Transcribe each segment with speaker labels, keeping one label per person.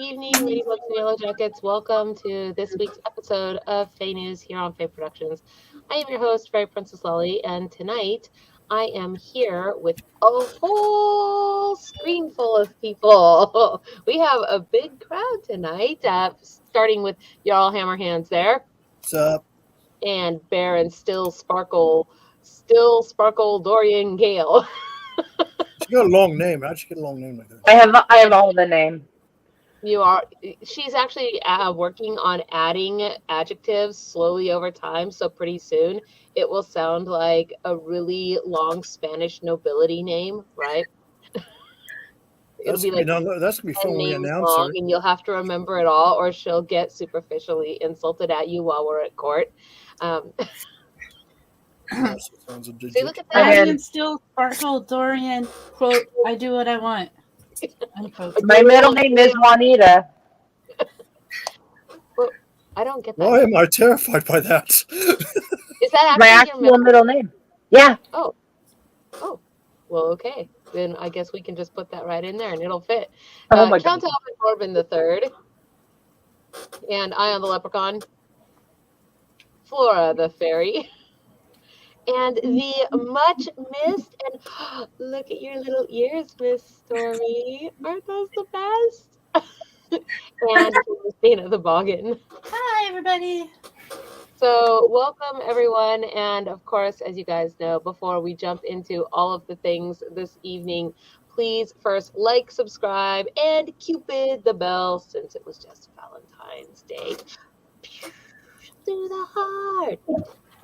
Speaker 1: evening, Ladybugs and Yellow Jackets. Welcome to this week's episode of FAE News here on FAE Productions. I am your host, Fairy Princess Lolly, and tonight I am here with a whole screen full of people. We have a big crowd tonight, starting with Jarl Hammerhands there.
Speaker 2: What's up?
Speaker 1: And Bear and Still Sparkle Dorian Gale.
Speaker 2: She got a long name. How'd she get a long name like that?
Speaker 3: I have all the name.
Speaker 1: She's actually working on adding adjectives slowly over time. So pretty soon it will sound like a really long Spanish nobility name, right? It'll be like
Speaker 2: that's gonna be fun when we announce
Speaker 1: long,
Speaker 2: her.
Speaker 1: and you'll have to remember it all, or she'll get superficially insulted at you while we're at court. See, look at that.
Speaker 4: I can still Sparkle Dorian, quote, I do what I want. Unquote.
Speaker 3: My middle name is Juanita.
Speaker 1: Well, I don't get that.
Speaker 2: Why am I terrified by that?
Speaker 1: Is that
Speaker 3: My
Speaker 1: actually
Speaker 3: actual middle name. Yeah.
Speaker 1: Oh. Well, okay. Then I guess we can just put that right in there and it'll fit.
Speaker 3: Oh my
Speaker 1: Count
Speaker 3: God.
Speaker 1: Alvin Corbin the third. And I on the Leprechaun. Flora the Fairy. And the much missed, and look at your little ears, Miss Stormy. Aren't those the best? And Christina the Boggin.
Speaker 4: Hi, everybody.
Speaker 1: So welcome, everyone. And of course, as you guys know, before we jump into all of the things this evening, please first like, subscribe, and Cupid the bell, since it was just Valentine's Day. Through the heart.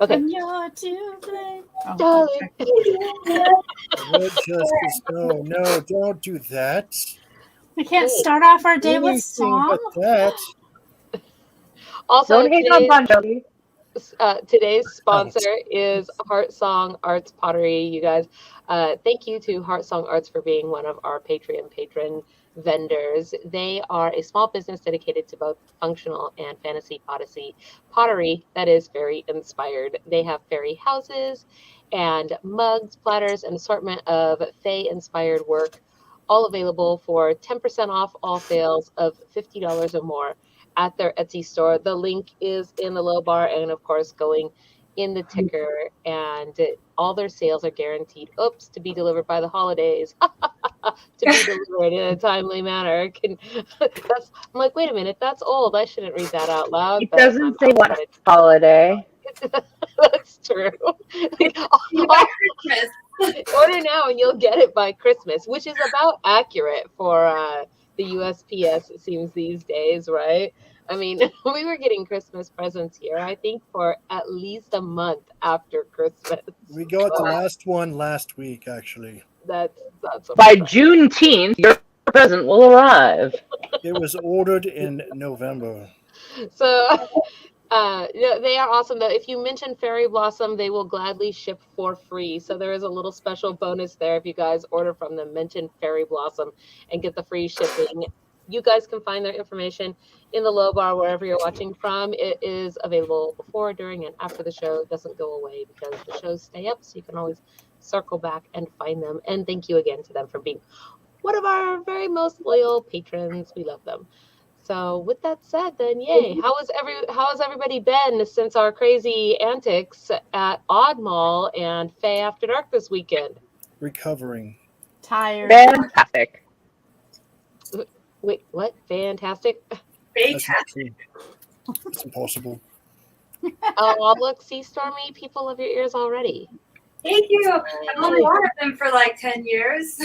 Speaker 1: Okay.
Speaker 4: When you're too late.
Speaker 1: Darling.
Speaker 2: No, don't do that.
Speaker 4: We can't start off our day with
Speaker 2: Anything
Speaker 4: song.
Speaker 2: but that.
Speaker 1: Also,
Speaker 3: Don't hate on Bon Jovi.
Speaker 1: today's sponsor is Heartsong Arts Pottery. You guys, thank you to Heartsong Arts for being one of our Patreon patron vendors. They are a small business dedicated to both functional and fantasy pottery that is very inspired. They have fairy houses and mugs, platters, and assortment of Fae-inspired work, all available for 10% off all sales of $50 or more at their Etsy store. The link is in the low bar and, of course, going in the ticker. And all their sales are guaranteed, to be delivered by the holidays. To be delivered in a timely manner. I'm like, wait a minute, that's old. I shouldn't read that out loud.
Speaker 3: It doesn't say what holiday.
Speaker 1: That's true. Order now and you'll get it by Christmas, which is about accurate for the USPS, it seems, these days, right? I mean, we were getting Christmas presents here, I think, for at least a month after Christmas.
Speaker 2: We got the last one last week, actually.
Speaker 1: That's
Speaker 3: By Juneteenth, your present will arrive.
Speaker 2: It was ordered in November.
Speaker 1: So, they are awesome, though. If you mention fairyblossom, they will gladly ship for free. So there is a little special bonus there if you guys order from them. Mention fairyblossom and get the free shipping. You guys can find their information in the low bar wherever you're watching from. It is available before, during, and after the show. It doesn't go away because the shows stay up, so you can always circle back and find them. And thank you again to them for being one of our very most loyal patrons. We love them. So with that said, then yay! How has everybody been since our crazy antics at Odd Mall and Fae After Dark this weekend?
Speaker 2: Recovering.
Speaker 4: Tired.
Speaker 3: Fantastic.
Speaker 1: Wait, what? Fantastic!
Speaker 2: That's not true. It's impossible.
Speaker 1: Oh, look, see, Stormy, people love your ears already.
Speaker 5: Thank you. I've only wanted them for like 10 years.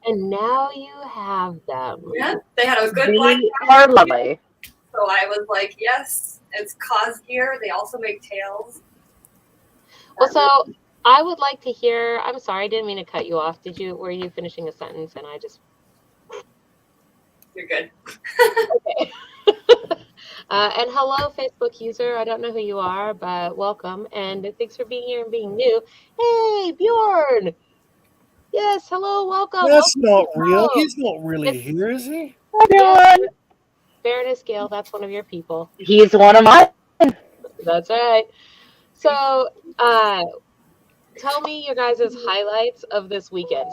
Speaker 1: And now you have them.
Speaker 5: Yeah, they had a good
Speaker 3: They
Speaker 5: black
Speaker 3: are lovely.
Speaker 5: so I was like, yes, it's cause gear. They also make tails.
Speaker 1: Well, so I would like to hear. I'm sorry, I didn't mean to cut you off. Were you finishing a sentence and I just?
Speaker 5: You're good.
Speaker 1: Okay. And hello, Facebook user. I don't know who you are, but welcome and thanks for being here and being new. Hey, Bjorn. Yes, hello, welcome.
Speaker 2: That's
Speaker 1: welcome
Speaker 2: not real. He's not really here, is he?
Speaker 1: Yes. Fairness, Gale, that's one of your people.
Speaker 3: He's one of mine.
Speaker 1: That's right. So, tell me your guys' highlights of this weekend.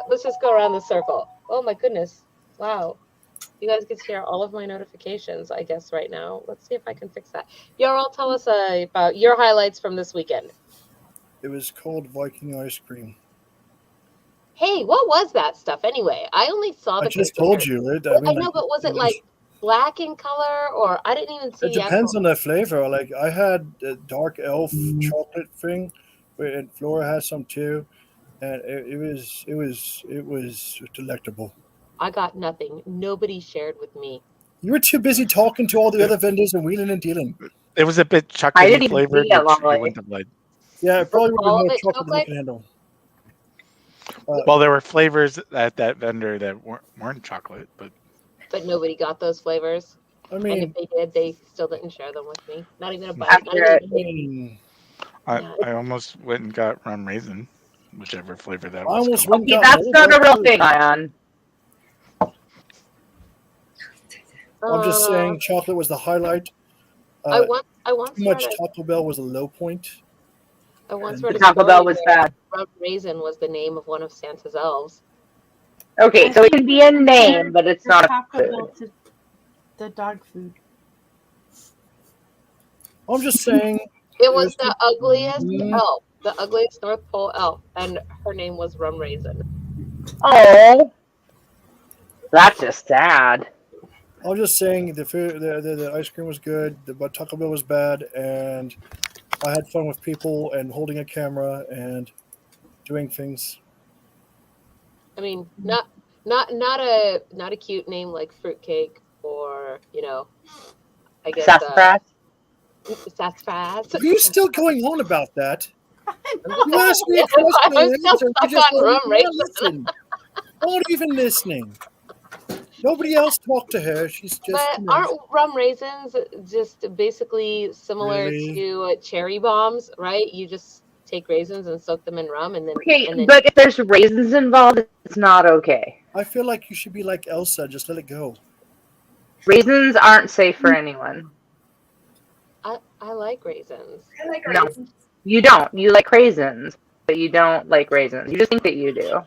Speaker 1: Let's just go around the circle. Oh my goodness. Wow. You guys get to hear all of my notifications, I guess, right now. Let's see if I can fix that. Yarl, tell us about your highlights from this weekend.
Speaker 2: It was called Viking ice cream.
Speaker 1: Hey, what was that stuff anyway? I only saw the
Speaker 2: I just
Speaker 1: picture.
Speaker 2: told you.
Speaker 1: I know, but was it like black in color, or I didn't even see?
Speaker 2: It depends on the flavor. Like I had a dark elf chocolate thing, and Flora had some too, and it was delectable.
Speaker 1: I got nothing. Nobody shared with me.
Speaker 2: You were too busy talking to all the other vendors and wheeling and dealing.
Speaker 6: It was a bit
Speaker 3: I didn't
Speaker 6: chocolatey
Speaker 3: even
Speaker 6: flavored,
Speaker 3: see it,
Speaker 6: which you
Speaker 3: Lolly.
Speaker 6: wouldn't have liked.
Speaker 2: Yeah, it probably would have
Speaker 1: all
Speaker 2: been more
Speaker 1: of it
Speaker 2: chocolate than I
Speaker 1: chocolate?
Speaker 2: can handle.
Speaker 6: Well, there were flavors at that vendor that weren't chocolate, but
Speaker 1: nobody got those flavors.
Speaker 2: I
Speaker 1: And
Speaker 2: mean,
Speaker 1: if they did, they still didn't share them with me. Not even a bite.
Speaker 3: Accurate.
Speaker 6: I almost went and got rum raisin, whichever flavor that
Speaker 2: I
Speaker 6: was.
Speaker 2: almost
Speaker 6: called.
Speaker 2: went
Speaker 3: Okay,
Speaker 2: and got
Speaker 3: that's not a
Speaker 2: Marlboro
Speaker 3: real
Speaker 2: too.
Speaker 3: thing, Ion.
Speaker 2: I'm just saying, chocolate was the highlight.
Speaker 1: I once
Speaker 2: Too much
Speaker 1: read
Speaker 2: Taco Bell was a low point.
Speaker 1: I once
Speaker 2: and
Speaker 1: read a
Speaker 3: Taco Bell
Speaker 1: story
Speaker 3: was
Speaker 1: where
Speaker 3: bad.
Speaker 1: Rum Raisin was the name of one of Santa's elves.
Speaker 3: Okay, so it can be a name, but it's not a
Speaker 4: Taco Bell
Speaker 3: food.
Speaker 4: to the dog food.
Speaker 2: I'm just saying,
Speaker 1: It was the ugliest
Speaker 2: Mhm.
Speaker 1: elf, the ugliest North Pole elf, and her name was Rum Raisin.
Speaker 3: Oh, that's just sad.
Speaker 2: I'm just saying the food, the ice cream was good, but Taco Bell was bad, and I had fun with people and holding a camera and doing things.
Speaker 1: I mean, not a cute name like fruitcake or I guess
Speaker 3: Sassafras.
Speaker 1: sassafras.
Speaker 2: Are you still going on about that? You
Speaker 1: I'm
Speaker 2: asked me a question
Speaker 1: still
Speaker 2: and answer. You
Speaker 1: stuck
Speaker 2: just
Speaker 1: on Rum
Speaker 2: not
Speaker 1: Raisin.
Speaker 2: listen. Not even listening. Nobody else talked to her. She's just.
Speaker 1: But aren't rum raisins just basically similar
Speaker 2: Really?
Speaker 1: to cherry bombs, right? You just take raisins and soak them in rum, and then
Speaker 3: Okay, but if there's raisins involved, it's not okay.
Speaker 2: I feel like you should be like Elsa. Just let it go.
Speaker 3: Raisins aren't safe for anyone.
Speaker 1: I like raisins.
Speaker 5: I like
Speaker 3: No.
Speaker 5: raisins.
Speaker 3: You don't. You like raisins, but you don't like raisins. You just think that you do.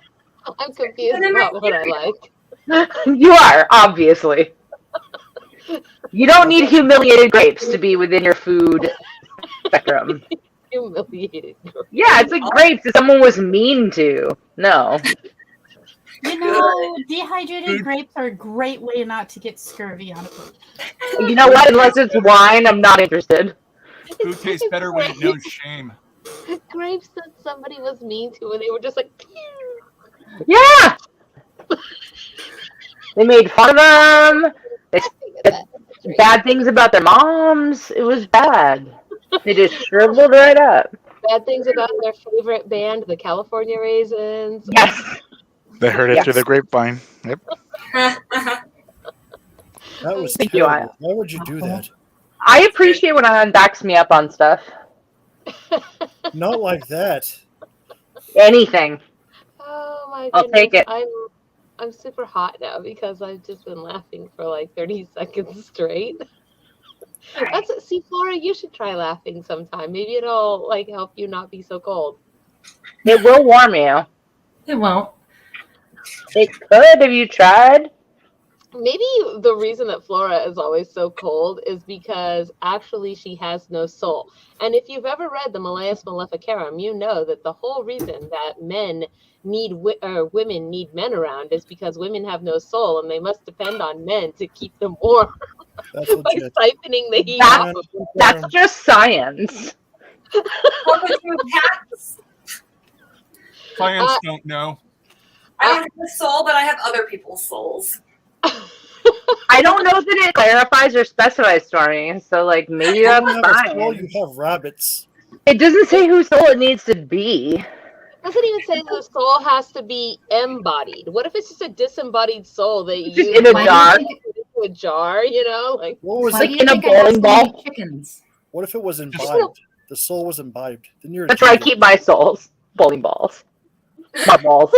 Speaker 1: I'm confused about what I like.
Speaker 3: You are, obviously. You don't need humiliated grapes to be within your food spectrum.
Speaker 1: Humiliated.
Speaker 3: Yeah, it's like grapes that someone was mean to. No.
Speaker 4: You know, dehydrated grapes are a great way not to get scurvy on a food.
Speaker 3: You know what? Unless it's wine, I'm not interested.
Speaker 7: Food tastes better when it knows shame.
Speaker 1: Grapes that somebody was mean to, and they were just like,
Speaker 3: Yeah! They made fun of them. They said bad things about their moms. It was bad. They just shriveled right up.
Speaker 1: bad things about their favorite band, the California Raisins.
Speaker 3: Yes.
Speaker 6: They heard it
Speaker 3: Yes.
Speaker 6: through the grapevine. Yep.
Speaker 2: That was
Speaker 3: Thank you,
Speaker 2: terrible.
Speaker 3: Aya.
Speaker 2: Why would you do that?
Speaker 3: I appreciate when Ion backs me up on stuff.
Speaker 2: Not like that.
Speaker 3: Anything.
Speaker 1: Oh my goodness.
Speaker 3: I'll take it.
Speaker 1: I'm super hot now because I've just been laughing for like 30 seconds straight. See, Flora, you should try laughing sometime. Maybe it'll like help you not be so cold.
Speaker 3: It will warm you.
Speaker 8: It won't.
Speaker 3: It could if you tried.
Speaker 1: Maybe the reason that Flora is always so cold is because actually she has no soul. And if you've ever read the Malleus Maleficarum, you know that the whole reason that women need men around is because women have no soul and they must depend on men to keep them warm
Speaker 2: That's
Speaker 1: by
Speaker 2: legit.
Speaker 1: siphoning the heat
Speaker 3: That-
Speaker 1: off of
Speaker 3: That's just science.
Speaker 5: Welcome to cats.
Speaker 7: Clients don't know.
Speaker 5: I don't have a soul, but I have other people's souls.
Speaker 3: I don't know that it clarifies or specifies, Stormy. So, like, maybe
Speaker 2: You
Speaker 3: that's
Speaker 2: don't have a soul,
Speaker 3: fine.
Speaker 2: you have rabbits.
Speaker 3: It doesn't say whose soul it needs to be.
Speaker 1: It doesn't even say the soul has to be embodied. What if it's just a disembodied soul that you
Speaker 3: Just in a jar.
Speaker 1: into a jar, like
Speaker 2: What was
Speaker 8: Why
Speaker 2: it?
Speaker 8: do you
Speaker 3: in a
Speaker 8: think I have
Speaker 3: bowling
Speaker 8: so
Speaker 3: ball?
Speaker 8: many chickens?
Speaker 2: What if it was imbibed? The soul was imbibed. Then you're a
Speaker 3: That's where I
Speaker 2: genius.
Speaker 3: keep my souls. Bowling balls. Not balls.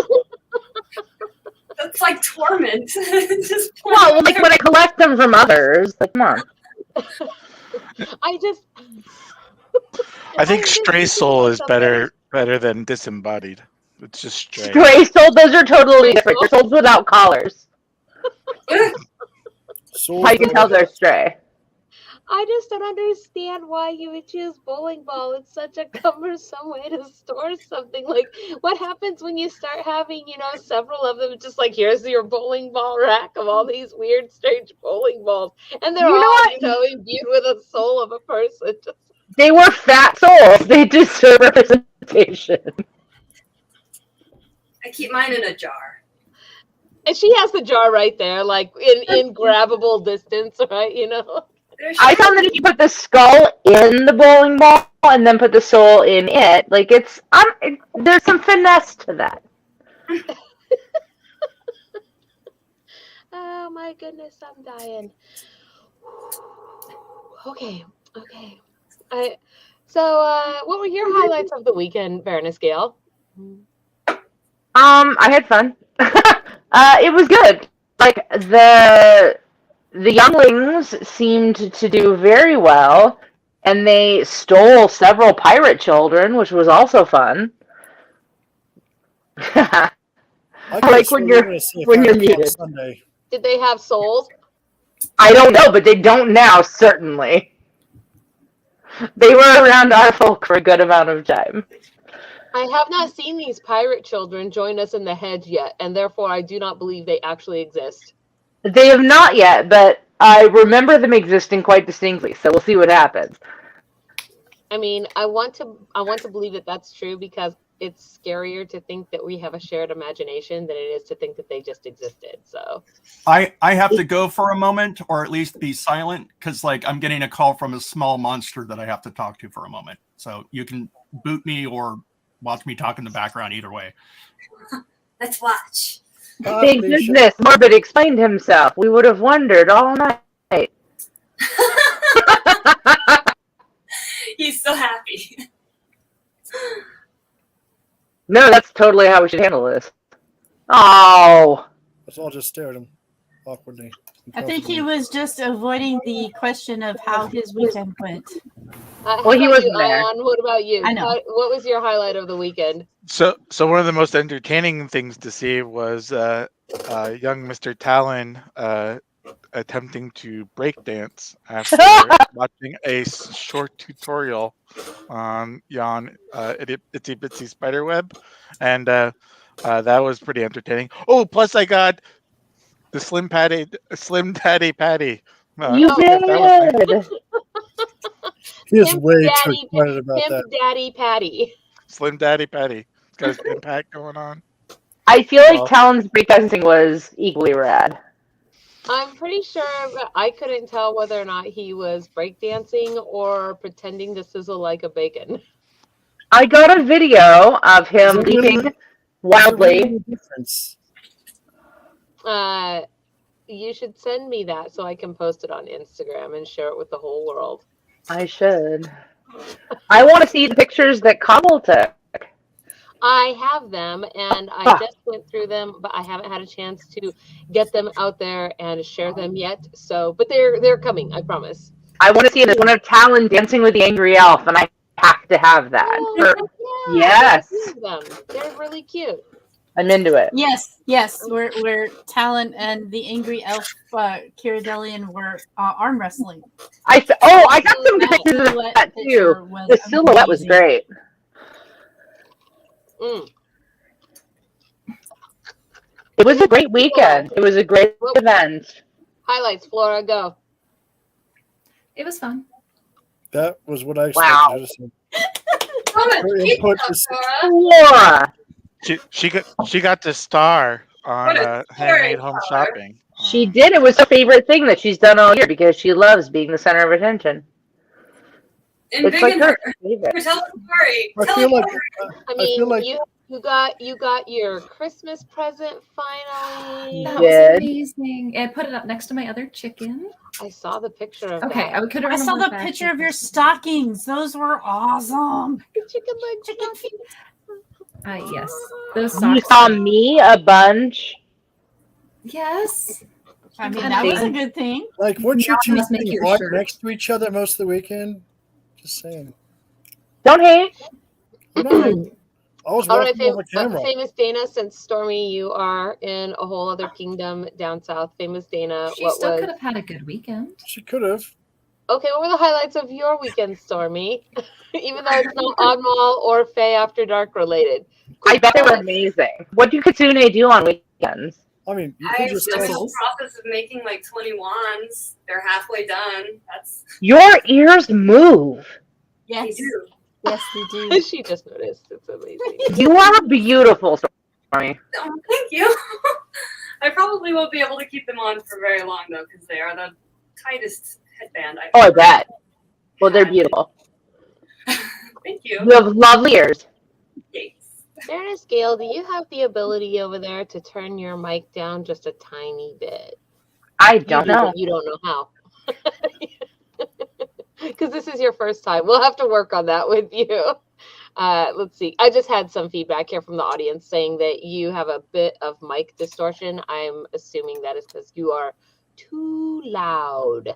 Speaker 5: That's like torment. Just
Speaker 3: Well, like when I collect them from others. Like, come on.
Speaker 1: I just
Speaker 6: I think
Speaker 1: I'm just
Speaker 6: stray
Speaker 1: thinking
Speaker 6: soul
Speaker 1: about
Speaker 6: is
Speaker 1: something.
Speaker 6: better than disembodied. It's just stray.
Speaker 3: Stray soul, those are totally different. They're souls without collars. How you can tell they're stray.
Speaker 1: I just don't understand why you would choose bowling ball. It's such a cumbersome way to store something. Like, what happens when you start having, several of them? Just like, here's your bowling ball rack of all these weird, strange bowling balls, and they're all, imbued with a soul of a person.
Speaker 3: They were fat souls. They deserve representation.
Speaker 5: I keep mine in a jar.
Speaker 1: And she has the jar right there, like in grabbable distance, right?
Speaker 3: I found that if you put the skull in the bowling ball and then put the soul in it, like there's some finesse to that.
Speaker 1: Oh my goodness, I'm dying. Okay. So, what were your highlights of the weekend, Baroness Gale?
Speaker 3: I had fun. It was good. Like the younglings seemed to do very well, and they stole several pirate children, which was also fun. Like when you're muted.
Speaker 2: Sunday.
Speaker 1: Did they have souls?
Speaker 3: I don't know, but they don't now, certainly. They were around our folk for a good amount of time.
Speaker 1: I have not seen these pirate children join us in the hedge yet, and therefore I do not believe they actually exist.
Speaker 3: They have not yet, but I remember them existing quite distinctly, so we'll see what happens.
Speaker 1: I mean, I want to believe that that's true because it's scarier to think that we have a shared imagination than it is to think that they just existed. So
Speaker 7: I have to go for a moment, or at least be silent, because I'm getting a call from a small monster that I have to talk to for a moment. So you can boot me or watch me talk in the background either way.
Speaker 5: Let's watch.
Speaker 3: Thank goodness Morbid explained himself. We would have wondered all night.
Speaker 5: He's so happy.
Speaker 3: No, that's totally how we should handle this. Oh.
Speaker 2: Let's all just stare at him awkwardly.
Speaker 4: I think he was just avoiding the question of how his weekend went.
Speaker 3: Well, he wasn't there.
Speaker 1: What about you?
Speaker 4: I know.
Speaker 1: What was your highlight of the weekend?
Speaker 6: So one of the most entertaining things to see was young Mr. Talon attempting to breakdance after watching a short tutorial on Itsy Bitsy Spiderweb, and that was pretty entertaining. Oh, plus I got the Slim Daddy Patty.
Speaker 3: You did.
Speaker 2: He is way too excited about that.
Speaker 1: Daddy Patty.
Speaker 6: Slim Daddy Patty. He's got his impact going on.
Speaker 3: I feel like Talon's breakdancing was equally rad.
Speaker 1: I'm pretty sure that I couldn't tell whether or not he was breakdancing or pretending to sizzle like a bacon.
Speaker 3: I got a video of him leaping wildly.
Speaker 1: You should send me that so I can post it on Instagram and share it with the whole world.
Speaker 3: I should. I want to see the pictures that Cobble took.
Speaker 1: I have them, and I just went through them, but I haven't had a chance to get them out there and share them yet. So, but they're coming, I promise.
Speaker 3: I want to see this one of Talon dancing with the angry elf, and I have to have that. Yes,
Speaker 1: they're really cute.
Speaker 3: I'm into it.
Speaker 4: Yes. We're Talon and the angry elf Kiridellian were arm wrestling.
Speaker 3: I got some pictures of that too. The silhouette was great. It was a great weekend. It was a great event.
Speaker 1: Highlights, Flora, go.
Speaker 8: It was fun.
Speaker 2: That was what I expected.
Speaker 3: Flora.
Speaker 6: She got the star on Handmade Home Shopping.
Speaker 3: She did. It was her favorite thing that she's done all year because she loves being the center of attention.
Speaker 5: And
Speaker 3: it's like her
Speaker 5: favorite. Tell the story.
Speaker 2: I feel like
Speaker 1: you got your Christmas present finally.
Speaker 8: That was amazing. And I put it up next to my other chicken.
Speaker 1: I saw the picture of that.
Speaker 4: I saw the picture of your stockings. Those were awesome.
Speaker 1: Chicken feet.
Speaker 8: Yes. Those
Speaker 3: you saw me a bunch.
Speaker 8: Yes.
Speaker 4: I mean, that was a good thing.
Speaker 2: Like, weren't you two walk next to each other most of the weekend? Just saying.
Speaker 3: Don't hate.
Speaker 2: No, I was
Speaker 1: All right,
Speaker 2: watching on the camera.
Speaker 1: famous Dana, since Stormy, you are in a whole other kingdom down south. Famous Dana,
Speaker 8: She still could have had a good weekend.
Speaker 2: She could have.
Speaker 1: Okay, what were the highlights of your weekend, Stormy? Even though it's not Oddmall or FAE After Dark related.
Speaker 3: I bet they were amazing. What do Kitsune do on weekends?
Speaker 2: I mean, you
Speaker 5: I'm
Speaker 2: could just
Speaker 5: still in
Speaker 2: tell.
Speaker 5: the process of making like 20 wands. They're halfway done. That's
Speaker 3: Your ears move.
Speaker 5: they
Speaker 4: Yes.
Speaker 5: do.
Speaker 4: Yes, they do.
Speaker 1: She just noticed. It's amazing.
Speaker 3: You are beautiful, Stormy.
Speaker 5: Oh, thank you. I probably won't be able to keep them on for very long though, because they are the tightest headband I've
Speaker 3: Oh, I
Speaker 5: ever
Speaker 3: bet. Well, they're
Speaker 5: had.
Speaker 3: beautiful.
Speaker 5: Thank you.
Speaker 3: You have lovely ears.
Speaker 5: Thanks.
Speaker 1: Fairness, Gail, do you have the ability over there to turn your mic down just a tiny bit?
Speaker 3: I
Speaker 1: You
Speaker 3: don't
Speaker 1: do,
Speaker 3: know.
Speaker 1: but you don't know how. Because this is your first time. We'll have to work on that with you. Let's see. I just had some feedback here from the audience saying that you have a bit of mic distortion. I'm assuming that is because you are too loud.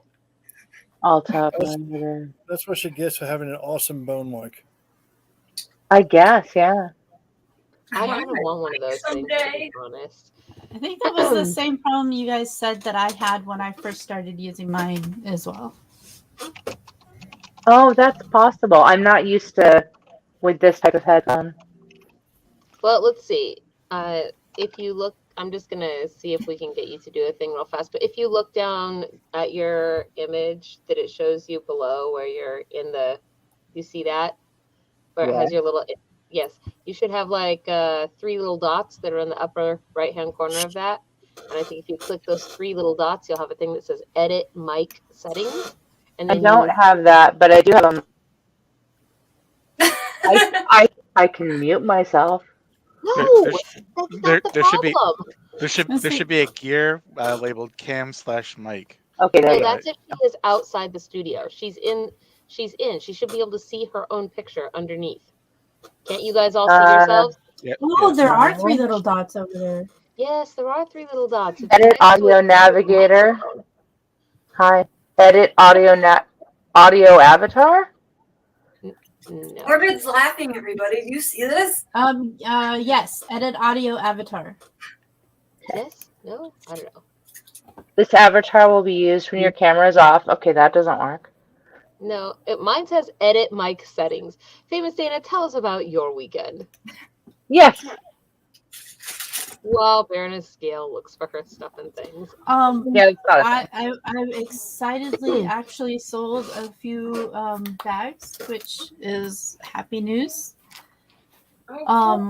Speaker 3: I'll talk
Speaker 2: That's-
Speaker 3: later.
Speaker 2: That's what she gets for having an awesome bone mic.
Speaker 3: I guess, yeah.
Speaker 1: I kind of want one of those things, to
Speaker 5: Someday.
Speaker 1: be honest.
Speaker 4: I think that was the same problem you guys said that I had when I first started using mine as well.
Speaker 3: Oh, that's possible. I'm not used to with this type of headphone.
Speaker 1: Well, let's see. If you look, I'm just going to see if we can get you to do a thing real fast. But if you look down at your image that it shows you below where you're in the, you see that? Where it has your little, yes. You should have like 3 little dots that are in the upper right-hand corner of that. And I think if you click those 3 little dots, you'll have a thing that says Edit Mic Settings. And
Speaker 3: I
Speaker 1: then
Speaker 3: don't have that, but I do have a. I can mute myself.
Speaker 1: No,
Speaker 6: There-
Speaker 1: that's not
Speaker 6: there-
Speaker 1: the
Speaker 6: there should be-
Speaker 1: problem.
Speaker 6: There should be a gear labeled cam/mic.
Speaker 3: Okay, there
Speaker 1: No,
Speaker 3: you go.
Speaker 1: that's if she is outside the studio. She's in. She should be able to see her own picture underneath. Can't you guys all see yourselves?
Speaker 6: Yeah.
Speaker 4: Oh, there are 3 little dots over there.
Speaker 1: Yes, there are 3 little dots. It's
Speaker 3: Edit
Speaker 1: next to
Speaker 3: audio
Speaker 1: a-
Speaker 3: navigator. Hi. Edit audio avatar.
Speaker 1: No.
Speaker 5: Orbit's laughing, everybody. Do you see this?
Speaker 4: Yes, edit audio avatar.
Speaker 1: Yes? No? I don't know.
Speaker 3: This avatar will be used when your camera is off. Okay, that doesn't work.
Speaker 1: No, mine says edit mic settings. Famous Dana, tell us about your weekend.
Speaker 3: Yes.
Speaker 1: While Baroness Gale looks for her stuff and things.
Speaker 3: Yeah, it's got it.
Speaker 4: I excitedly actually sold a few bags, which is happy news.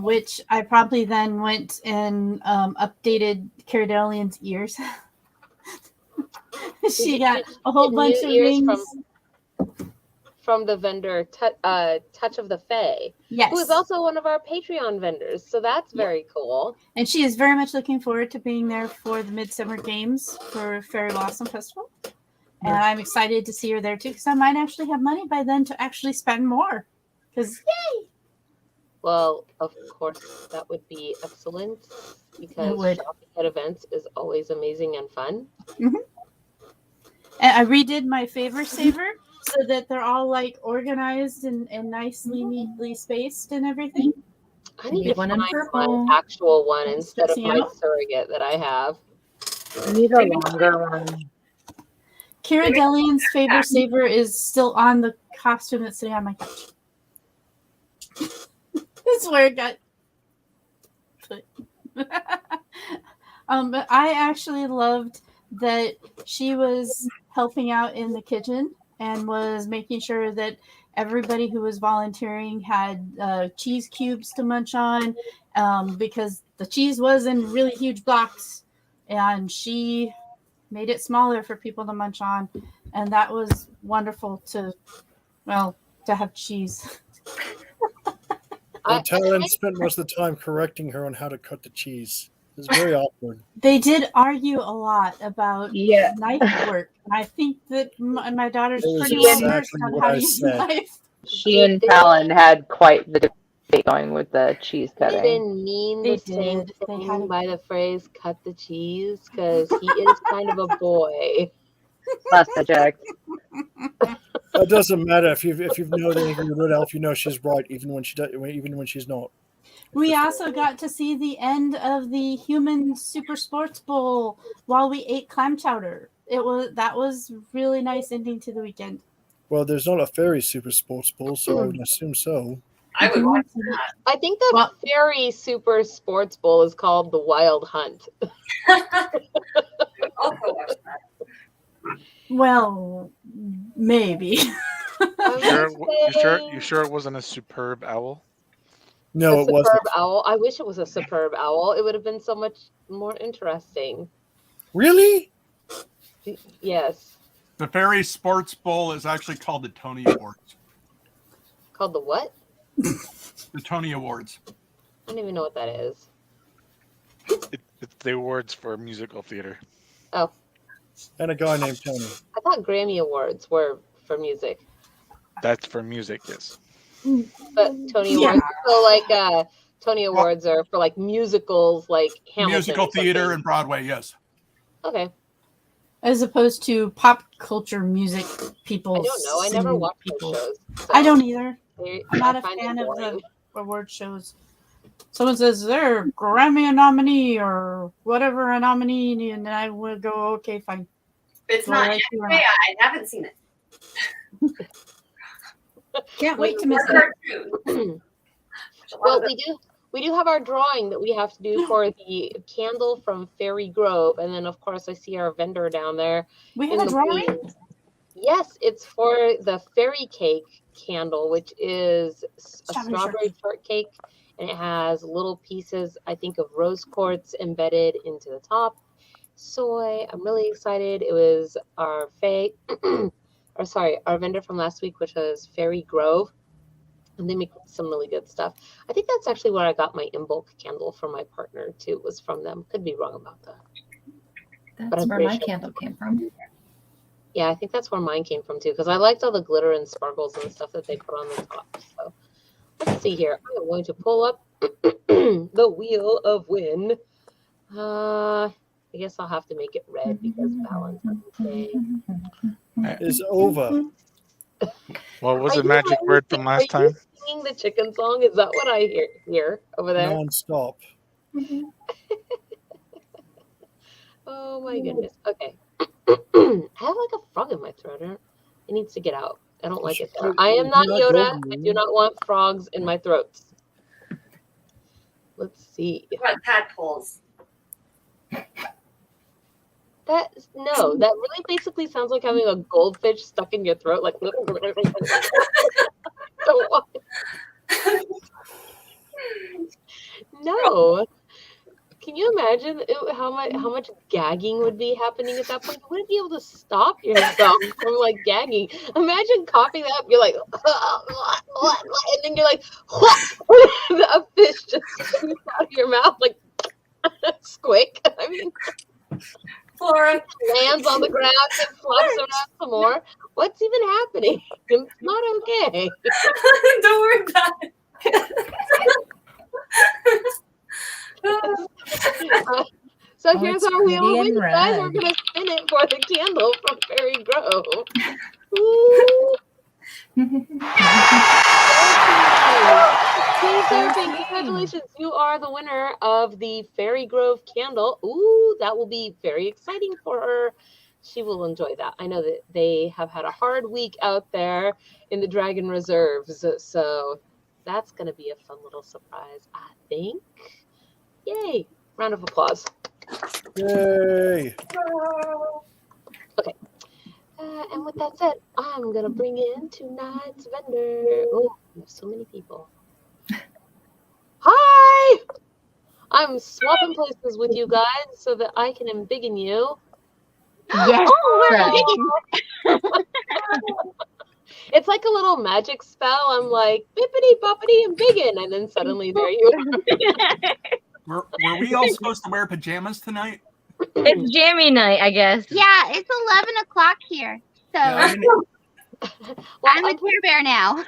Speaker 4: Which I probably then went and updated Caradelian's ears. She got a whole
Speaker 1: New
Speaker 4: bunch of
Speaker 1: ears
Speaker 4: rings.
Speaker 1: from the vendor Touch of the Fae,
Speaker 4: Yes.
Speaker 1: who is also one of our Patreon vendors. So that's very cool.
Speaker 4: And she is very much looking forward to being there for the Midsummer Games for Fairyblossom Festival. And I'm excited to see her there too, because I might actually have money by then to actually spend more. Because yay!
Speaker 1: Well, of course, that would be excellent because
Speaker 4: would.
Speaker 1: shopping at events is always amazing and fun.
Speaker 4: And I redid my favor saver so that they're all like organized and nicely, neatly spaced and everything.
Speaker 1: I need to
Speaker 8: One
Speaker 1: find
Speaker 8: in purple.
Speaker 1: one actual one instead of
Speaker 4: Stressing
Speaker 1: my
Speaker 4: out?
Speaker 1: surrogate that I have.
Speaker 3: I need a longer one.
Speaker 4: Caradelian's favor saver is still on the costume that's sitting on my couch. That's where it got put. But I actually loved that she was helping out in the kitchen and was making sure that everybody who was volunteering had cheese cubes to munch on, because the cheese was in really huge blocks, and she made it smaller for people to munch on, and that was wonderful to have cheese.
Speaker 2: Talon spent most of the time correcting her on how to cut the cheese. It was very awkward.
Speaker 4: They did argue a lot about
Speaker 3: Yeah.
Speaker 4: knife work. And I think that my daughter's
Speaker 2: It was
Speaker 4: pretty well
Speaker 2: exactly
Speaker 4: versed on
Speaker 2: what
Speaker 4: how
Speaker 2: I
Speaker 4: to use a
Speaker 2: said.
Speaker 4: knife.
Speaker 3: She and Talon had quite the debate going with the cheese
Speaker 1: They
Speaker 3: cutting.
Speaker 1: didn't mean
Speaker 4: They
Speaker 1: the same
Speaker 4: did. They
Speaker 1: thing
Speaker 4: had a-
Speaker 1: by the phrase "cut the cheese" because he is kind of a boy.
Speaker 3: Plus subject.
Speaker 2: It doesn't matter if you've known anything with Red Elf, you know she's right, even when she's not.
Speaker 4: We also got to see the end of the Human Super Sports Bowl while we ate clam chowder. That was really nice ending to the weekend.
Speaker 2: Well, there's not a fairy super sports bowl, so I would assume so.
Speaker 5: I would watch that.
Speaker 1: I think the Fairy Super Sports Bowl is called the Wild Hunt.
Speaker 5: I would also watch that.
Speaker 4: Well, maybe.
Speaker 6: You sure it wasn't a superb owl?
Speaker 2: No,
Speaker 1: a
Speaker 2: it wasn't.
Speaker 1: superb owl. I wish it was a superb owl. It would have been so much more interesting.
Speaker 2: Really?
Speaker 1: Yes.
Speaker 7: The Fairy Sports Bowl is actually called the Tony Awards.
Speaker 1: Called the what?
Speaker 7: The Tony Awards.
Speaker 1: I don't even know what that is.
Speaker 6: It's the awards for musical theater.
Speaker 1: Oh.
Speaker 2: And a guy named Tony.
Speaker 1: I thought Grammy Awards were for music.
Speaker 6: That's for music, yes.
Speaker 1: But Tony Awards, so like Tony Awards are for like musicals, like Hamilton.
Speaker 7: Musical theater and Broadway, yes.
Speaker 1: Okay.
Speaker 4: As opposed to pop culture music people.
Speaker 1: I don't know. I never watched those shows. So
Speaker 4: I don't either. I'm not a
Speaker 1: find
Speaker 4: fan
Speaker 1: them
Speaker 4: of the
Speaker 1: boring.
Speaker 4: award shows. Someone says they're Grammy nominee or whatever a nominee, and I would go, okay, fine.
Speaker 5: It's
Speaker 4: Do I
Speaker 5: not
Speaker 4: like you or
Speaker 5: anime.
Speaker 4: not?
Speaker 5: I haven't seen it.
Speaker 4: Can't wait to miss
Speaker 5: Or
Speaker 4: it.
Speaker 5: cartoon.
Speaker 1: Well, we do have our drawing that we have to do for the candle from Fairy Grove, and then of course I see our vendor down there.
Speaker 4: We
Speaker 1: in
Speaker 4: have a
Speaker 1: the
Speaker 4: drawing?
Speaker 1: wings. Yes, it's for the fairy cake candle, which is a strawberry shortcake, and it has little pieces, I think, of rose quartz embedded into the top. Soy. I'm really excited. It was our our vendor from last week, which was Fairy Grove, and they make some really good stuff. I think that's actually where I got my in bulk candle for my partner too. Was from them. Could be wrong about that.
Speaker 8: That's where my candle came from.
Speaker 1: Yeah, I think that's where mine came from too, because I liked all the glitter and sparkles and stuff that they put on the top. So let's see here. I'm going to pull up the Wheel of Wind. I guess I'll have to make it red because Valentine's Day
Speaker 2: is over.
Speaker 6: What was the magic word from last time?
Speaker 1: Are you singing the chicken song? Is that what I hear over there?
Speaker 2: Non-stop.
Speaker 1: Oh my goodness. Okay. I have like a frog in my throat. It needs to get out. I don't like it there. I am not Yoda. I do not want frogs in my throats. Let's see.
Speaker 5: What tadpoles?
Speaker 1: That really basically sounds like having a goldfish stuck in your throat, like. No. Can you imagine how much gagging would be happening at that point? You wouldn't be able to stop yourself from like gagging. Imagine coughing that up. You're like, and then you're like, a fish just shoots out of your mouth like squick. I mean,
Speaker 5: Flora
Speaker 1: lands on the ground and flops around some more. What's even happening? It's not okay.
Speaker 5: Don't worry about it.
Speaker 1: So here's our wheel of
Speaker 9: pretty
Speaker 1: wind,
Speaker 9: and
Speaker 1: guys. We're
Speaker 9: red.
Speaker 1: gonna spin it for the candle from Fairy Grove. Ooh. Congratulations! You are the winner of the Fairy Grove candle. Ooh, that will be very exciting for her. She will enjoy that. I know that they have had a hard week out there in the Dragon Reserves, so that's going to be a fun little surprise, I think. Yay! Round of applause.
Speaker 2: Yay!
Speaker 1: Okay. And with that said, I'm going to bring in tonight's vendor. Oh, we have so many people. Hi! I'm swapping places with you guys so that I can embiggen you.
Speaker 3: Yes.
Speaker 1: It's like a little magic spell. I'm like, bippity boppity and biggin, and then suddenly there you are.
Speaker 7: Were we all supposed to wear pajamas tonight?
Speaker 3: It's jammy night, I guess.
Speaker 10: Yeah, it's 11 o'clock here. So
Speaker 7: Yeah,
Speaker 10: I'm a Care Bear now.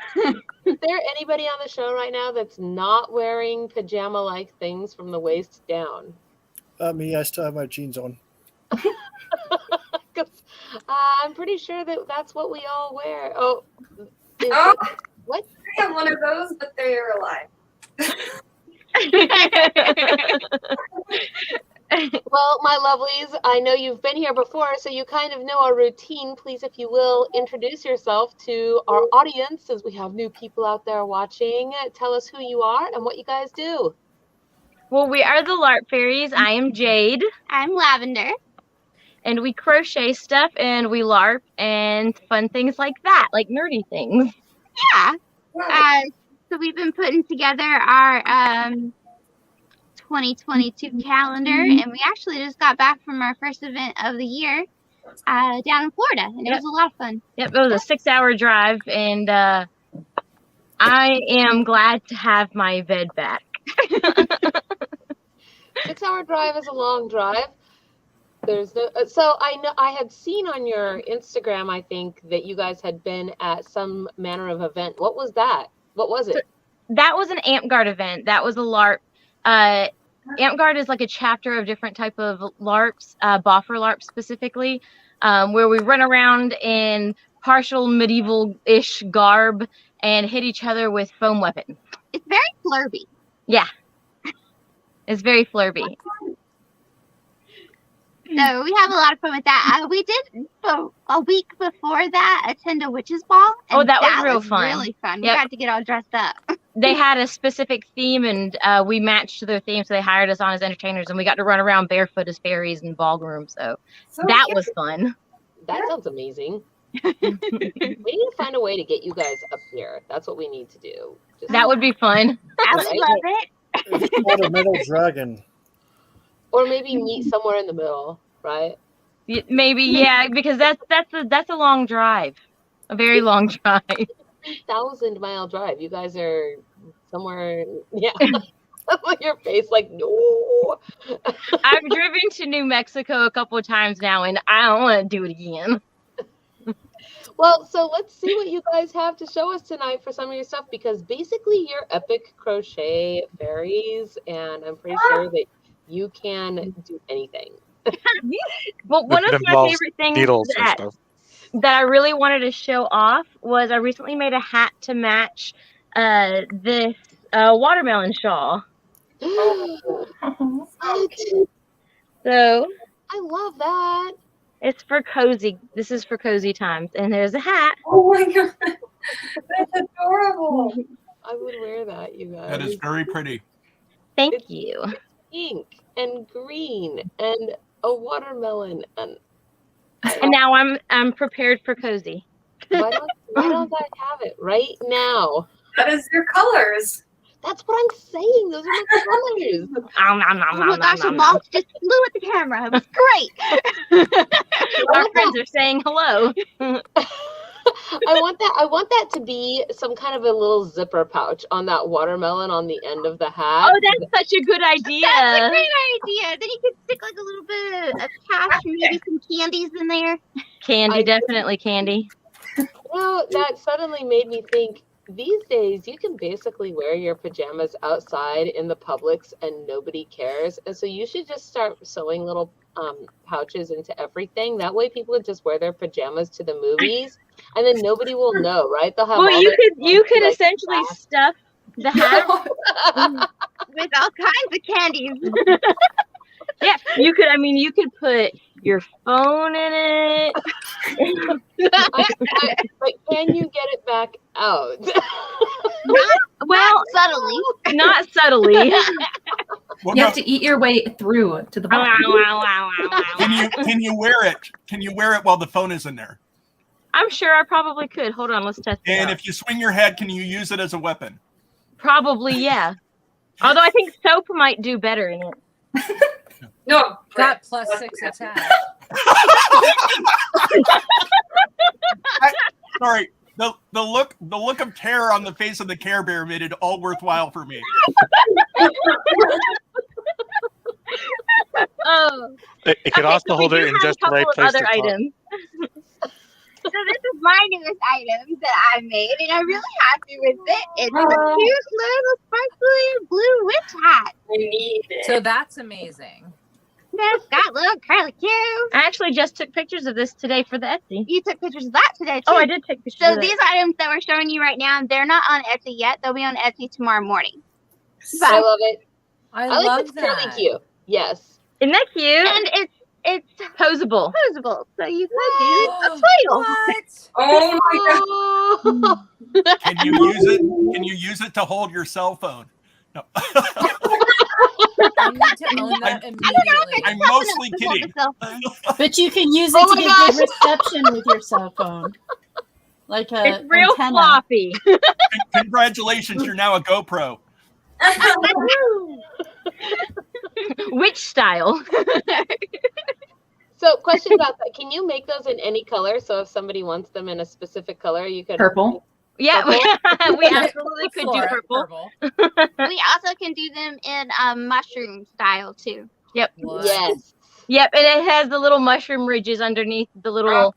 Speaker 1: Is there anybody on the show right now that's not wearing pajama-like things from the waist down?
Speaker 2: Me, I still have my jeans on.
Speaker 1: I'm pretty sure that that's what we all wear. Oh,
Speaker 5: Oh,
Speaker 1: what?
Speaker 5: I have one of those, but they're alive.
Speaker 1: Well, my lovelies, I know you've been here before, so you kind of know our routine. Please, if you will, introduce yourself to our audience, as we have new people out there watching. Tell us who you are and what you guys do.
Speaker 9: Well, we are the LARP Fairies. I am Jade.
Speaker 10: I'm Lavender.
Speaker 9: And we crochet stuff and we LARP and fun things like that, like nerdy things.
Speaker 10: Yeah. So we've been putting together our 2022 calendar, and we actually just got back from our first event of the year down in Florida, and it was a lot of fun.
Speaker 9: Yep, it was a 6-hour drive, and I am glad to have my bed back.
Speaker 1: 6-hour drive is a long drive. There's no, so I know I had seen on your Instagram, I think, that you guys had been at some manner of event. What was that? What was it?
Speaker 9: That was an Amp Guard event. That was a LARP. Amp Guard is like a chapter of different type of LARPs, Boffer LARP specifically, where we run around in partial medieval-ish garb and hit each other with foam weapons.
Speaker 10: It's very flirby.
Speaker 9: Yeah. It's very flirby.
Speaker 10: So we have a lot of fun with that. We did a week before that attend a witch's ball.
Speaker 9: And that was real fun.
Speaker 10: Really fun.
Speaker 9: Yep.
Speaker 10: We got to get all dressed up.
Speaker 9: They had a specific theme, and we matched to their theme, so they hired us on as entertainers, and we got to run around barefoot as fairies in ballroom. So that was fun.
Speaker 1: That sounds amazing. We need to find a way to get you guys up here. That's what we need to do.
Speaker 9: That would be fun.
Speaker 10: I would love it.
Speaker 2: It's called a metal dragon.
Speaker 1: Or maybe meet somewhere in the middle, right?
Speaker 9: Maybe, yeah, because that's a long drive, a very long drive.
Speaker 1: 3,000-mile drive. You guys are somewhere, yeah. Your face like, no.
Speaker 9: I've driven to New Mexico a couple of times now, and I don't want to do it again.
Speaker 1: Well, so let's see what you guys have to show us tonight for some of your stuff, because basically you're epic crochet fairies, and I'm pretty sure that you can do anything.
Speaker 9: Well, one of my favorite things that I really wanted to show off was I recently made a hat to match this watermelon shawl. So
Speaker 1: I love that.
Speaker 9: It's for cozy. This is for cozy times, and there's a hat.
Speaker 5: Oh my god, that's adorable!
Speaker 1: I would wear that, you guys.
Speaker 7: That is very pretty.
Speaker 9: Thank you.
Speaker 1: Pink and green and a watermelon, and
Speaker 9: now I'm prepared for cozy.
Speaker 1: why don't I have it right now?
Speaker 5: That is your colors.
Speaker 1: That's what I'm saying. Those are my colors.
Speaker 10: Oh my gosh, the moth just flew at the camera. It was great.
Speaker 9: Our friends are saying hello.
Speaker 1: I want that to be some kind of a little zipper pouch on that watermelon on the end of the hat.
Speaker 9: Oh, that's such a good idea.
Speaker 10: That's a great idea. Then you could stick like a little bit of cash and maybe some candies in there.
Speaker 9: Candy, definitely candy.
Speaker 1: Well, that suddenly made me think, these days you can basically wear your pajamas outside in the Publix and nobody cares. And so you should just start sewing little pouches into everything. That way people would just wear their pajamas to the movies and then nobody will know, right? They'll have
Speaker 9: you could essentially stuff the hat
Speaker 10: with all kinds of candies.
Speaker 9: Yeah, you could put your phone in it.
Speaker 1: But can you get it back out?
Speaker 10: Not subtly.
Speaker 9: Not subtly.
Speaker 8: You have to eat your way through to the bottom.
Speaker 7: Can you wear it? Can you wear it while the phone is in there?
Speaker 9: I'm sure I probably could. Hold on, let's test it
Speaker 7: And
Speaker 9: out.
Speaker 7: if you swing your head, can you use it as a weapon?
Speaker 9: Probably, yeah. Although I think soap might do better in it.
Speaker 5: No,
Speaker 11: got +6 attack.
Speaker 7: Sorry, the look of terror on the face of the Care Bear made it all worthwhile for me.
Speaker 9: Oh.
Speaker 6: It could also hold it in just the right place to talk.
Speaker 9: Items.
Speaker 10: So this is my newest item that I made, and I'm really happy with it. It's a cute little sparkly blue witch hat.
Speaker 5: I need it.
Speaker 11: So that's amazing.
Speaker 10: It's got little curly cues.
Speaker 9: I actually just took pictures of this today for the Etsy.
Speaker 10: You took pictures of that today, too.
Speaker 9: Oh, I did take pictures
Speaker 10: So
Speaker 9: of
Speaker 10: these items that we're showing you right now, they're not on Etsy yet. They'll be on Etsy tomorrow morning.
Speaker 1: I love it.
Speaker 11: I
Speaker 1: like
Speaker 11: love
Speaker 1: it's really
Speaker 11: that.
Speaker 1: cute. Yes.
Speaker 9: Isn't that cute?
Speaker 10: And it's
Speaker 9: Posable.
Speaker 10: posable, so you could do a title.
Speaker 11: What?
Speaker 5: Oh my god.
Speaker 1: Oh.
Speaker 7: Can you use it? Can you use it to hold your cell phone? No.
Speaker 11: I need to own that immediately.
Speaker 7: I'm mostly kidding.
Speaker 4: But you can use it
Speaker 1: Oh
Speaker 4: to
Speaker 1: my
Speaker 4: get good reception with your cell phone. Like a
Speaker 9: It's real
Speaker 4: antenna.
Speaker 9: floppy.
Speaker 7: Congratulations, you're now a GoPro.
Speaker 9: Which style?
Speaker 1: So, question about that: can you make those in any color? So, if somebody wants them in a specific color, you could.
Speaker 3: Purple.
Speaker 9: Yeah, we absolutely could do
Speaker 11: Flora,
Speaker 9: purple.
Speaker 10: We also can do them in mushroom style too.
Speaker 9: Yep.
Speaker 11: What?
Speaker 1: Yes.
Speaker 9: Yep, and it has the little mushroom ridges underneath the little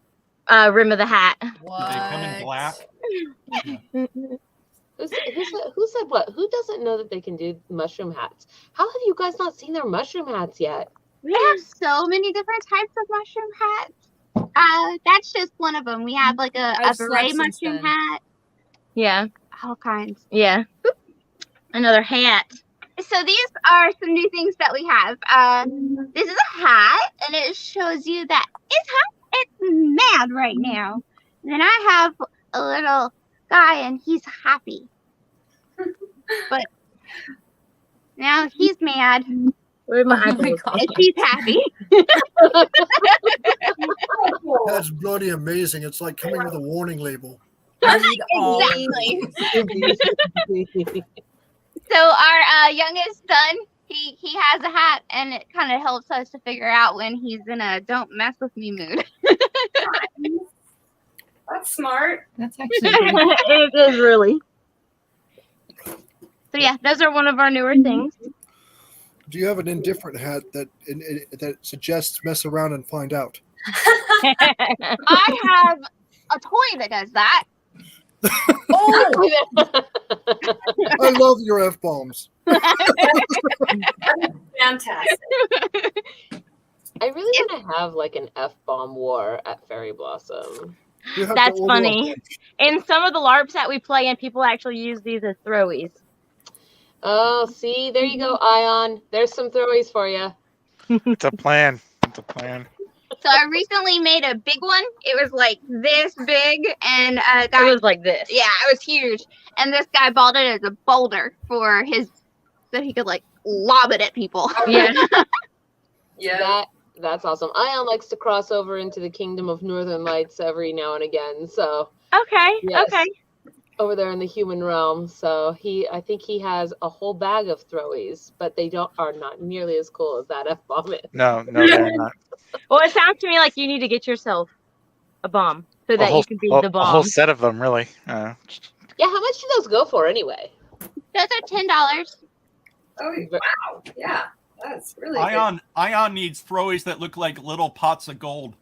Speaker 9: rim of the hat.
Speaker 11: What?
Speaker 7: Do they come in black?
Speaker 1: Who said what? Who doesn't know that they can do mushroom hats? How have you guys not seen their mushroom hats yet?
Speaker 10: We have so many different types of mushroom hats. That's just one of them. We have like a
Speaker 11: I've
Speaker 10: beret
Speaker 11: slept since
Speaker 10: mushroom
Speaker 11: then.
Speaker 10: hat,
Speaker 9: Yeah,
Speaker 10: all kinds.
Speaker 9: yeah. Another hat.
Speaker 10: So these are some new things that we have. This is a hat, and it shows you that it's mad right now. And then I have a little guy, and he's happy. But now he's mad,
Speaker 9: Where are my
Speaker 11: Oh my
Speaker 9: eyeballs?
Speaker 11: god.
Speaker 10: and she's happy.
Speaker 2: That's bloody amazing. It's like coming with a warning label.
Speaker 11: I need all of
Speaker 10: Exactly.
Speaker 11: these.
Speaker 10: So our youngest son, he has a hat, and it kind of helps us to figure out when he's in a "don't mess with me" mood.
Speaker 5: That's smart.
Speaker 8: That's actually pretty
Speaker 9: It is really. So yeah, those are one of our newer things.
Speaker 2: Do you have an indifferent hat that suggests mess around and find out?
Speaker 10: I have a toy that does that.
Speaker 11: Oh,
Speaker 2: I love your F bombs.
Speaker 5: Fantastic.
Speaker 1: I really want to have like an F-bomb war at Fairy Blossom.
Speaker 9: That's funny. In some of the LARPs that we play in, people actually use these as throwies.
Speaker 1: Oh, see, there you go, Ion. There's some throwies for you.
Speaker 6: It's a plan. It's a plan.
Speaker 10: So I recently made a big one. It was like this big, and
Speaker 9: It was like this.
Speaker 10: yeah, it was huge. And this guy bought it as a boulder for his, so he could like lob it at people.
Speaker 9: Yeah.
Speaker 5: Yeah.
Speaker 1: That's awesome. Ion likes to cross over into the Kingdom of Northern Lights every now and again. So
Speaker 9: Okay.
Speaker 1: yes,
Speaker 9: Okay.
Speaker 1: over there in the human realm. So I think he has a whole bag of throwies, but they are not nearly as cool as that F-bomb is.
Speaker 6: No, they're not.
Speaker 9: Well, it sounds to me like you need to get yourself a bomb so that you can be the
Speaker 6: A whole
Speaker 9: bomb.
Speaker 6: set of them, really.
Speaker 1: Yeah, how much do those go for anyway?
Speaker 10: Those are $10.
Speaker 5: Oh, wow. Yeah. That's really good.
Speaker 7: Ion needs throwies that look like little pots of gold.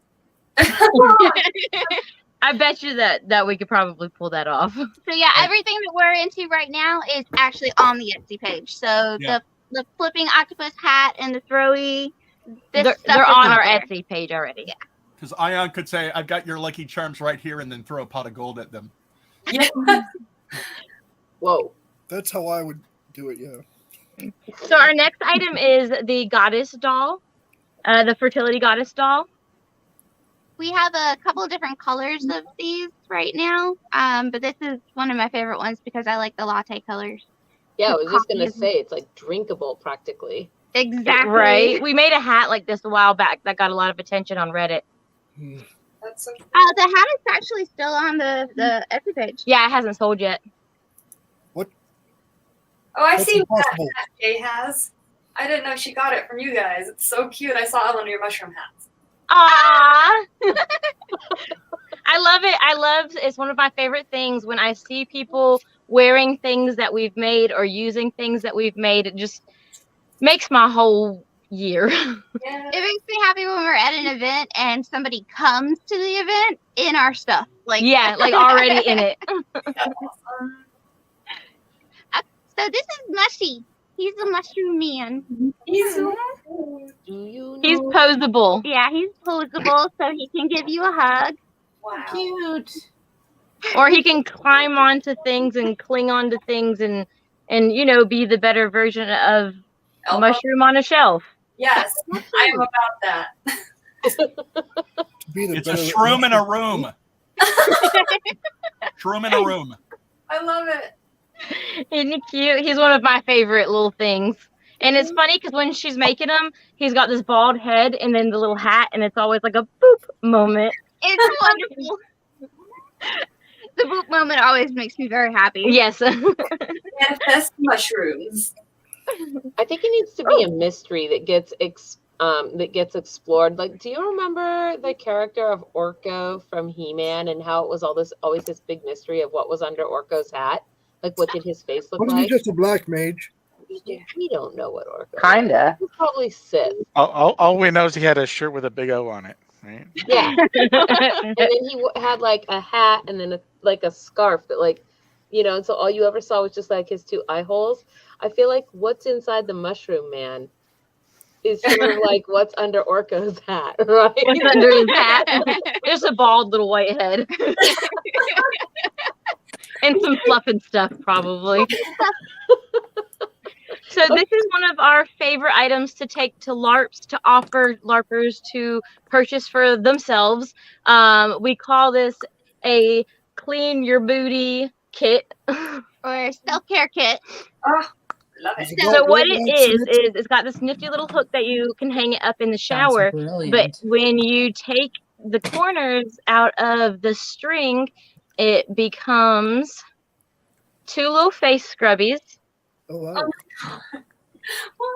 Speaker 9: I bet you that we could probably pull that off.
Speaker 10: So yeah, everything that we're into right now is actually on the Etsy page. So
Speaker 7: Yeah.
Speaker 10: the flipping octopus hat and the throwy,
Speaker 9: They're
Speaker 10: stuff is
Speaker 9: on our
Speaker 10: there.
Speaker 9: Etsy page already. Yeah.
Speaker 7: Because Ion could say, "I've got your Lucky Charms right here," and then throw a pot of gold at them.
Speaker 1: Whoa.
Speaker 2: That's how I would do it, yeah.
Speaker 9: So our next item is the goddess doll, the fertility goddess doll.
Speaker 10: We have a couple of different colors of these right now, but this is one of my favorite ones because I like the latte colors.
Speaker 1: Yeah, I was just going to
Speaker 10: Coffee.
Speaker 1: say, it's like drinkable practically.
Speaker 10: Exactly.
Speaker 9: Right. We made a hat like this a while back that got a lot of attention on Reddit.
Speaker 5: That's so
Speaker 10: The hat is actually still on the Etsy page.
Speaker 9: Yeah, it hasn't sold yet.
Speaker 5: Oh, I've
Speaker 2: That's
Speaker 5: seen
Speaker 2: impossible.
Speaker 5: that Jay has. I didn't know she got it from you guys. It's so cute. I saw it on your mushroom hats.
Speaker 9: Aww. I love it. It's one of my favorite things when I see people wearing things that we've made or using things that we've made. It just makes my whole year.
Speaker 5: Yeah.
Speaker 10: It makes me happy when we're at an event and somebody comes to the event in our stuff. Like
Speaker 9: Yeah, like already in it.
Speaker 5: That's awesome.
Speaker 10: So this is Mushy. He's a mushroom man.
Speaker 5: He's
Speaker 1: Do you know?
Speaker 9: He's posable.
Speaker 10: Yeah, he's posable, so he can give you a hug.
Speaker 5: wow.
Speaker 4: Cute.
Speaker 9: Or he can climb onto things and cling onto things and and be the better version of
Speaker 5: Elbow?
Speaker 9: mushroom on a shelf.
Speaker 5: Yes, I am about that.
Speaker 7: It's a shroom in a room. Shroom in a room.
Speaker 5: I love it.
Speaker 9: Isn't he cute? He's one of my favorite little things. And it's funny because when she's making him, he's got this bald head and then the little hat, and it's always like a boop moment.
Speaker 10: It's wonderful. The boop moment always makes me very happy.
Speaker 9: Yes.
Speaker 5: Manifest mushrooms.
Speaker 1: I think it needs to be a mystery that gets explored. Like, do you remember the character of Orko from He-Man and how it was always this big mystery of what was under Orko's hat? Like, what did his face look
Speaker 2: Wasn't he
Speaker 1: like?
Speaker 2: just a black mage?
Speaker 1: We don't know what Orko.
Speaker 3: Kinda.
Speaker 1: He's probably Sith.
Speaker 6: All we know is he had a shirt with a big O on it, right?
Speaker 1: Yeah. And then he had like a hat and then a scarf that and so all you ever saw was just like his two eye holes. I feel like what's inside the mushroom man is sort of like what's under Orko's hat, right?
Speaker 9: What's under his hat? There's a bald little white head. And some fluff and stuff, probably. So this is one of our favorite items to take to LARPs, to offer LARPers to purchase for themselves. We call this a clean your booty kit.
Speaker 10: Or self-care kit.
Speaker 5: Oh, love it.
Speaker 9: So what it is it's got this nifty little hook that you can hang it up in the shower. But when you take the corners out of the string, it becomes two little face scrubbies.
Speaker 2: Oh, wow.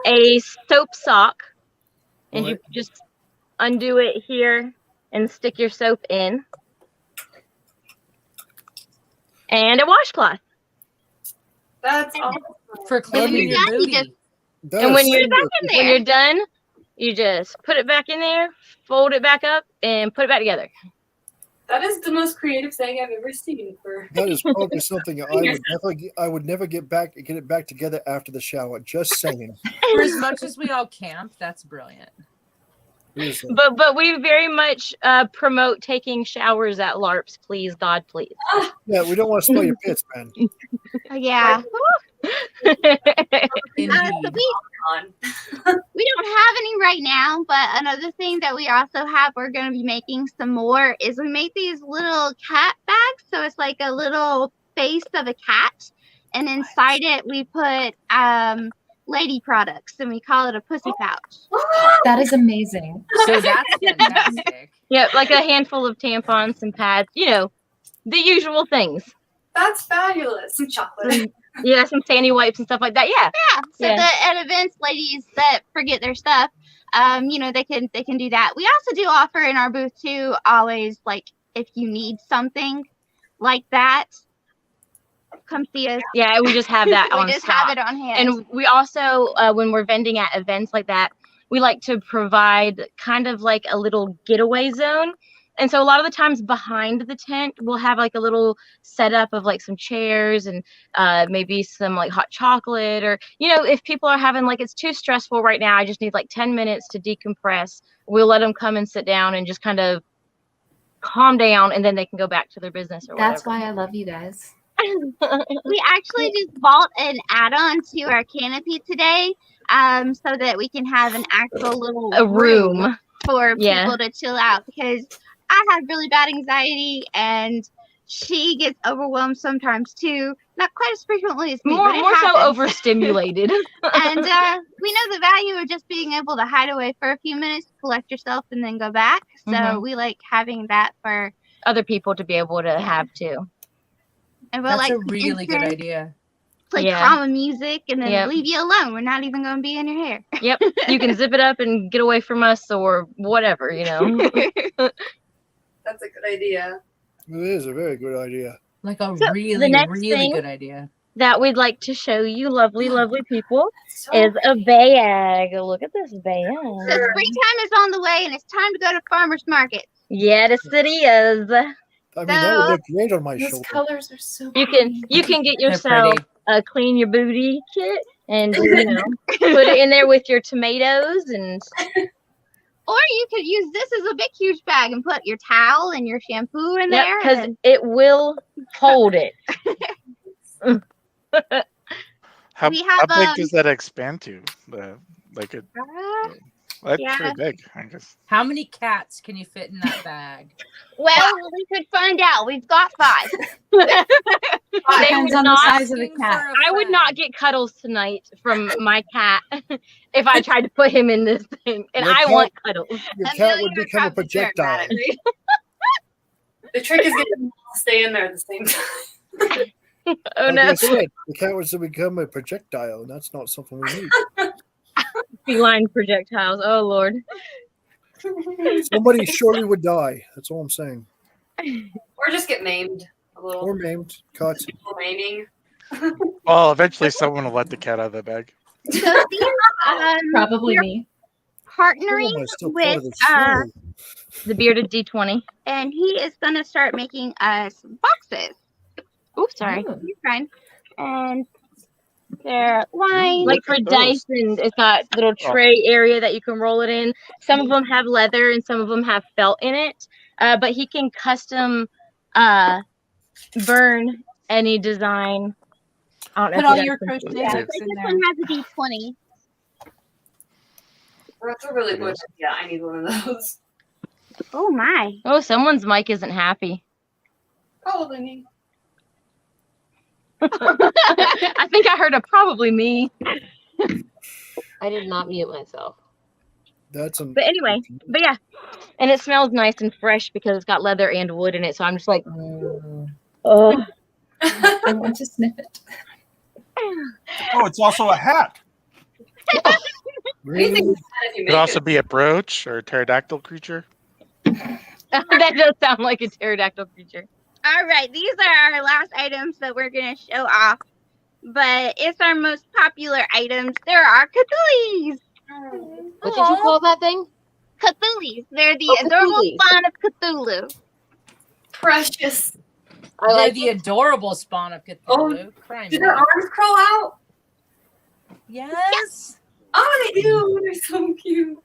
Speaker 9: A soap sock, and you just undo it here and stick your soap in, and a washcloth.
Speaker 5: That's awesome.
Speaker 11: For cleaning your booty.
Speaker 9: And when you're done, you just put it back in there, fold it back up, and put it back together.
Speaker 5: That is the most creative thing I've ever seen.
Speaker 2: That is probably something I would never get it back together after the shower. Just saying.
Speaker 11: For as much as we all camp, that's brilliant.
Speaker 9: But we very much promote taking showers at LARPs, please, God, please.
Speaker 2: Yeah, we don't want to smell your pits, man.
Speaker 10: Yeah. We don't have any right now, but another thing that we also have, we're going to be making some more, is we make these little cat bags. So it's like a little face of a cat, and inside it we put lady products, and we call it a pussy pouch.
Speaker 8: That is amazing.
Speaker 11: So that's fantastic.
Speaker 9: Yeah, like a handful of tampons, some pads, the usual things.
Speaker 5: That's fabulous. Some chocolate.
Speaker 9: Yeah, some fanny wipes and stuff like that. Yeah.
Speaker 10: So at events, ladies that forget their stuff, they can do that. We also do offer in our booth too, always, like, if you need something like that, come see us.
Speaker 9: Yeah, we just have that on
Speaker 10: We just
Speaker 9: stock.
Speaker 10: have it on hand.
Speaker 9: And we also, when we're vending at events like that, we like to provide kind of like a little getaway zone. And so a lot of the times behind the tent, we'll have like a little setup of like some chairs and maybe some like hot chocolate, or, if people are having like, it's too stressful right now, I just need like 10 minutes to decompress. We'll let them come and sit down and just kind of calm down, and then they can go back to their business or whatever.
Speaker 8: That's why I love you guys.
Speaker 10: We actually just bought an add-on to our canopy today, so that we can have an actual little
Speaker 9: room
Speaker 10: for people to chill out, because I have really bad anxiety, and she gets overwhelmed sometimes too. Not quite as frequently as me,
Speaker 9: more
Speaker 10: but it
Speaker 9: so
Speaker 10: happens.
Speaker 9: overstimulated.
Speaker 10: And we know the value of just being able to hide away for a few minutes, collect yourself, and then go back. So we like having that for
Speaker 9: other people to be able to have too.
Speaker 10: And we'll
Speaker 11: That's
Speaker 10: like
Speaker 11: a really good idea.
Speaker 10: Play calm music and then leave you alone. We're not even going to be in your hair.
Speaker 9: Yep. You can zip it up and get away from us or whatever,
Speaker 5: That's a good idea.
Speaker 2: It is a very good idea.
Speaker 11: Like a
Speaker 9: So
Speaker 11: really,
Speaker 9: the next
Speaker 11: really
Speaker 9: thing
Speaker 11: good idea.
Speaker 9: that we'd like to show you, lovely, lovely people, is a bag. Look at this bag.
Speaker 10: So springtime is on the way, and it's time to go to farmers market.
Speaker 9: Yes, it is.
Speaker 2: I mean, that would look great on my shoulder.
Speaker 8: Colors are so
Speaker 9: You can get
Speaker 11: They're
Speaker 9: yourself
Speaker 11: pretty.
Speaker 9: a clean your booty kit and put it in there with your tomatoes and.
Speaker 10: Or you could use this as a big, huge bag and put your towel and your shampoo in there.
Speaker 9: Because it will hold it.
Speaker 6: How,
Speaker 10: we
Speaker 6: how
Speaker 10: have
Speaker 6: big does that expand to? Like a,
Speaker 10: uh,
Speaker 6: that's
Speaker 10: yeah.
Speaker 6: pretty big, I guess.
Speaker 11: How many cats can you fit in that bag?
Speaker 10: Well, we could find out. We've got 5.
Speaker 9: They
Speaker 4: Depends
Speaker 9: would
Speaker 4: on the
Speaker 9: not.
Speaker 4: size of the cat.
Speaker 9: I would not get cuddles tonight from my cat if I tried to put him in this thing, and
Speaker 2: Your
Speaker 9: I
Speaker 2: cat-
Speaker 9: want cuddles.
Speaker 2: Your cat would become a projectile.
Speaker 5: The trick is getting them all to stay in there at the same time.
Speaker 9: Oh
Speaker 2: Like
Speaker 9: no!
Speaker 2: I said, the cat was to become a projectile, and that's not something we need.
Speaker 9: Feline projectiles. Oh lord.
Speaker 2: Somebody surely would die. That's all I'm saying.
Speaker 5: Or just get maimed a little.
Speaker 2: Or maimed, cut.
Speaker 5: Maiming.
Speaker 6: Well, eventually someone will let the cat out of the bag.
Speaker 10: So these,
Speaker 8: Probably
Speaker 10: we're
Speaker 8: me.
Speaker 10: partnering
Speaker 2: Oh, I'm still part of
Speaker 10: with
Speaker 2: the show.
Speaker 9: The bearded D20.
Speaker 10: and he is gonna start making us boxes.
Speaker 9: Oops, sorry.
Speaker 8: Ooh.
Speaker 10: You're fine. And they're lined.
Speaker 9: Like for dice, and it's got little tray area that you can roll it in. Some of them have leather, and some of them have felt in it. But he can custom burn any design. I don't know
Speaker 4: Put
Speaker 9: if
Speaker 4: all
Speaker 9: you
Speaker 4: your
Speaker 9: guys can
Speaker 4: crochet
Speaker 9: see that.
Speaker 4: hooks
Speaker 10: This
Speaker 4: in there.
Speaker 10: one has a D20.
Speaker 5: That's a really good. Yeah, I need one of those.
Speaker 10: Oh my.
Speaker 9: Oh, someone's mic isn't happy.
Speaker 5: Probably me.
Speaker 9: I think I heard a probably me.
Speaker 1: I did not mute myself.
Speaker 2: That's
Speaker 9: But anyway, but yeah. And it smells nice and fresh because it's got leather and wood in it. So I'm just like, oh.
Speaker 8: I want to sniff it.
Speaker 7: Oh, it's also a hat.
Speaker 2: really.
Speaker 6: It could also be a brooch or a pterodactyl creature.
Speaker 9: That does sound like a pterodactyl creature.
Speaker 10: All right, these are our last items that we're gonna show off, but it's our most popular items. There are Cthulhu's.
Speaker 1: What did you call that thing?
Speaker 10: Cthulhu's. They're the
Speaker 1: Oh,
Speaker 10: adorable
Speaker 1: Cthulhu's.
Speaker 10: spawn of Cthulhu.
Speaker 5: Precious.
Speaker 1: I
Speaker 11: They're
Speaker 1: like
Speaker 11: the adorable spawn of Cthulhu.
Speaker 5: Oh,
Speaker 11: Crime.
Speaker 5: Did their arms curl out?
Speaker 11: Yes.
Speaker 5: Oh, they do. They're so cute.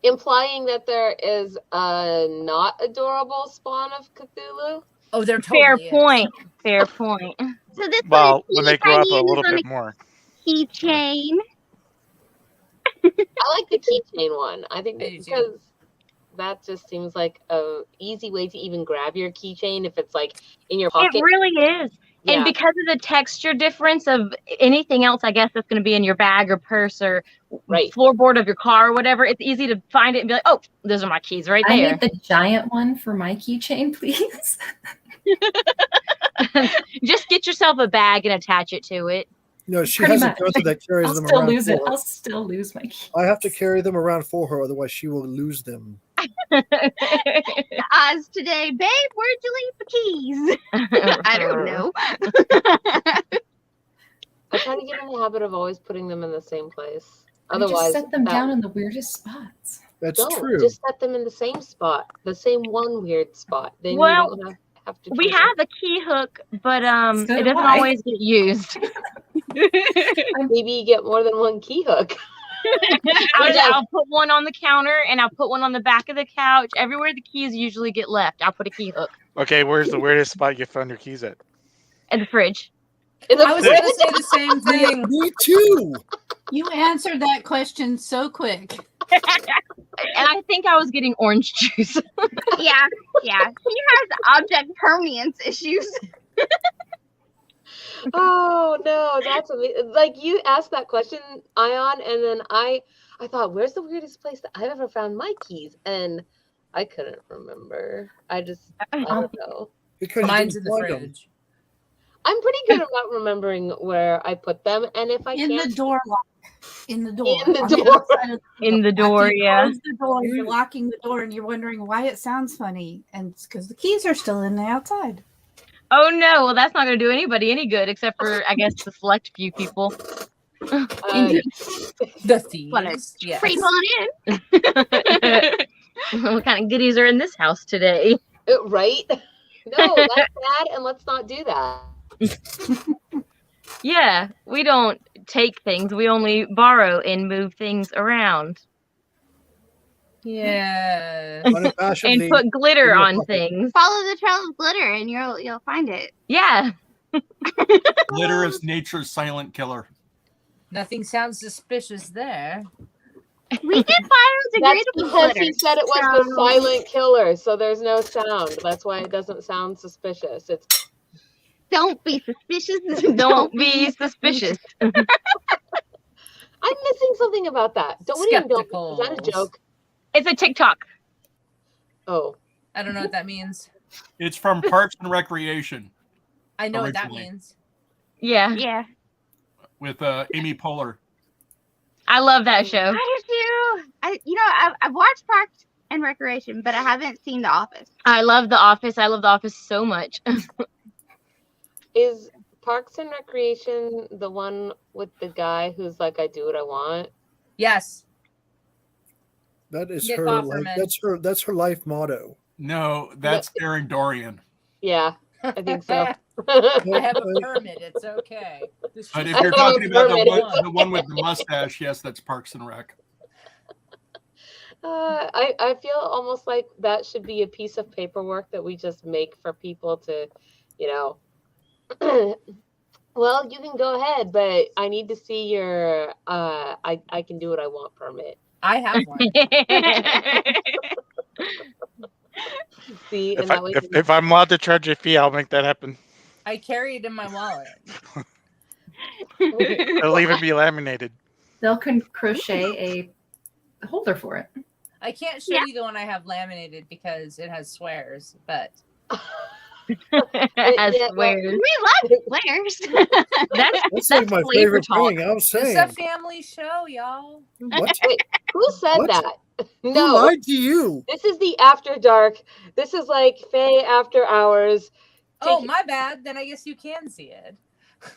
Speaker 1: implying that there is a not adorable spawn of Cthulhu.
Speaker 11: Oh, they're
Speaker 9: Fair
Speaker 11: totally
Speaker 9: point. Fair point.
Speaker 10: So this
Speaker 6: Well,
Speaker 10: one
Speaker 6: when they grow up a
Speaker 10: is
Speaker 6: little
Speaker 10: on
Speaker 6: bit more.
Speaker 10: keychain.
Speaker 1: I like the keychain one. I think
Speaker 11: I do too.
Speaker 1: because that just seems like a easy way to even grab your keychain if it's like in your pocket.
Speaker 9: It really is.
Speaker 1: Yeah.
Speaker 9: And because of the texture difference of anything else, I guess that's going to be in your bag or purse or
Speaker 1: Right.
Speaker 9: floorboard of your car or whatever, it's easy to find it and be like, oh, those are my keys right
Speaker 8: I
Speaker 9: there.
Speaker 8: need the giant one for my keychain, please.
Speaker 9: Just get yourself a bag and attach it to it.
Speaker 2: No, she
Speaker 8: Pretty
Speaker 2: has a
Speaker 8: much.
Speaker 2: gun that carries
Speaker 8: I'll
Speaker 2: them
Speaker 8: still
Speaker 2: around
Speaker 8: lose it.
Speaker 2: for her.
Speaker 8: I'll still lose my key.
Speaker 2: I have to carry them around for her, otherwise she will lose them.
Speaker 10: Oz today, babe, where'd you leave the keys? I don't know.
Speaker 1: I try to get in the habit of always putting them in the same place.
Speaker 8: I
Speaker 1: Otherwise,
Speaker 8: just set them
Speaker 1: that-
Speaker 8: down in the weirdest spots.
Speaker 2: That's
Speaker 1: no,
Speaker 2: true.
Speaker 1: just set them in the same spot, the same one weird spot. Then
Speaker 9: Well,
Speaker 1: you don't have to.
Speaker 9: We
Speaker 1: try to-
Speaker 9: have a key hook, but
Speaker 8: So
Speaker 9: it
Speaker 8: do
Speaker 9: doesn't
Speaker 8: I.
Speaker 9: always get used.
Speaker 1: Maybe you get more than one key hook.
Speaker 9: I'll put one on the counter and I'll put one on the back of the couch. Everywhere the keys usually get left, I'll put a key hook.
Speaker 6: Okay, where's the weirdest spot you found your keys at?
Speaker 9: In the fridge.
Speaker 1: In the
Speaker 11: I was going to say the same thing.
Speaker 2: Me too.
Speaker 4: You answered that question so quick.
Speaker 9: And I think I was getting orange juice.
Speaker 10: Yeah. She has object permanence issues.
Speaker 1: Oh no, that's amazing. Like you asked that question, Ion, and then I thought, where's the weirdest place that I've ever found my keys? And I couldn't remember. I don't know.
Speaker 2: Because you
Speaker 11: Mine's in
Speaker 2: didn't
Speaker 11: the
Speaker 2: find them.
Speaker 11: fridge.
Speaker 1: I'm pretty good about remembering where I put them, and if I
Speaker 4: In
Speaker 1: can't,
Speaker 4: the door lock. In the door.
Speaker 1: In the
Speaker 4: on
Speaker 1: door.
Speaker 4: outside of
Speaker 9: In the
Speaker 4: After
Speaker 9: door,
Speaker 4: you
Speaker 9: yeah.
Speaker 4: close the door, you're locking the door and you're wondering why it sounds funny. And it's because the keys are still in the outside.
Speaker 9: Oh no, well that's not going to do anybody any good except for, I guess, the select few people.
Speaker 11: The thieves.
Speaker 4: Wanna
Speaker 11: Yes.
Speaker 10: Creep on in.
Speaker 9: What kind of goodies are in this house today?
Speaker 1: right? No, that's bad, and let's not do that.
Speaker 9: Yeah, we don't take things. We only borrow and move things around.
Speaker 11: Yeah.
Speaker 9: And
Speaker 2: Unabashedly,
Speaker 9: put glitter
Speaker 2: in your
Speaker 9: on
Speaker 2: pocket.
Speaker 9: things.
Speaker 10: Follow the trail of glitter and you'll find it.
Speaker 9: Yeah.
Speaker 7: Litter is nature's silent killer.
Speaker 11: Nothing sounds suspicious there.
Speaker 10: We did
Speaker 1: That's
Speaker 10: biodegradable
Speaker 1: because he
Speaker 10: litter.
Speaker 1: said it was the silent killer, so there's no sound. That's why it doesn't sound suspicious. It's
Speaker 10: Don't be suspicious.
Speaker 9: Don't be suspicious.
Speaker 1: I'm missing something about that. Don't is that a joke?
Speaker 9: It's a TikTok.
Speaker 1: Oh.
Speaker 11: I don't know what that means.
Speaker 7: It's from Parks and Recreation.
Speaker 11: I know what that
Speaker 7: Originally.
Speaker 11: means.
Speaker 9: Yeah.
Speaker 10: Yeah.
Speaker 7: With Amy Poehler.
Speaker 9: I love that show.
Speaker 10: I do too. I've watched Parks and Recreation, but I haven't seen The Office.
Speaker 9: I love The Office. I love The Office so much.
Speaker 1: Is Parks and Recreation the one with the guy who's like, I do what I want?
Speaker 11: Yes.
Speaker 2: That is
Speaker 11: Nick
Speaker 2: her.
Speaker 11: Offerman.
Speaker 2: That's her life motto.
Speaker 7: No, that's Aaron Dorian.
Speaker 1: Yeah, I think so.
Speaker 11: I have a permit. It's okay.
Speaker 7: But if you're talking about the one with the mustache, yes, that's Parks and Rec.
Speaker 1: I feel almost like that should be a piece of paperwork that we just make for people to, well, you can go ahead, but I need to see your I can do what I want permit.
Speaker 11: I have one.
Speaker 1: See, and that way
Speaker 6: If I'm allowed to charge a fee, I'll make that happen.
Speaker 11: I carry it in my wallet.
Speaker 6: It'll even be laminated.
Speaker 8: They'll crochet a holder for it.
Speaker 11: I can't show you the one I have laminated because it has swears, but
Speaker 9: As swears.
Speaker 10: We love swears.
Speaker 2: That's like my favorite thing. I was saying.
Speaker 11: It's a family show, y'all.
Speaker 2: What?
Speaker 1: Wait, who said
Speaker 2: What?
Speaker 1: that?
Speaker 2: Who
Speaker 1: No,
Speaker 2: lied to you?
Speaker 1: this is the After Dark. This is like FAE After Hours.
Speaker 11: Oh, my bad. Then I guess you can see it.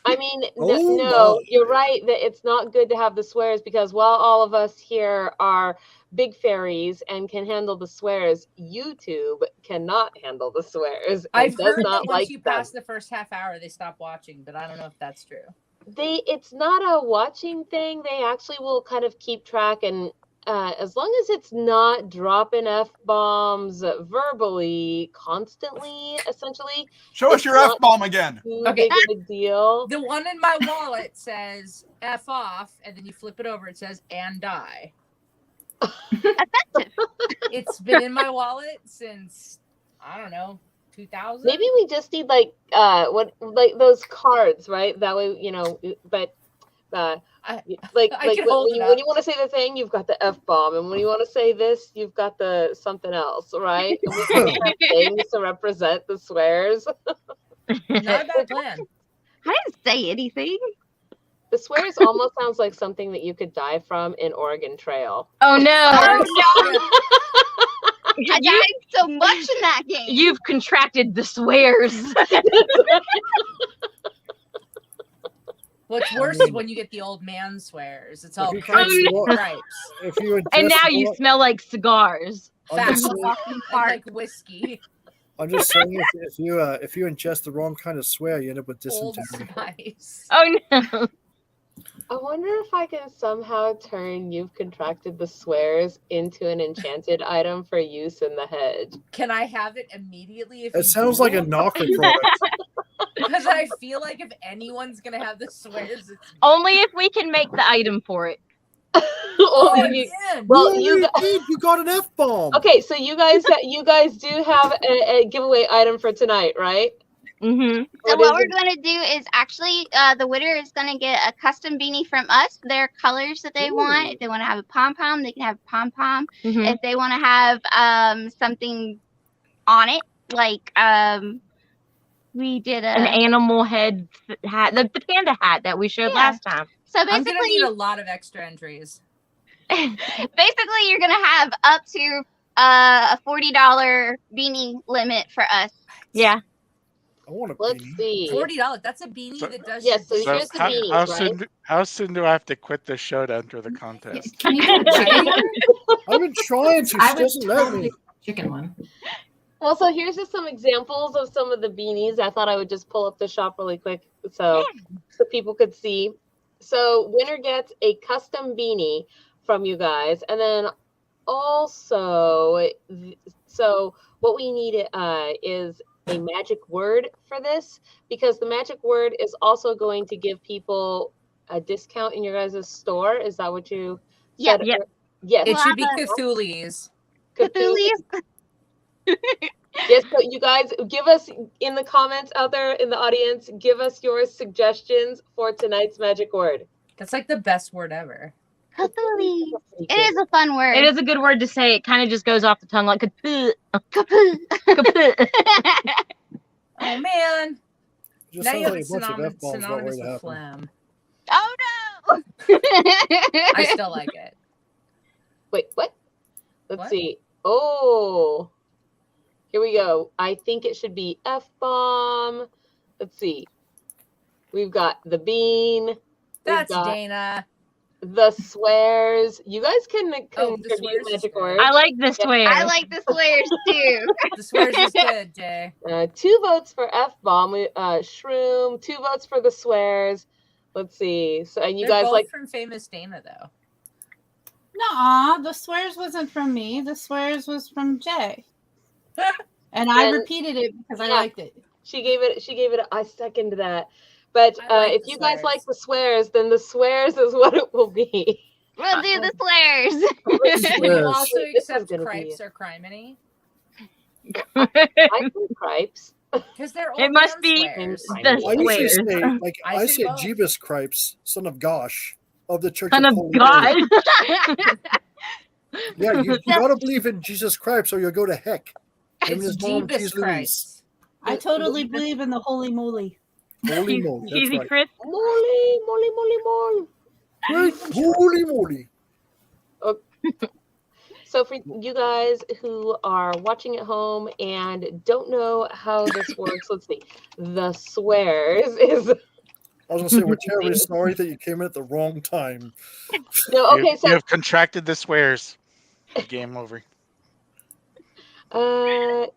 Speaker 1: I mean,
Speaker 2: Oh,
Speaker 1: no,
Speaker 2: my.
Speaker 1: you're right that it's not good to have the swears because while all of us here are big fairies and can handle the swears, YouTube cannot handle the swears.
Speaker 11: I've
Speaker 1: does
Speaker 11: heard
Speaker 1: not
Speaker 11: that once
Speaker 1: like
Speaker 11: you
Speaker 1: them.
Speaker 11: pass the first half hour, they stop watching, but I don't know if that's true.
Speaker 1: It's not a watching thing. They actually will kind of keep track, and as long as it's not dropping F-bombs verbally constantly, essentially.
Speaker 7: Show us
Speaker 1: it's
Speaker 7: your
Speaker 1: not
Speaker 7: F-bomb again.
Speaker 1: too
Speaker 11: Okay.
Speaker 1: big of a deal.
Speaker 11: The one in my wallet says F off, and then you flip it over, it says and die. It's been in my wallet since, I don't know, 2000?
Speaker 1: Maybe we just need like those cards, right? That way, but like
Speaker 11: I can hold
Speaker 1: when
Speaker 11: it
Speaker 1: when
Speaker 11: up.
Speaker 1: you want to say the thing, you've got the F-bomb, and when you want to say this, you've got the something else, right? And we can have things to represent the swears.
Speaker 11: Not a bad plan.
Speaker 10: I didn't say anything.
Speaker 1: The swears almost sounds like something that you could die from in Oregon Trail.
Speaker 9: Oh no!
Speaker 10: I died so much in that game.
Speaker 9: You've contracted the swears.
Speaker 11: What's worse is when you get the old man swears. It's all
Speaker 2: If you can't swallow-
Speaker 11: stripes.
Speaker 2: If you
Speaker 9: And
Speaker 2: ingest
Speaker 9: now
Speaker 2: the
Speaker 9: you
Speaker 2: wrong-
Speaker 9: smell like cigars.
Speaker 2: I'm
Speaker 11: Fat
Speaker 2: just saying,
Speaker 11: and like whiskey.
Speaker 2: I'm just saying if you ingest the wrong kind of swear, you end up with
Speaker 11: Old
Speaker 2: dysentery.
Speaker 11: Spice.
Speaker 9: Oh no!
Speaker 1: I wonder if I can somehow turn "you've contracted the swears" into an enchanted item for use in the hedge.
Speaker 11: Can I have it immediately? If
Speaker 2: It
Speaker 11: you
Speaker 2: sounds
Speaker 11: do?
Speaker 2: like a knocker product.
Speaker 11: Because I feel like if anyone's gonna have the swears, it's
Speaker 9: Only if we can make the item for it.
Speaker 1: Only you-
Speaker 11: man.
Speaker 1: well,
Speaker 2: you
Speaker 1: you
Speaker 2: already did. You got an F-bomb.
Speaker 1: okay? So you guys do have a giveaway item for tonight, right?
Speaker 9: Mm-hmm.
Speaker 10: So
Speaker 1: What
Speaker 10: what
Speaker 1: is
Speaker 10: we're
Speaker 1: it?
Speaker 10: going to do is actually the winner is going to get a custom beanie from us. Their colors that they want. If they want to have a pom-pom, they can have a pom-pom.
Speaker 9: Mm-hmm.
Speaker 10: If they want to have something on it, like we did
Speaker 9: An
Speaker 10: a...
Speaker 9: animal head hat, the panda hat that we showed
Speaker 10: Yeah.
Speaker 9: last time.
Speaker 10: So
Speaker 11: I'm gonna
Speaker 10: basically,
Speaker 11: need a lot of extra entries.
Speaker 10: basically you're going to have up to a $40 beanie limit for us.
Speaker 9: Yeah.
Speaker 2: I want a
Speaker 1: Let's
Speaker 2: beanie.
Speaker 1: see.
Speaker 11: $40. That's a beanie
Speaker 6: So-
Speaker 11: that does.
Speaker 1: Yeah,
Speaker 11: your
Speaker 1: so
Speaker 11: dishes.
Speaker 1: here's the beanies,
Speaker 6: how soon do I have to quit this show to enter the contest?
Speaker 8: Can you do a chicken one?
Speaker 2: I've been trying to.
Speaker 8: I
Speaker 2: She
Speaker 8: would
Speaker 2: doesn't let
Speaker 8: totally
Speaker 2: me.
Speaker 8: do a chicken one.
Speaker 1: Well, so here's just some examples of some of the beanies. I thought I would just pull up the shop really quick so people could see. So winner gets a custom beanie from you guys, and then also, so what we need is a magic word for this, because the magic word is also going to give people a discount in your guys' store. Is that what you said?
Speaker 9: Yep.
Speaker 1: Yes.
Speaker 11: It should be Cthulhu's.
Speaker 10: Cthulhu's.
Speaker 1: Yes, so you guys give us in the comments out there in the audience, give us your suggestions for tonight's magic word.
Speaker 11: That's like the best word ever.
Speaker 10: Cthulhu's. It is a fun word.
Speaker 9: It is a good word to say. It kind of just goes off the tongue like kaput.
Speaker 10: Kaput.
Speaker 9: Kaput.
Speaker 11: Oh man.
Speaker 2: Just
Speaker 11: Now
Speaker 2: sounds
Speaker 11: you have
Speaker 2: like
Speaker 11: it
Speaker 2: a bunch of F-bombs about
Speaker 11: synonymous
Speaker 2: ready to
Speaker 11: with
Speaker 2: happen.
Speaker 11: phlegm.
Speaker 10: Oh no.
Speaker 11: I still like it.
Speaker 1: Wait, what? Let's
Speaker 11: What?
Speaker 1: see. Oh, here we go. I think it should be F-bomb. Let's see. We've got the bean. We've
Speaker 11: That's
Speaker 1: got
Speaker 11: Dana.
Speaker 1: the swears. You guys can
Speaker 11: Oh, the
Speaker 1: contribute
Speaker 11: swears is
Speaker 1: magic
Speaker 11: good.
Speaker 1: words.
Speaker 9: I like this swear.
Speaker 10: I like the swears too.
Speaker 11: The swears is good, Jay.
Speaker 1: 2 votes for F-bomb. Shroom. 2 votes for the swears. Let's see. So, and you
Speaker 11: They're
Speaker 1: guys
Speaker 11: both
Speaker 1: like
Speaker 11: from Famous Dana though.
Speaker 4: Nuh-uh, the swears wasn't from me. The swears was from Jay. And I
Speaker 1: Then-
Speaker 4: repeat it because I
Speaker 1: yeah.
Speaker 4: liked it.
Speaker 1: She gave it. I second that. But
Speaker 11: I like
Speaker 1: if
Speaker 11: the
Speaker 1: you guys
Speaker 11: swears.
Speaker 1: like the swears, then the swears is what it will be.
Speaker 10: We'll do the swears.
Speaker 11: Do you
Speaker 2: Swears.
Speaker 11: also
Speaker 1: This is
Speaker 11: accept
Speaker 1: gonna be
Speaker 11: cripes
Speaker 1: it.
Speaker 11: or criminy?
Speaker 1: I think cripes.
Speaker 11: Because they're
Speaker 9: It
Speaker 11: old
Speaker 9: must
Speaker 11: man
Speaker 9: be
Speaker 11: swears.
Speaker 9: the
Speaker 2: I usually
Speaker 9: swears.
Speaker 2: say, like,
Speaker 11: I
Speaker 2: I
Speaker 11: say
Speaker 2: say
Speaker 11: both.
Speaker 2: Jebus Cripes, son of Gosh, of the Church
Speaker 9: Son of
Speaker 2: Holy
Speaker 9: God.
Speaker 2: Mary. Yeah, you gotta believe in Jesus Christ or you'll go to heck. Him and
Speaker 11: It's
Speaker 2: his mom,
Speaker 11: Jeebus
Speaker 2: Cheese Louise.
Speaker 11: Christ.
Speaker 4: I totally believe in the holy moly.
Speaker 2: Holy moly, that's
Speaker 9: Cheesy
Speaker 2: right.
Speaker 9: Chris.
Speaker 1: Moly, moly, moly, moly.
Speaker 2: Great holy moly.
Speaker 1: So for you guys who are watching at home and don't know how this works, let's see. The swears is
Speaker 2: I was gonna say we're terribly sorry that you came in at the wrong time.
Speaker 1: no. Okay,
Speaker 6: You
Speaker 1: so
Speaker 6: have contracted the swears. Game over.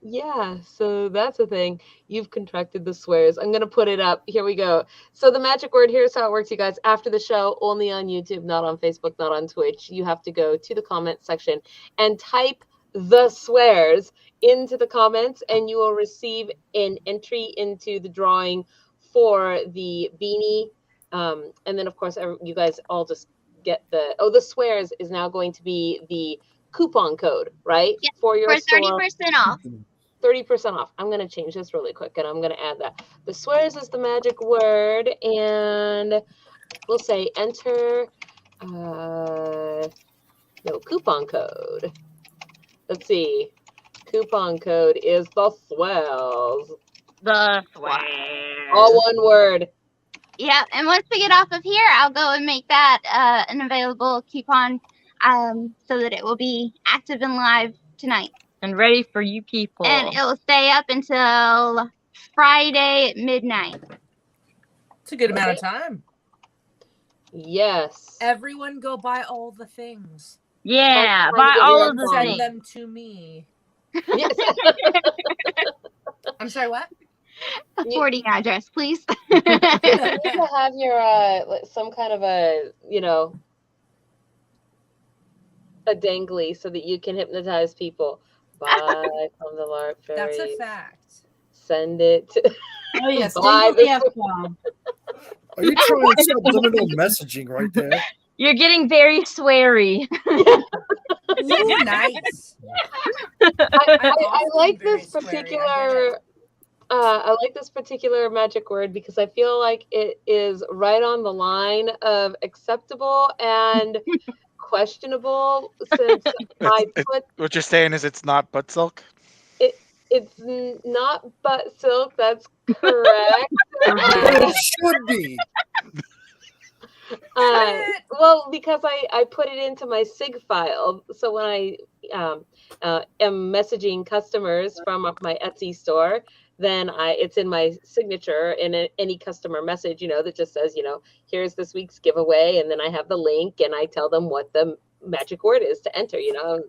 Speaker 1: yeah. So that's a thing. You've contracted the swears. I'm gonna put it up. Here we go. So the magic word. Here's how it works, you guys. After the show, only on YouTube, not on Facebook, not on Twitch. You have to go to the comment section and type the swears into the comments, and you will receive an entry into the drawing for the beanie. And then of course, you guys all just get the swears is now going to be the coupon code, right?
Speaker 10: Yep,
Speaker 1: For your
Speaker 10: For
Speaker 1: store.
Speaker 10: 30% off.
Speaker 1: 30% off. I'm going to change this really quick and I'm going to add that. The swears is the magic word, and we'll say enter coupon code. Let's see. Coupon code is the swears.
Speaker 9: The swear.
Speaker 1: All one word.
Speaker 10: Yep. And once we get off of here, I'll go and make that an available coupon so that it will be active and live tonight.
Speaker 9: And ready for you people.
Speaker 10: And it will stay up until Friday at midnight.
Speaker 11: It's a good amount of time.
Speaker 1: Yes.
Speaker 11: Everyone go buy all the things.
Speaker 9: Yeah,
Speaker 1: That's
Speaker 9: buy
Speaker 1: fun to
Speaker 9: all
Speaker 1: hear
Speaker 9: of the
Speaker 1: from.
Speaker 11: Send
Speaker 9: things.
Speaker 11: them to me.
Speaker 1: Yes.
Speaker 11: I'm sorry, what?
Speaker 10: A forwarding address, please.
Speaker 1: You need to have your some kind of a a dangly so that you can hypnotize people. Buy from the LARP
Speaker 11: That's
Speaker 1: Fairies.
Speaker 11: a fact.
Speaker 1: Send it.
Speaker 4: Oh yes,
Speaker 1: Buy
Speaker 4: jingle the
Speaker 1: this-
Speaker 4: F-bomb.
Speaker 2: Are you trying subliminal messaging right there?
Speaker 9: You're getting very sweary.
Speaker 11: Ooh, nice.
Speaker 1: I like
Speaker 11: very
Speaker 1: this
Speaker 11: sweary, I get
Speaker 1: particular. I like this particular magic word because I feel like it is right on the line of acceptable and questionable. Since I put
Speaker 6: What you're saying is it's not butt silk?
Speaker 1: it's not butt silk. That's correct.
Speaker 2: It should be.
Speaker 1: Well, because I put it into my SIG file. So when I am messaging customers from my Etsy store, then it's in my signature in any customer message, that just says, here's this week's giveaway. And then I have the link and I tell them what the magic word is to enter,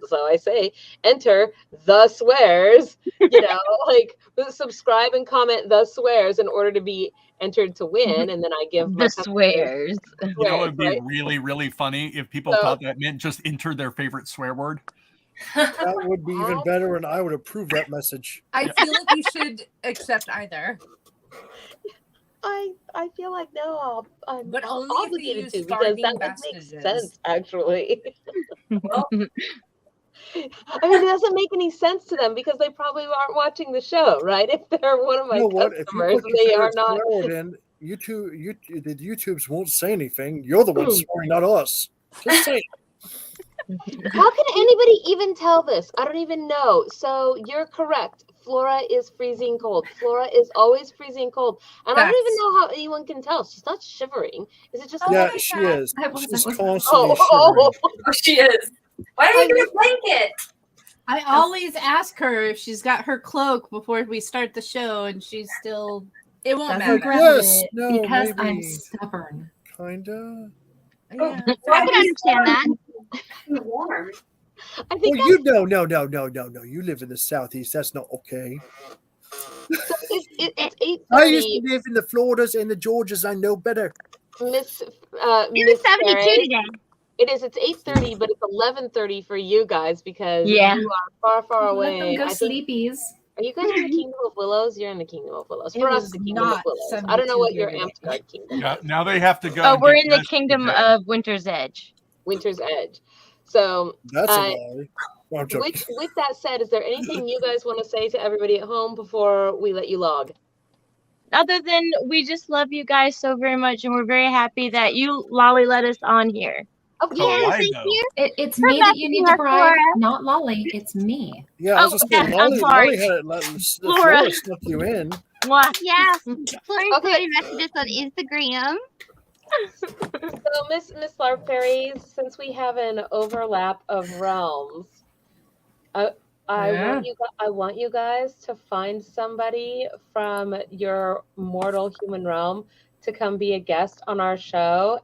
Speaker 1: So I say, enter the swears, like subscribe and comment the swears in order to be entered to win. And then I give my
Speaker 9: The
Speaker 1: customers
Speaker 9: swears.
Speaker 7: You know, it would be
Speaker 1: right?
Speaker 7: really, really funny if people
Speaker 1: So-
Speaker 7: thought that meant just enter their favorite swear word.
Speaker 2: That would be even better, and I would approve that message.
Speaker 11: I feel like you should accept either.
Speaker 1: I feel like no, I'm
Speaker 11: But only if you
Speaker 1: obligated
Speaker 11: use
Speaker 1: to because
Speaker 11: starving
Speaker 1: that would make
Speaker 11: vestiges.
Speaker 1: sense actually. I mean, it doesn't make any sense to them because they probably aren't watching the show, right? If they're one of my
Speaker 2: You know what? If you
Speaker 1: customers,
Speaker 2: put your
Speaker 1: they are
Speaker 2: favorite
Speaker 1: not.
Speaker 2: swear word in, the YouTubes won't say anything. You're the one swearing, not us. Just saying.
Speaker 1: How can anybody even tell this? I don't even know. So you're correct. Flora is freezing cold. Flora is always freezing cold. And I don't even know how anyone can tell. She's not shivering. Is it just
Speaker 2: Yeah, she is.
Speaker 8: I wasn't
Speaker 2: She's
Speaker 8: with-
Speaker 2: constantly
Speaker 5: Oh, she is. Why don't you get a blanket?
Speaker 4: I always ask her if she's got her cloak before we start the show, and she's still.
Speaker 11: It won't
Speaker 8: Doesn't
Speaker 11: matter.
Speaker 8: grab
Speaker 2: Yes,
Speaker 8: it
Speaker 2: no,
Speaker 8: because
Speaker 2: maybe.
Speaker 8: I'm stubborn.
Speaker 2: Kinda.
Speaker 11: Yeah.
Speaker 10: I can understand that.
Speaker 5: Warm.
Speaker 1: I
Speaker 2: Well,
Speaker 1: think
Speaker 2: you no. You live in the southeast. That's not okay.
Speaker 1: it's
Speaker 2: I used
Speaker 1: 8:30.
Speaker 2: to live in the Floridas and the Georgias. I know better.
Speaker 1: Miss
Speaker 10: It
Speaker 1: Miss
Speaker 10: was 72
Speaker 1: Perez.
Speaker 10: today.
Speaker 1: It is. It's 8:30, but it's 11:30 for you guys because
Speaker 9: Yeah.
Speaker 1: you are far
Speaker 8: Let them
Speaker 1: away.
Speaker 8: go
Speaker 1: I think.
Speaker 8: sleepies.
Speaker 1: Are you guys in the Kingdom of Willows? You're in the Kingdom of Willows.
Speaker 4: It
Speaker 1: For us,
Speaker 4: was
Speaker 1: the Kingdom of
Speaker 4: not
Speaker 1: Willows. I don't know what
Speaker 4: 72
Speaker 1: your
Speaker 4: here
Speaker 1: Amtgard kingdom
Speaker 7: Yeah,
Speaker 1: is.
Speaker 7: now they have to go.
Speaker 9: Oh,
Speaker 7: and
Speaker 9: we're
Speaker 7: get
Speaker 9: in the
Speaker 7: dressed
Speaker 9: kingdom
Speaker 7: today.
Speaker 9: of Winter's Edge.
Speaker 1: Winter's Edge. So,
Speaker 2: That's a
Speaker 1: uh,
Speaker 2: lie. No, I'm joking.
Speaker 1: with that said, is there anything you guys want to say to everybody at home before we let you log?
Speaker 9: Other than we just love you guys so very much, and we're very happy that you, Lolly, let us on here.
Speaker 1: Of
Speaker 7: Oh,
Speaker 10: Yeah,
Speaker 7: why
Speaker 10: thank
Speaker 7: though?
Speaker 10: you.
Speaker 8: It's
Speaker 10: For
Speaker 8: me that you
Speaker 10: messaging
Speaker 8: need to
Speaker 10: us,
Speaker 8: bribe,
Speaker 10: Flora.
Speaker 8: not Lolly. It's me.
Speaker 2: Yeah, I was
Speaker 9: Oh,
Speaker 2: just
Speaker 9: yeah,
Speaker 2: saying,
Speaker 9: I'm
Speaker 2: Lolly
Speaker 9: sorry.
Speaker 2: had it.
Speaker 9: Flora.
Speaker 2: Flora snuck you in.
Speaker 9: Mwah.
Speaker 10: Yeah, Florian
Speaker 1: Okay.
Speaker 10: putting messages on Instagram.
Speaker 1: So, Miss LARP Fairies, since we have an overlap of realms, I want you guys to find somebody from your mortal human realm to come be a guest on our show,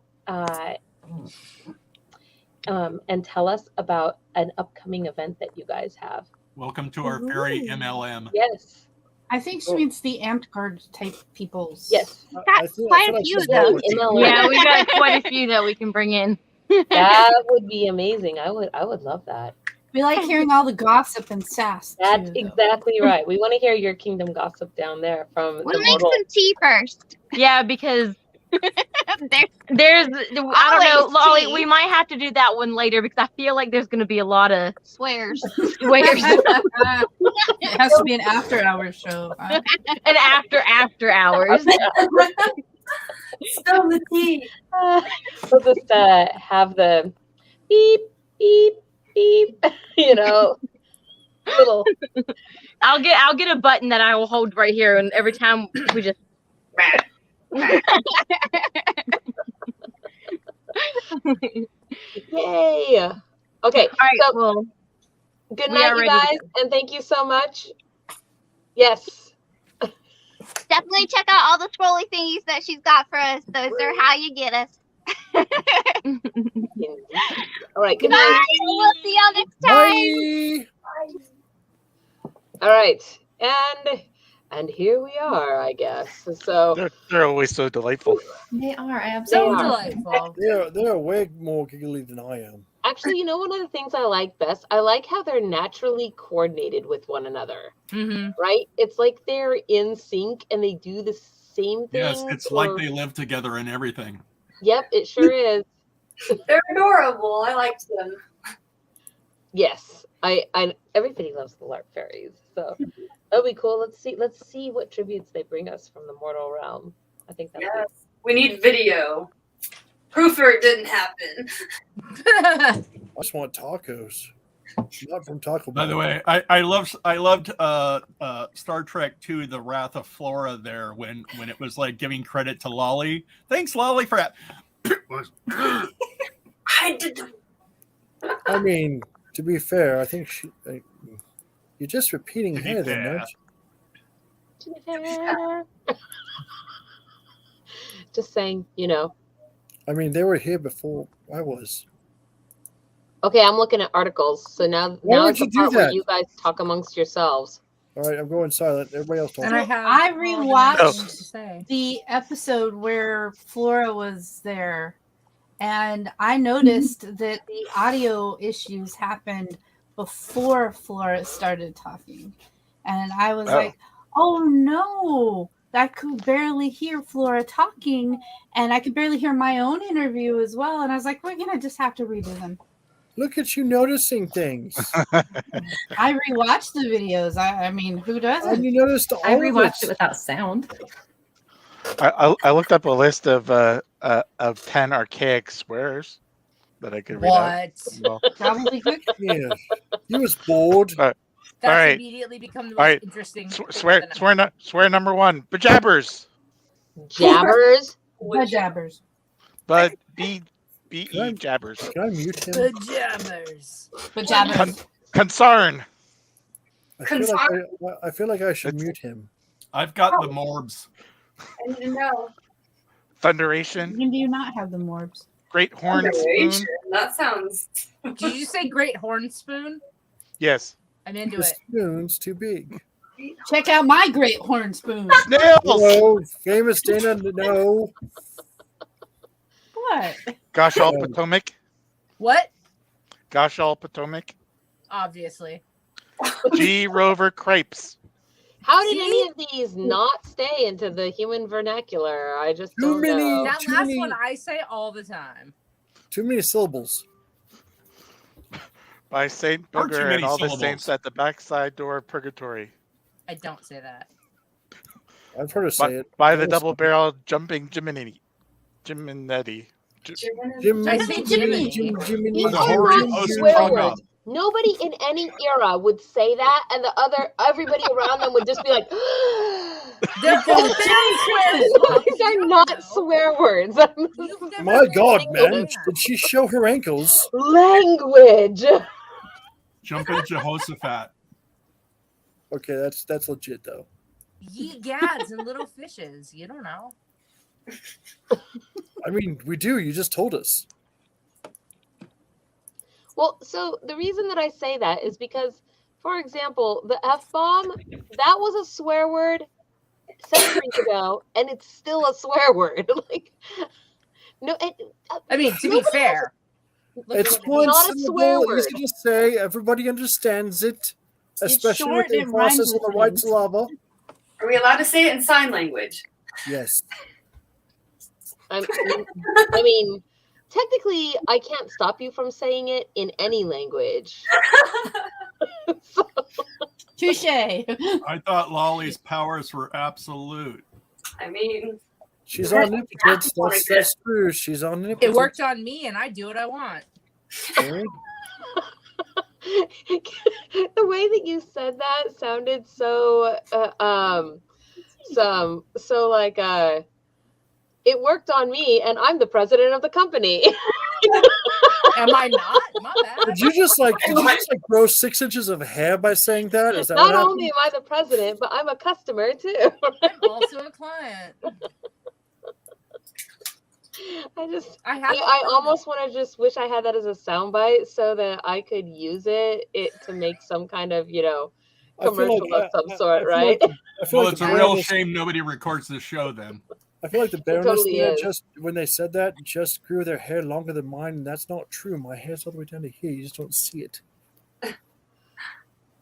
Speaker 1: and tell us about an upcoming event that you guys have.
Speaker 7: Welcome to our fairy MLM.
Speaker 1: Yes.
Speaker 4: I think she means the Amtgard type peoples.
Speaker 1: Yes.
Speaker 10: Got
Speaker 2: I feel
Speaker 10: quite a
Speaker 2: like
Speaker 10: few
Speaker 2: she's
Speaker 10: of those.
Speaker 2: going
Speaker 9: Yeah, we got quite a few that we can bring in.
Speaker 1: That would be amazing. I would love that.
Speaker 4: We like hearing all the gossip and sass.
Speaker 1: That's
Speaker 4: too, though.
Speaker 1: exactly right. We want to hear your kingdom gossip down there from
Speaker 10: We'll
Speaker 1: the
Speaker 10: make
Speaker 1: mortal.
Speaker 10: some tea first.
Speaker 9: Yeah, because
Speaker 10: There's
Speaker 9: I don't know,
Speaker 10: always
Speaker 9: Lolly.
Speaker 10: tea.
Speaker 9: We might have to do that one later because I feel like there's going to be a lot of
Speaker 10: swears.
Speaker 9: swears.
Speaker 4: It has to be an after-hours show.
Speaker 9: And after hours.
Speaker 5: Spill the tea.
Speaker 1: We'll just have the beep beep beep. You know, little.
Speaker 9: I'll get a button that I will hold right here, and every time we just.
Speaker 1: Yay! Okay,
Speaker 9: All right,
Speaker 1: so
Speaker 9: well,
Speaker 1: good
Speaker 9: we
Speaker 1: night,
Speaker 9: are
Speaker 1: you
Speaker 9: ready to
Speaker 1: guys, and thank you so much. Yes.
Speaker 10: Definitely check out all the scrolly thingies that she's got for us. Those are how you get us.
Speaker 1: All right. Good
Speaker 10: Bye.
Speaker 1: night.
Speaker 10: We'll see y'all next time.
Speaker 2: Bye.
Speaker 1: All right, and here we are, I guess. So
Speaker 6: They're always so delightful.
Speaker 8: They are. I
Speaker 1: They
Speaker 8: absolutely.
Speaker 1: are.
Speaker 11: Delightful.
Speaker 2: They're way more giggly than I am.
Speaker 1: actually, you know, one of the things I like best, I like how they're naturally coordinated with one another.
Speaker 11: Mm-hmm.
Speaker 1: Right? It's like they're in sync and they do the same thing.
Speaker 7: Yes, it's like they live together and everything.
Speaker 1: Yep, it sure is.
Speaker 5: They're adorable. I liked them.
Speaker 1: Yes, I everybody loves the LARP fairies, so that'll be cool. Let's see what tributes they bring us from the mortal realm. I think that's
Speaker 5: Yes. We need video. Proof or it didn't happen.
Speaker 2: I just want tacos. Not from Taco Bell.
Speaker 7: By the way, I loved Star Trek II: The Wrath of Flora there when it was like giving credit to Lolly. Thanks, Lolly, for that.
Speaker 5: I did.
Speaker 2: I mean, to be fair, I think you're just repeating
Speaker 7: To be
Speaker 2: here, then,
Speaker 7: fair.
Speaker 2: right?
Speaker 1: just saying, you know.
Speaker 2: I mean, they were here before I was.
Speaker 1: Okay, I'm looking at articles, so now
Speaker 2: would
Speaker 1: it's the
Speaker 2: you do
Speaker 1: part where
Speaker 2: that?
Speaker 1: you guys talk amongst yourselves.
Speaker 2: All right, I'm going silent. Everybody else talk.
Speaker 11: And I have.
Speaker 4: I
Speaker 11: all the
Speaker 4: rewatched
Speaker 11: nice things to say.
Speaker 4: the episode where Flora was there, and I noticed that the audio issues happened before Flora started talking. And I was
Speaker 6: Oh.
Speaker 4: like, oh no, I could barely hear Flora talking, and I could barely hear my own interview as well. And I was like, we're going to just have to redo them.
Speaker 2: Look at you noticing things.
Speaker 4: I rewatched the videos. I mean, who doesn't?
Speaker 2: And you noticed all
Speaker 8: I rewatched
Speaker 2: of
Speaker 8: it without sound.
Speaker 6: I looked up a list of 10 archaic swears that I could read out. Well,
Speaker 4: Probably good.
Speaker 2: Yeah. You was bored.
Speaker 11: That's
Speaker 6: All right.
Speaker 11: immediately become the most
Speaker 6: All right.
Speaker 11: interesting.
Speaker 6: Swear number 1. Bejabbers.
Speaker 1: Jabbers.
Speaker 4: The jabbers.
Speaker 6: Bud B-E jabbers.
Speaker 2: Can I mute him?
Speaker 11: The jabbers.
Speaker 4: The jabbers.
Speaker 6: Concern.
Speaker 2: I feel like I should mute him.
Speaker 7: I've got the morbs.
Speaker 5: I need to know.
Speaker 6: Thunderation.
Speaker 4: When do you not have the morbs?
Speaker 6: Great horn spoon.
Speaker 5: That sounds.
Speaker 11: Did you say great horn spoon?
Speaker 6: Yes.
Speaker 11: I'm into
Speaker 2: The
Speaker 11: it.
Speaker 2: spoon's too big.
Speaker 4: Check out my great horn spoon.
Speaker 6: Snails.
Speaker 2: No, famous Dana, no.
Speaker 4: What?
Speaker 6: Gosh all Potomac.
Speaker 11: What?
Speaker 6: Gosh all Potomac.
Speaker 11: Obviously.
Speaker 6: G Rover Crepes.
Speaker 1: How did any of these not stay into the human vernacular? I just don't know.
Speaker 11: That last one I say all the time.
Speaker 2: Too many syllables.
Speaker 6: By Saint
Speaker 7: Or too
Speaker 6: Booger
Speaker 7: many
Speaker 6: and all
Speaker 7: syllables.
Speaker 6: the saints at the backside door of purgatory.
Speaker 11: I don't say that.
Speaker 2: I've heard her say it.
Speaker 6: By the double barrel jumping Jiminetti.
Speaker 2: Jiminy.
Speaker 11: I say Jiminy.
Speaker 1: These
Speaker 7: The
Speaker 1: are
Speaker 7: hoary
Speaker 1: not
Speaker 7: post
Speaker 1: swear
Speaker 7: hung
Speaker 1: words.
Speaker 7: up.
Speaker 1: Nobody in any era would say that, and everybody around them would just be like,
Speaker 11: They're both
Speaker 1: these are not swear words.
Speaker 2: My God, man. Did she show her ankles?
Speaker 1: Language.
Speaker 7: Jumping Jehoshaphat.
Speaker 2: Okay, that's legit, though.
Speaker 11: Ye gads and little fishes. You don't know.
Speaker 2: I mean, we do. You just told us.
Speaker 1: Well, so the reason that I say that is because, for example, the F-bomb, that was a swear word centuries ago, and it's still a swear word. Like, no,
Speaker 11: I mean, to be fair,
Speaker 2: It's one
Speaker 1: not a swear
Speaker 2: syllable,
Speaker 1: word.
Speaker 2: easy to say. Everybody understands it, especially
Speaker 4: short,
Speaker 2: with the
Speaker 4: it rhymes
Speaker 2: process of the
Speaker 4: with
Speaker 2: white
Speaker 4: things.
Speaker 2: lava.
Speaker 5: Are we allowed to say it in sign language?
Speaker 2: Yes.
Speaker 1: I mean, technically, I can't stop you from saying it in any language.
Speaker 4: Touche.
Speaker 7: I thought Lolly's powers were absolute.
Speaker 5: I mean,
Speaker 2: She's omnipotent. That's true. She's omnipotent.
Speaker 11: it worked on me, and I do what I want.
Speaker 2: Okay.
Speaker 1: The way that you said that sounded so it worked on me, and I'm the president of the company.
Speaker 11: Am I not? My bad.
Speaker 2: Did you just grow 6 inches of hair by saying that? Is that
Speaker 1: Not
Speaker 2: what happened?
Speaker 1: only am I the president, but I'm a customer too.
Speaker 11: I'm also a client.
Speaker 1: I almost want to just wish I had that as a soundbite so that I could use it to make some kind of, commercial of some sort, right?
Speaker 7: Well, it's a real shame nobody records the show then.
Speaker 2: I feel like the Baroness
Speaker 1: totally
Speaker 2: there
Speaker 1: is.
Speaker 2: just when they said that just grew their hair longer than mine, and that's not true. My hair's all the way down to here. You just don't see it.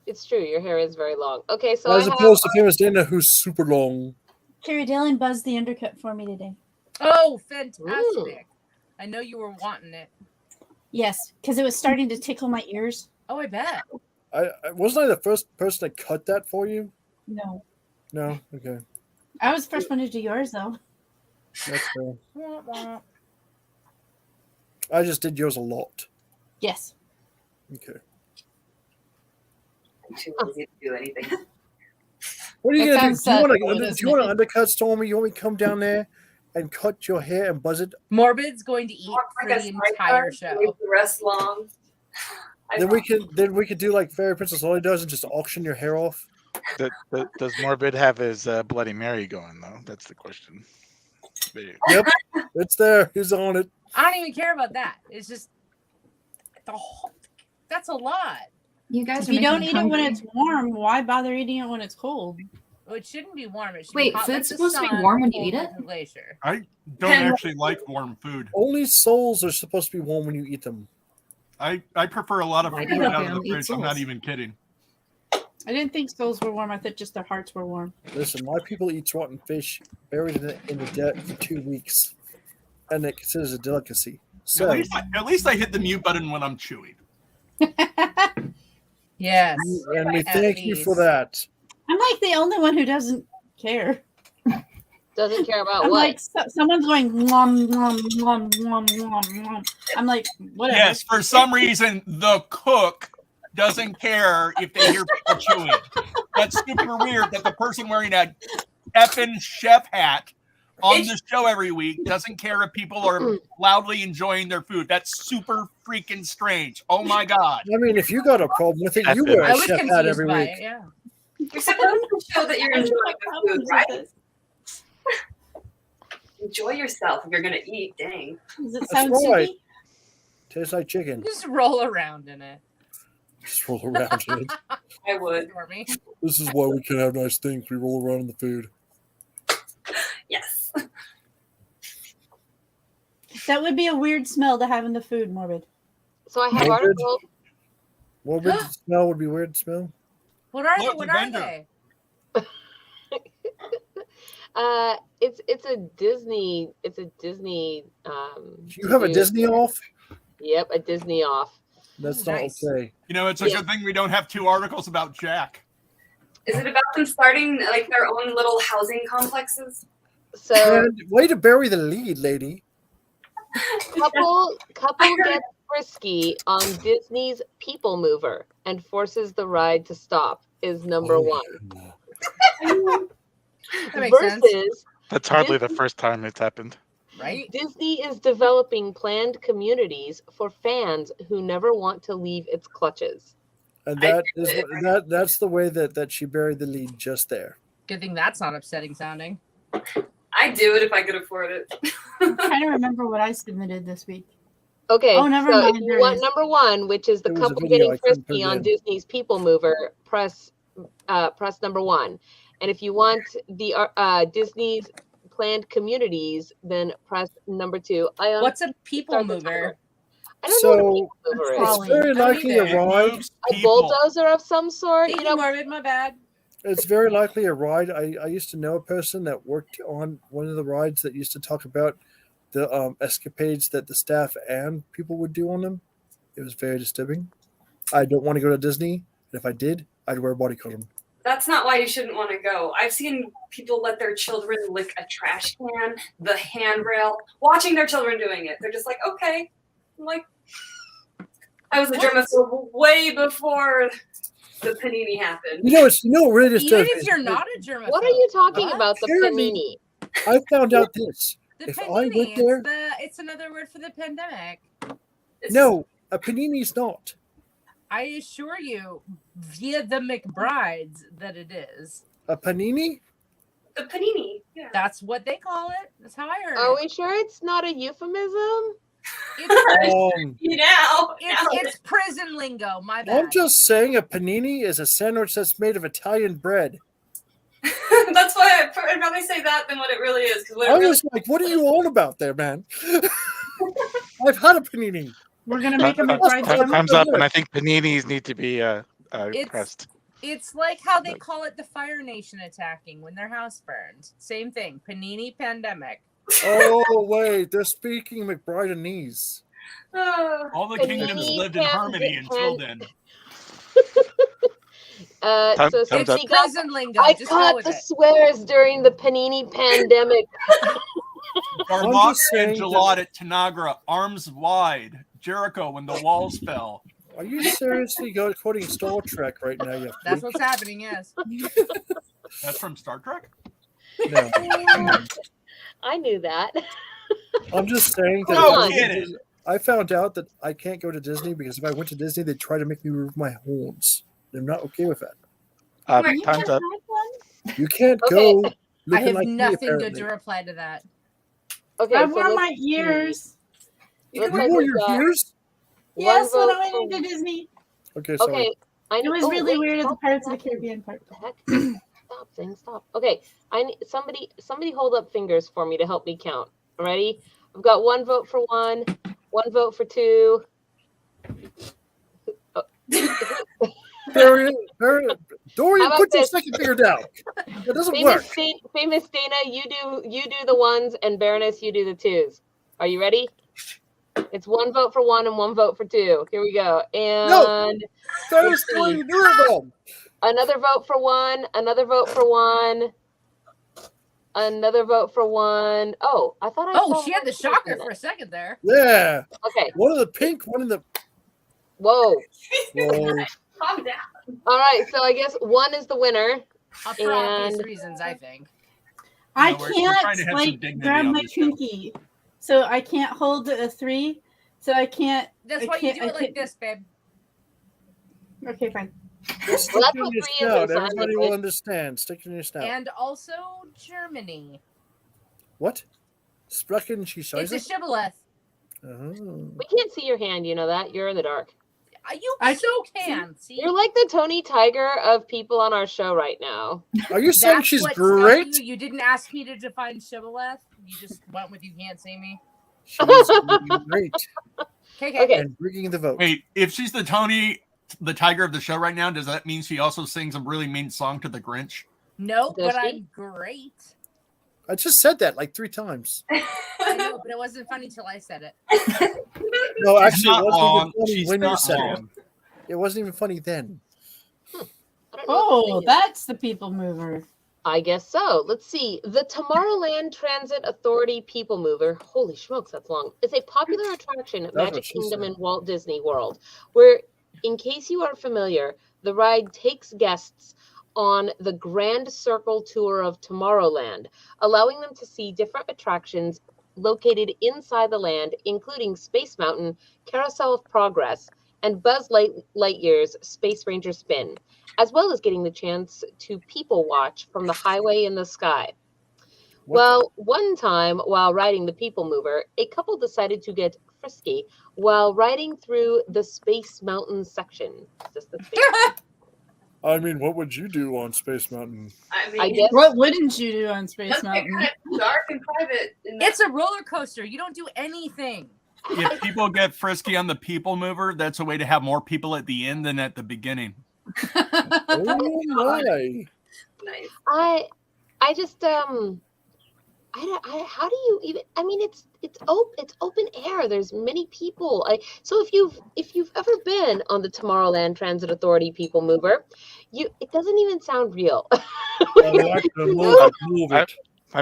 Speaker 1: It's true. Your hair is very long. Okay, so
Speaker 2: As opposed to famous Dana, who's super long.
Speaker 4: Carrie Dillon buzzed the undercut for me today.
Speaker 11: Oh, fantastic. I know you were wanting it.
Speaker 4: Yes, because it was starting to tickle my ears.
Speaker 11: Oh, I bet.
Speaker 2: Wasn't I the first person to cut that for you?
Speaker 4: No.
Speaker 2: No? Okay.
Speaker 4: I was the first one to do yours, though.
Speaker 2: That's fair. I just did yours a lot.
Speaker 4: Yes.
Speaker 2: Okay.
Speaker 5: I'm too lazy to do anything.
Speaker 2: What are you
Speaker 4: That
Speaker 2: going to do?
Speaker 4: sounds
Speaker 2: Do you want
Speaker 4: cool,
Speaker 2: to
Speaker 4: doesn't it?
Speaker 2: undercut Stormy? You want me to come down there and cut your hair and buzz it?
Speaker 11: Morbid's going to eat for the entire show.
Speaker 5: Leave the rest long.
Speaker 2: Then we could do like Fairy Princess Lolly does and just auction your hair off.
Speaker 6: Does Morbid have his Bloody Mary going though? That's the question.
Speaker 2: Yep, it's there. He's on it.
Speaker 11: I don't even care about that. It's just that's a lot.
Speaker 8: You guys
Speaker 4: If
Speaker 8: are
Speaker 4: you don't
Speaker 8: making
Speaker 4: eat
Speaker 8: me
Speaker 4: it when
Speaker 8: hungry.
Speaker 4: it's warm, why bother eating it when it's cold?
Speaker 11: Well, it shouldn't be warm. It should
Speaker 8: Wait,
Speaker 11: be hot
Speaker 8: food's
Speaker 11: like the
Speaker 8: supposed to be
Speaker 11: sun,
Speaker 8: warm when you
Speaker 11: cold
Speaker 8: eat
Speaker 11: like
Speaker 8: it?
Speaker 11: the glacier.
Speaker 7: I don't actually like warm food.
Speaker 2: Only souls are supposed to be warm when you eat them.
Speaker 7: I prefer a lot of
Speaker 8: I
Speaker 7: food
Speaker 8: can
Speaker 7: out
Speaker 8: okay,
Speaker 7: of
Speaker 8: I'll
Speaker 7: the
Speaker 8: eat
Speaker 7: fridge. I'm not
Speaker 8: souls.
Speaker 7: even kidding.
Speaker 4: I didn't think souls were warm. I thought just their hearts were warm.
Speaker 2: Listen, my people eat rotten fish buried in the deck for 2 weeks, and it considers a delicacy. So,
Speaker 7: At least I hit the mute button when I'm chewing.
Speaker 11: Yes.
Speaker 2: and we
Speaker 11: At
Speaker 2: thank you for
Speaker 11: least.
Speaker 2: that.
Speaker 4: I'm like the only one who doesn't care.
Speaker 1: Doesn't care about
Speaker 4: I'm
Speaker 1: what?
Speaker 4: like, someone's going, nom, nom, nom, nom, nom, nom. I'm like, whatever.
Speaker 7: Yes, for some reason, the cook doesn't care if they hear people chewing. That's super weird that the person wearing a effing chef hat on the show every week doesn't care if people are loudly enjoying their food. That's super freaking strange. Oh my God.
Speaker 2: I mean, if you got a problem with it, you wear
Speaker 11: I
Speaker 2: a
Speaker 11: was
Speaker 2: chef hat
Speaker 11: confused
Speaker 2: every
Speaker 11: by
Speaker 2: week.
Speaker 11: it, yeah.
Speaker 5: You're supposed to show that you're enjoying the food, right? Enjoy yourself if you're gonna eat. Dang.
Speaker 4: Does it
Speaker 2: That's
Speaker 4: sound
Speaker 2: right.
Speaker 4: soupy?
Speaker 2: Tastes like chicken.
Speaker 11: Just roll around in it.
Speaker 2: Just roll around in it.
Speaker 5: I would.
Speaker 11: For me.
Speaker 2: This is why we can have nice things. We roll around in the food.
Speaker 5: Yes.
Speaker 4: That would be a weird smell to have in the food, Morbid.
Speaker 1: So I have
Speaker 2: Morbid?
Speaker 1: articles.
Speaker 2: What would smell would be weird smell?
Speaker 11: What are
Speaker 7: Look,
Speaker 11: they? What
Speaker 7: the
Speaker 11: are
Speaker 7: vendor.
Speaker 11: they?
Speaker 1: It's a Disney. It's a Disney.
Speaker 2: You have a
Speaker 1: food.
Speaker 2: Disney off?
Speaker 1: Yep, a Disney off.
Speaker 2: That's
Speaker 11: Nice.
Speaker 2: not okay.
Speaker 7: You know, it's a
Speaker 1: Yeah.
Speaker 7: good thing we don't have 2 articles about Jack.
Speaker 5: Is it about them starting like their own little housing complexes?
Speaker 1: So
Speaker 2: And way to bury the lead, lady.
Speaker 1: couple
Speaker 5: I heard-
Speaker 1: gets frisky on Disney's People Mover and forces the ride to stop is number
Speaker 2: Oh,
Speaker 1: one.
Speaker 11: That makes sense.
Speaker 1: Versus
Speaker 6: That's hardly the
Speaker 1: Disney-
Speaker 6: first time it's happened.
Speaker 11: Right?
Speaker 1: Disney is developing planned communities for fans who never want to leave its clutches.
Speaker 2: And that's the way that she buried the lead just there.
Speaker 11: Good thing that's not upsetting sounding.
Speaker 5: I'd do it if I could afford it.
Speaker 4: I'm trying to remember what I submitted this week.
Speaker 1: Okay,
Speaker 4: Oh, never
Speaker 1: so
Speaker 4: mind,
Speaker 1: if
Speaker 4: there
Speaker 1: you want
Speaker 4: is.
Speaker 1: number one, which is the
Speaker 2: There was a
Speaker 1: couple
Speaker 2: video,
Speaker 1: getting
Speaker 2: I couldn't put
Speaker 1: frisky
Speaker 2: it
Speaker 1: on
Speaker 2: in.
Speaker 1: Disney's People Mover, press number one. And if you want the Disney's planned communities, then press number two.
Speaker 11: What's a people
Speaker 1: start the
Speaker 11: mover?
Speaker 1: timer. I don't know what a
Speaker 2: So
Speaker 1: people mover is.
Speaker 2: it's
Speaker 4: Trolley.
Speaker 2: very
Speaker 11: I
Speaker 2: likely
Speaker 11: don't
Speaker 2: a
Speaker 11: either.
Speaker 2: ride.
Speaker 7: Moves
Speaker 1: A
Speaker 7: people.
Speaker 1: bulldozer of some sort.
Speaker 11: Thank
Speaker 1: You
Speaker 11: you,
Speaker 1: know,
Speaker 11: Morbid. My bad.
Speaker 2: It's very likely a ride. I used to know a person that worked on one of the rides that used to talk about the escapades that the staff and people would do on them. It was very disturbing. I don't want to go to Disney, and if I did, I'd wear a body covering.
Speaker 5: That's not why you shouldn't want to go. I've seen people let their children lick a trash can, the handrail, watching their children doing it. They're just like, okay. I'm like, I was a germaphobe way before the panini happened.
Speaker 2: You know, what really
Speaker 11: Even
Speaker 2: disturbs me
Speaker 11: if
Speaker 2: is
Speaker 11: you're
Speaker 2: that
Speaker 11: not a germaphobe.
Speaker 1: what are you talking
Speaker 11: What?
Speaker 1: about? The
Speaker 2: Apparently-
Speaker 1: panini.
Speaker 2: I found out this.
Speaker 11: The
Speaker 2: If I
Speaker 11: panini.
Speaker 2: went there-
Speaker 11: It's another word for the pandemic.
Speaker 5: It's-
Speaker 2: No, a panini's not.
Speaker 11: I assure you, via the McBrides, that it is.
Speaker 2: A panini?
Speaker 5: The panini. Yeah.
Speaker 11: That's what they call it. That's how I heard
Speaker 1: Are
Speaker 11: it.
Speaker 1: we sure it's not a euphemism?
Speaker 11: It's,
Speaker 5: Now.
Speaker 11: it's prison lingo. My bad.
Speaker 2: I'm just saying a panini is a sandwich that's made of Italian bread.
Speaker 5: That's why I'd probably say that than what it really is. Because what
Speaker 2: I
Speaker 5: it really
Speaker 2: was like, what are you on about there, man? I've had a panini.
Speaker 4: We're gonna make a
Speaker 2: Time-
Speaker 4: McBride
Speaker 2: time-
Speaker 4: sandwich.
Speaker 6: Time's up, and I think paninis need to be
Speaker 11: It's-
Speaker 6: pressed.
Speaker 11: It's like how they call it the Fire Nation attacking when their house burned. Same thing. Panini pandemic.
Speaker 2: Oh, wait, they're speaking McBrideanese.
Speaker 7: All the kingdoms
Speaker 1: Panini
Speaker 7: lived in harmony until
Speaker 1: pan-
Speaker 7: then.
Speaker 6: Time's
Speaker 1: So
Speaker 6: up.
Speaker 1: since
Speaker 11: It's
Speaker 1: we got,
Speaker 11: prison lingo.
Speaker 1: I
Speaker 11: Just go
Speaker 1: caught
Speaker 11: with
Speaker 1: the
Speaker 11: it.
Speaker 1: swears during the panini pandemic.
Speaker 7: Darmok
Speaker 2: just
Speaker 7: and
Speaker 2: saying
Speaker 7: Jalad at Tanagra, arms wide. Jericho when the walls fell.
Speaker 2: Are you seriously quoting Star Trek right now? You
Speaker 11: That's what's happening, yes.
Speaker 7: That's from Star Trek?
Speaker 2: No.
Speaker 1: I knew that.
Speaker 2: I'm just saying that
Speaker 1: Hold
Speaker 2: if I
Speaker 1: on.
Speaker 2: went to Disney- I found out that I can't go to Disney because if I went to Disney, they'd try to make me remove my horns. They're not okay with that.
Speaker 4: You
Speaker 6: Time's
Speaker 4: can't
Speaker 6: up.
Speaker 4: have one?
Speaker 2: You can't
Speaker 1: Okay.
Speaker 2: go
Speaker 11: I
Speaker 2: looking
Speaker 11: have
Speaker 2: like me,
Speaker 11: nothing good
Speaker 2: apparently.
Speaker 11: to reply to that.
Speaker 1: Okay,
Speaker 4: I
Speaker 1: so
Speaker 4: wore
Speaker 1: let's
Speaker 4: my
Speaker 1: see.
Speaker 4: ears.
Speaker 5: You
Speaker 1: Looks
Speaker 5: can
Speaker 1: like
Speaker 2: You wore
Speaker 1: we've
Speaker 2: your
Speaker 1: got
Speaker 2: ears?
Speaker 1: one
Speaker 4: Yes, when
Speaker 1: vote
Speaker 4: I
Speaker 1: for-
Speaker 4: went into Disney.
Speaker 2: Okay, sorry.
Speaker 1: Okay, I
Speaker 4: It
Speaker 1: know.
Speaker 4: was
Speaker 1: oh,
Speaker 4: really
Speaker 1: wait,
Speaker 4: weird at the
Speaker 1: stop,
Speaker 4: Pirates of the
Speaker 1: stop.
Speaker 4: Caribbean part.
Speaker 1: The heck? Stop, thing, stop. Okay, I need somebody hold up fingers for me to help me count. Ready? I've got one vote for one vote for two,
Speaker 2: Dorian,
Speaker 1: How about
Speaker 2: put your
Speaker 1: this?
Speaker 2: second finger down. That doesn't work.
Speaker 1: Famous Dana, you do the ones, and Baroness, you do the twos. Are you ready? It's 1 vote for 1 and 1 vote for 2. Here we go. And
Speaker 2: that was the way you do it wrong.
Speaker 1: Another vote for 1. Another vote for 1. Another vote for 1. Oh, I thought I saw.
Speaker 11: Oh, she had the shocker for a second there.
Speaker 2: Yeah.
Speaker 1: Okay.
Speaker 2: One in the pink, one in the.
Speaker 1: Whoa.
Speaker 2: Whoa.
Speaker 5: Calm down.
Speaker 1: All right, so I guess 1 is the winner.
Speaker 11: For obvious reasons, I think.
Speaker 4: I
Speaker 7: we're trying to
Speaker 4: can't
Speaker 7: have
Speaker 4: like
Speaker 7: some dignity
Speaker 4: grab
Speaker 7: on
Speaker 4: my
Speaker 7: this show.
Speaker 4: pinky, so I can't hold a 3. So I can't.
Speaker 11: That's
Speaker 4: I
Speaker 11: why you
Speaker 4: can't-
Speaker 11: do
Speaker 4: I
Speaker 11: it like
Speaker 4: can't-
Speaker 11: this, babe.
Speaker 4: Okay, fine.
Speaker 2: Stick
Speaker 1: Well, that's
Speaker 2: in
Speaker 1: what
Speaker 2: your
Speaker 1: 3 is
Speaker 2: snout.
Speaker 1: in sign
Speaker 2: Everybody
Speaker 1: language.
Speaker 2: will understand. Stick in your snout.
Speaker 11: And also Germany.
Speaker 2: What? Sprechen Sie
Speaker 11: It's a
Speaker 2: Scheiße?
Speaker 11: shibboleth.
Speaker 2: Oh.
Speaker 1: We can't see your hand, you know that? You're in the dark.
Speaker 11: You so can. See?
Speaker 1: You're like the Tony Tiger of people on our show right now.
Speaker 2: Are you saying
Speaker 11: That's
Speaker 2: she's
Speaker 11: what's
Speaker 2: great?
Speaker 11: telling You didn't ask me to define shibboleth. You just went with you can't see me.
Speaker 2: She's great.
Speaker 11: Okay.
Speaker 2: And bringing the vote.
Speaker 7: Wait, if she's the Tony, the tiger of the show right now, does that mean she also sings a really mean song to the Grinch?
Speaker 11: No,
Speaker 1: Does
Speaker 11: but
Speaker 1: she?
Speaker 11: I'm great.
Speaker 2: I just said that like 3 times.
Speaker 11: I know, but it wasn't funny till I said it.
Speaker 2: No,
Speaker 7: She's
Speaker 2: actually,
Speaker 7: not
Speaker 2: it wasn't
Speaker 7: wrong.
Speaker 2: even funny
Speaker 7: She's
Speaker 2: when you
Speaker 7: not
Speaker 2: said
Speaker 7: wrong.
Speaker 2: it. It wasn't even funny then.
Speaker 4: Oh, that's the people mover.
Speaker 1: I guess so. Let's see. The Tomorrowland Transit Authority People Mover, holy smokes, that's long, is a popular attraction at
Speaker 2: That's what
Speaker 1: Magic
Speaker 2: she
Speaker 1: Kingdom
Speaker 2: said.
Speaker 1: and Walt Disney World, where, in case you aren't familiar, the ride takes guests on the Grand Circle tour of Tomorrowland, allowing them to see different attractions located inside the land, including Space Mountain, Carousel of Progress, and Buzz Lightyear's Space Ranger Spin, as well as getting the chance to people watch from the highway in the sky. Well, one time while riding the People Mover, a couple decided to get frisky while riding through the Space Mountain section. Is this the Space Mountain?
Speaker 2: I mean, what would you do on Space Mountain?
Speaker 5: I mean,
Speaker 1: I guess.
Speaker 4: What wouldn't you do on Space
Speaker 5: let's get
Speaker 4: Mountain?
Speaker 5: kind of dark and private.
Speaker 11: It's a roller coaster. You don't do anything.
Speaker 7: If people get frisky on the people mover, that's a way to have more people at the end than at the beginning.
Speaker 2: Oh my!
Speaker 5: Nice.
Speaker 1: I just how do you even? I mean, it's open air. There's many people. So if you've ever been on the Tomorrowland Transit Authority People Mover, it doesn't even sound real.
Speaker 6: I've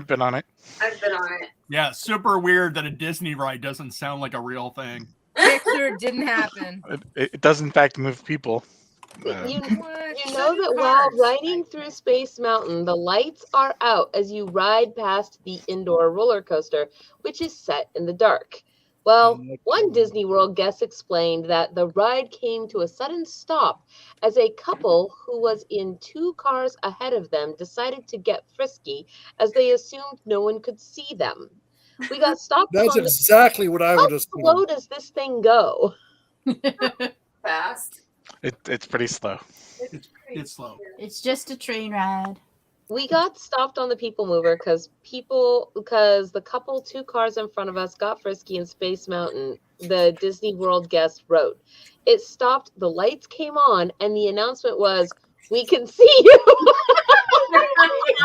Speaker 6: been on it.
Speaker 5: I've been on it.
Speaker 7: Yeah, super weird that a Disney ride doesn't sound like a real thing.
Speaker 11: Victor, it didn't happen.
Speaker 6: It does in fact move people.
Speaker 1: You know that while riding through Space Mountain, the lights are out as you ride past the indoor roller coaster, which is set in the dark. Well, one Disney World guest explained that the ride came to a sudden stop as a couple who was in 2 cars ahead of them decided to get frisky as they assumed no one could see them. We got stopped.
Speaker 2: That's exactly what I would
Speaker 1: How
Speaker 2: assume.
Speaker 1: slow does this thing go?
Speaker 5: Fast.
Speaker 6: It's pretty slow.
Speaker 7: It's slow.
Speaker 4: It's just a train ride.
Speaker 1: We got stopped on the People Mover because the couple 2 cars in front of us got frisky in Space Mountain, the Disney World guest wrote. It stopped, the lights came on, and the announcement was, "We can see you."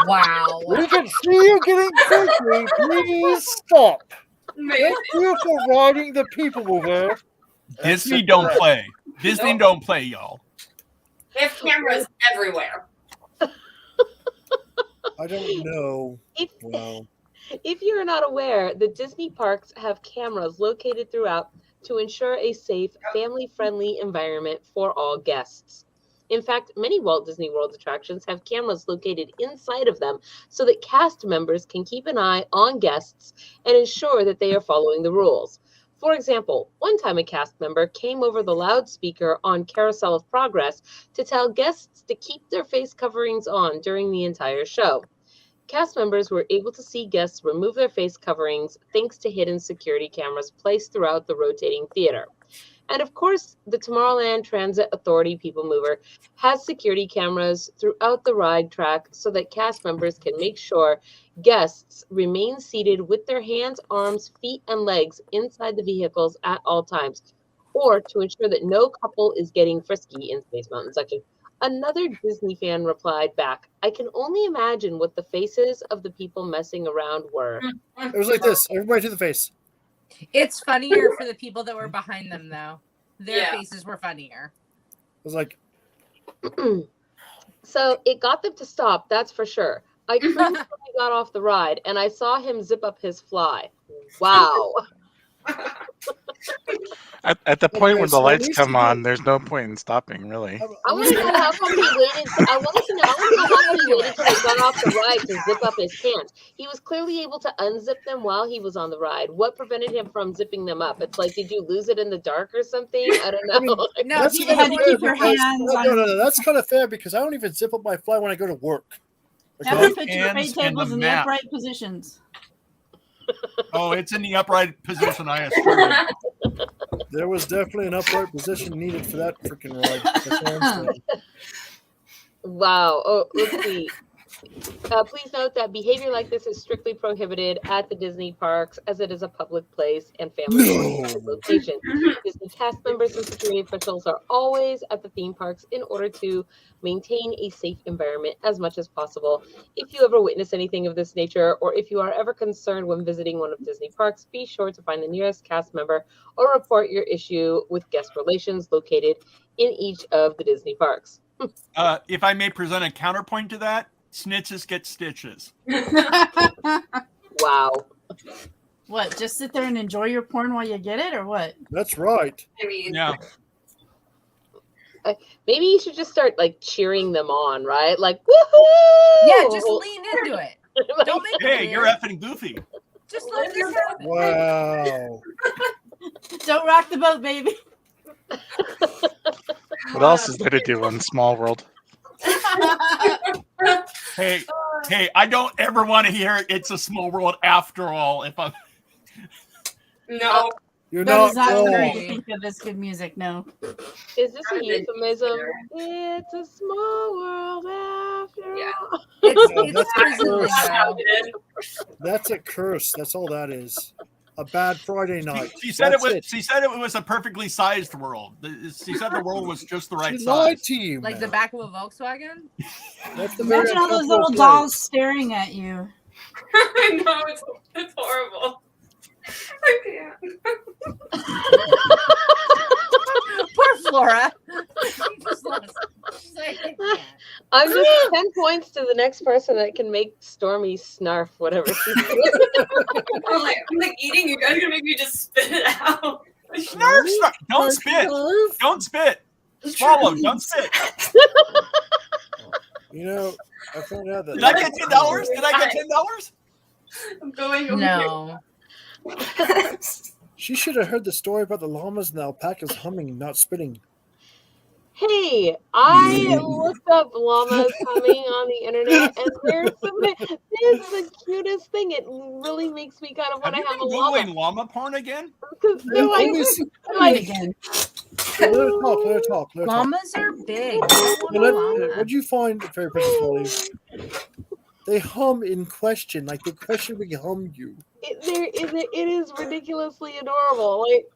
Speaker 11: Wow.
Speaker 2: We can see you getting frisky. Please stop. Thank you for riding the People Mover.
Speaker 7: Disney don't play. Disney don't play, y'all.
Speaker 5: They have cameras everywhere.
Speaker 2: I don't know. Wow.
Speaker 1: If you're not aware, the Disney parks have cameras located throughout to ensure a safe, family-friendly environment for all guests. In fact, many Walt Disney World attractions have cameras located inside of them so that cast members can keep an eye on guests and ensure that they are following the rules. For example, one time a cast member came over the loudspeaker on Carousel of Progress to tell guests to keep their face coverings on during the entire show. Cast members were able to see guests remove their face coverings thanks to hidden security cameras placed throughout the rotating theater. And of course, the Tomorrowland Transit Authority People Mover has security cameras throughout the ride track so that cast members can make sure guests remain seated with their hands, arms, feet, and legs inside the vehicles at all times. or to ensure that no couple is getting frisky in Space Mountain section. Another Disney fan replied back, I can only imagine what the faces of the people messing around were.
Speaker 2: It was like this. Everybody to the face.
Speaker 11: It's funnier for the people that were behind them, though. Their faces were funnier.
Speaker 2: It was like...
Speaker 1: So it got them to stop, that's for sure. I cringed when he got off the ride, and I saw him zip up his fly. Wow.
Speaker 6: At the point when the lights come on, there's no point in stopping, really.
Speaker 1: I want to know how come he waited. I want to know how come he waited till he got off the ride to zip up his pants. He was clearly able to unzip them while he was on the ride. What prevented him from zipping them up? It's like, did you lose it in the dark or something? I don't know.
Speaker 11: No, you had to keep your hands on.
Speaker 2: No. That's kind of fair because I don't even zip up my fly when I go to work.
Speaker 4: Have to put your tray tables in the upright positions.
Speaker 7: Oh, it's in the upright position, I assume.
Speaker 2: There was definitely an upright position needed for that freaking ride. That's what I'm saying.
Speaker 1: Wow. Oh, let's see. Please note that behavior like this is strictly prohibited at the Disney parks, as it is a public place and family-oriented location. Disney cast members and security officials are always at the theme parks in order to maintain a safe environment as much as possible. If you ever witness anything of this nature, or if you are ever concerned when visiting one of Disney parks, be sure to find the nearest cast member or report your issue with guest relations located in each of the Disney parks.
Speaker 7: If I may present a counterpoint to that, snitches get stitches.
Speaker 1: Wow.
Speaker 4: What, just sit there and enjoy your porn while you get it, or what?
Speaker 2: That's right.
Speaker 5: I mean,
Speaker 7: Yeah.
Speaker 1: Maybe you should just start like cheering them on, right? Like, woohoo!
Speaker 11: Yeah, just lean into it. Don't make
Speaker 7: Hey, you're effing goofy.
Speaker 11: Just let this happen.
Speaker 2: Wow.
Speaker 4: Don't rock the boat, baby.
Speaker 6: What else is there to do on Small World?
Speaker 7: Hey, I don't ever want to hear It's a Small World after all. If I'm
Speaker 5: no.
Speaker 2: You're
Speaker 4: That is
Speaker 2: not
Speaker 4: not the way
Speaker 2: wrong.
Speaker 4: to think of this good music, no.
Speaker 1: Is this a euphemism? It's a small world after all.
Speaker 2: That's a curse. That's all that is. A bad Friday night.
Speaker 7: She said
Speaker 2: That's
Speaker 7: it was. She said it was a perfectly sized world. She said the world was just the right
Speaker 2: She
Speaker 7: size.
Speaker 2: lied to you.
Speaker 11: Like the back of a Volkswagen?
Speaker 2: That's the very
Speaker 4: Imagine all those
Speaker 2: uncomfortable
Speaker 4: little
Speaker 2: place.
Speaker 4: dolls staring at you.
Speaker 5: I know, it's horrible. I can't.
Speaker 11: Poor Flora. She's like, I can't.
Speaker 1: I'm just 10 points to the next person that can make Stormy snarf whatever she's doing.
Speaker 5: I'm like eating. You guys are gonna make me just spit it out.
Speaker 7: Snarf, snarf. Don't spit. Don't spit. Swallow. Don't spit.
Speaker 2: You know, I found out that.
Speaker 7: Did I get $10? Did I get $10?
Speaker 5: I'm going over
Speaker 11: No.
Speaker 2: She should have heard the story about the llamas and the alpacas humming, not spitting.
Speaker 1: Hey, I looked up llamas humming on the internet, and there's the cutest thing. It really makes me kind of
Speaker 7: Have
Speaker 1: want
Speaker 7: you
Speaker 1: to have
Speaker 7: been
Speaker 1: a llama.
Speaker 7: Googling llama porn again?
Speaker 1: Because they're like,
Speaker 4: Again.
Speaker 2: Let her talk.
Speaker 11: Llamas are big.
Speaker 2: What'd you find, Fairy Princess Molly? They hum in question, like they question we hum you.
Speaker 1: it is ridiculously adorable, like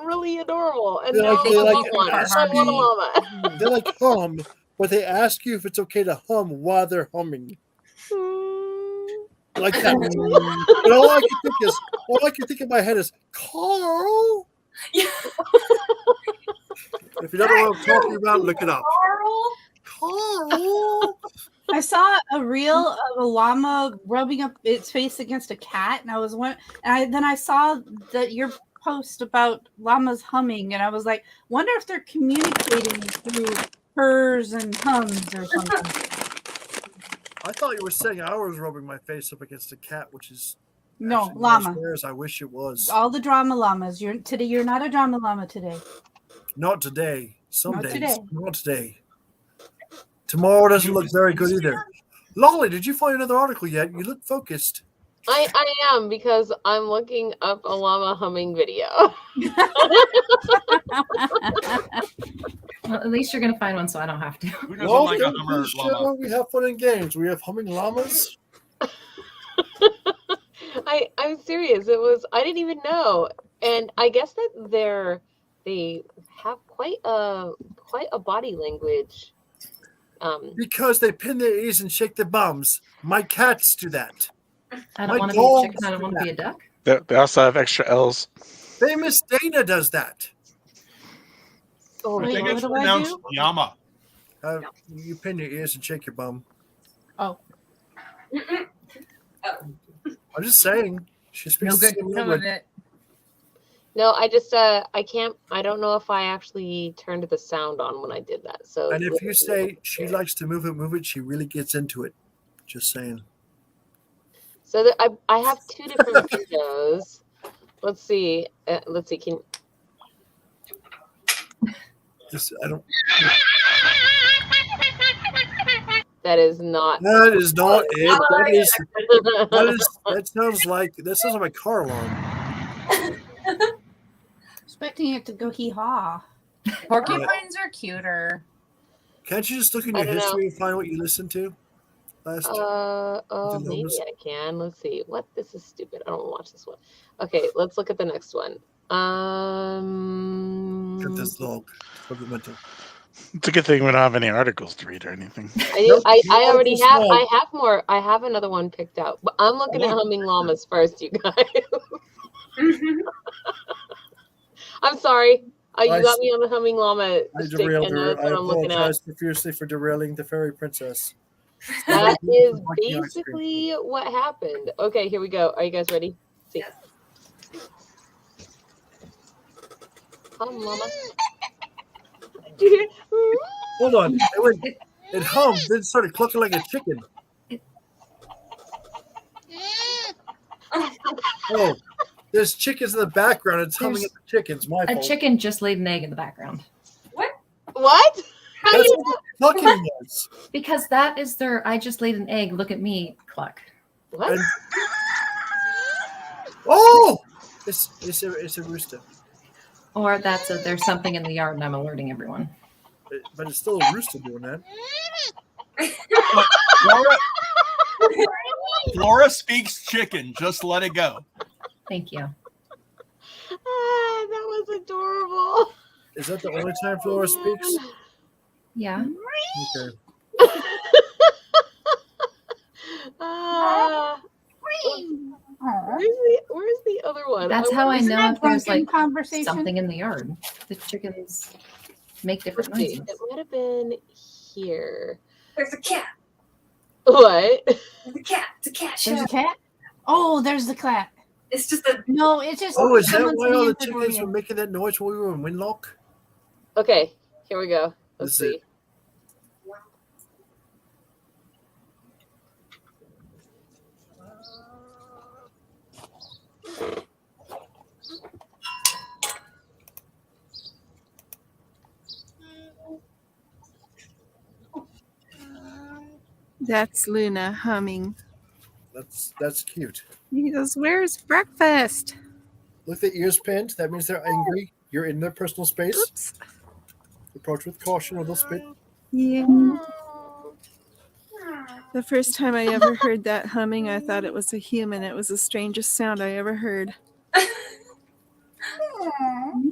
Speaker 1: really adorable. And
Speaker 2: They're
Speaker 1: no,
Speaker 2: like-
Speaker 1: I
Speaker 2: they're
Speaker 1: want
Speaker 2: like-
Speaker 1: one. I want a llama.
Speaker 2: They like hum, but they ask you if it's okay to hum while they're humming. Like that. And all I can think in my head is, Carl. If you don't know what I'm talking about, look it up. Carl.
Speaker 4: I saw a reel of a llama rubbing up its face against a cat, and then I saw that your post about llamas humming, and I was like, wonder if they're communicating through purrs and hums or something.
Speaker 2: I thought you were saying I was rubbing my face up against a cat, which is
Speaker 4: No,
Speaker 2: actually
Speaker 4: llama.
Speaker 2: not as rare as I wish it was.
Speaker 4: All the drama llamas. You're not a drama llama today.
Speaker 2: Not today. Some
Speaker 4: Not
Speaker 2: days.
Speaker 4: today.
Speaker 2: Not today. Tomorrow doesn't look very good either. Lolly, did you find another article yet? You look focused.
Speaker 1: I am, because I'm looking up a llama humming video.
Speaker 8: Well, at least you're gonna find one, so I don't have to.
Speaker 7: Who doesn't
Speaker 2: No,
Speaker 7: like a hummer llama?
Speaker 2: we have fun in games. We have humming llamas.
Speaker 1: I'm serious. I didn't even know. And I guess that they're they have quite a body language.
Speaker 2: Because they pin their ears and shake their bums. My cats do that.
Speaker 8: I
Speaker 2: My
Speaker 8: don't want to be a
Speaker 2: dogs
Speaker 8: chicken. I don't
Speaker 2: do
Speaker 8: want to be a
Speaker 2: that.
Speaker 8: duck.
Speaker 6: They also have extra L's.
Speaker 2: Famous Dana does that.
Speaker 1: Oh,
Speaker 7: I think
Speaker 4: Wait,
Speaker 7: it's
Speaker 4: what do I
Speaker 7: pronounced
Speaker 4: do?
Speaker 7: Yama.
Speaker 2: You pin your ears and shake your bum.
Speaker 4: Oh,
Speaker 2: I'm just saying. She speaks
Speaker 11: No
Speaker 2: the
Speaker 11: good
Speaker 2: same
Speaker 11: can come of
Speaker 2: language.
Speaker 11: it.
Speaker 1: no, I just I can't. I don't know if I actually turned the sound on when I did that. So
Speaker 2: And if you say she likes to move it, she really gets into it. Just saying.
Speaker 1: so I have two different windows. Let's see. Let's see. Can
Speaker 2: I don't.
Speaker 1: that is not.
Speaker 2: That is not it. That sounds like my car alarm.
Speaker 4: expecting it to go hee haw.
Speaker 11: Porcupines are cuter.
Speaker 2: Can't you just look in
Speaker 1: I
Speaker 2: your
Speaker 1: don't know.
Speaker 2: history and find what you listened to last?
Speaker 1: Oh,
Speaker 2: the
Speaker 1: maybe
Speaker 2: numbers?
Speaker 1: I can. Let's see. What? This is stupid. I don't want to watch this one. Okay, let's look at the next one.
Speaker 2: Get this log. Supplemental.
Speaker 6: It's a good thing we don't have any articles to read or anything.
Speaker 1: I already
Speaker 2: this
Speaker 1: have.
Speaker 2: log.
Speaker 1: I have more. I have another one picked out, but I'm looking at humming llamas first, you guys. I'm sorry. You got me on the humming llama
Speaker 2: I
Speaker 1: stick,
Speaker 2: derailed
Speaker 1: and
Speaker 2: her.
Speaker 1: that's
Speaker 2: I
Speaker 1: what I'm looking at.
Speaker 2: apologize profusely for derailing the fairy princess.
Speaker 1: That is
Speaker 2: Like the ice cream.
Speaker 1: basically what happened. Okay, here we go. Are you guys ready? See. Hum, llama. Did you hear?
Speaker 2: Hold on. It hummed, then it started clucking like a chicken. Oh, there's chickens in the background. It's humming at the chickens. My
Speaker 8: A
Speaker 2: fault.
Speaker 8: chicken just laid an egg in the background.
Speaker 1: What? How do
Speaker 2: That's
Speaker 1: you
Speaker 2: what the clucking was.
Speaker 8: Because that is their I just laid an egg, look at me, cluck.
Speaker 1: What?
Speaker 2: And- oh, it's a rooster,
Speaker 8: Or there's something in the yard and I'm alerting everyone.
Speaker 2: but it's still a rooster doing that.
Speaker 7: Flora speaks chicken. Just let it go.
Speaker 8: Thank you.
Speaker 1: That was adorable.
Speaker 2: Is that the only time Flora speaks?
Speaker 8: Yeah.
Speaker 2: Okay.
Speaker 1: Where's the other one?
Speaker 8: That's how I
Speaker 4: Isn't
Speaker 8: know
Speaker 4: that
Speaker 8: if there's
Speaker 4: drunken
Speaker 8: like
Speaker 4: conversation?
Speaker 8: something in the yard. The chickens make different
Speaker 1: Let's see.
Speaker 8: noises.
Speaker 1: It might have been here.
Speaker 5: There's a cat.
Speaker 1: What?
Speaker 5: There's a cat. It's a cat.
Speaker 4: There's
Speaker 5: Shut
Speaker 4: a
Speaker 5: up.
Speaker 4: cat. Oh, there's the cat.
Speaker 5: It's just a.
Speaker 4: No, it's just.
Speaker 2: Oh, is that
Speaker 4: someone's
Speaker 2: why all the
Speaker 4: hands are
Speaker 2: chickens
Speaker 4: going
Speaker 2: were making that noise when we were in Winlock?
Speaker 1: Okay, here we go. Let's
Speaker 2: This is
Speaker 1: see.
Speaker 12: That's Luna humming.
Speaker 2: That's cute.
Speaker 12: He goes, "Where's breakfast?"
Speaker 2: Look, the ears pinned. That means they're angry. You're in their personal space.
Speaker 12: Oops.
Speaker 2: Approach with caution or they'll spit.
Speaker 12: Yeah. The first time I ever heard that humming, I thought it was a human. It was the strangest sound I ever heard.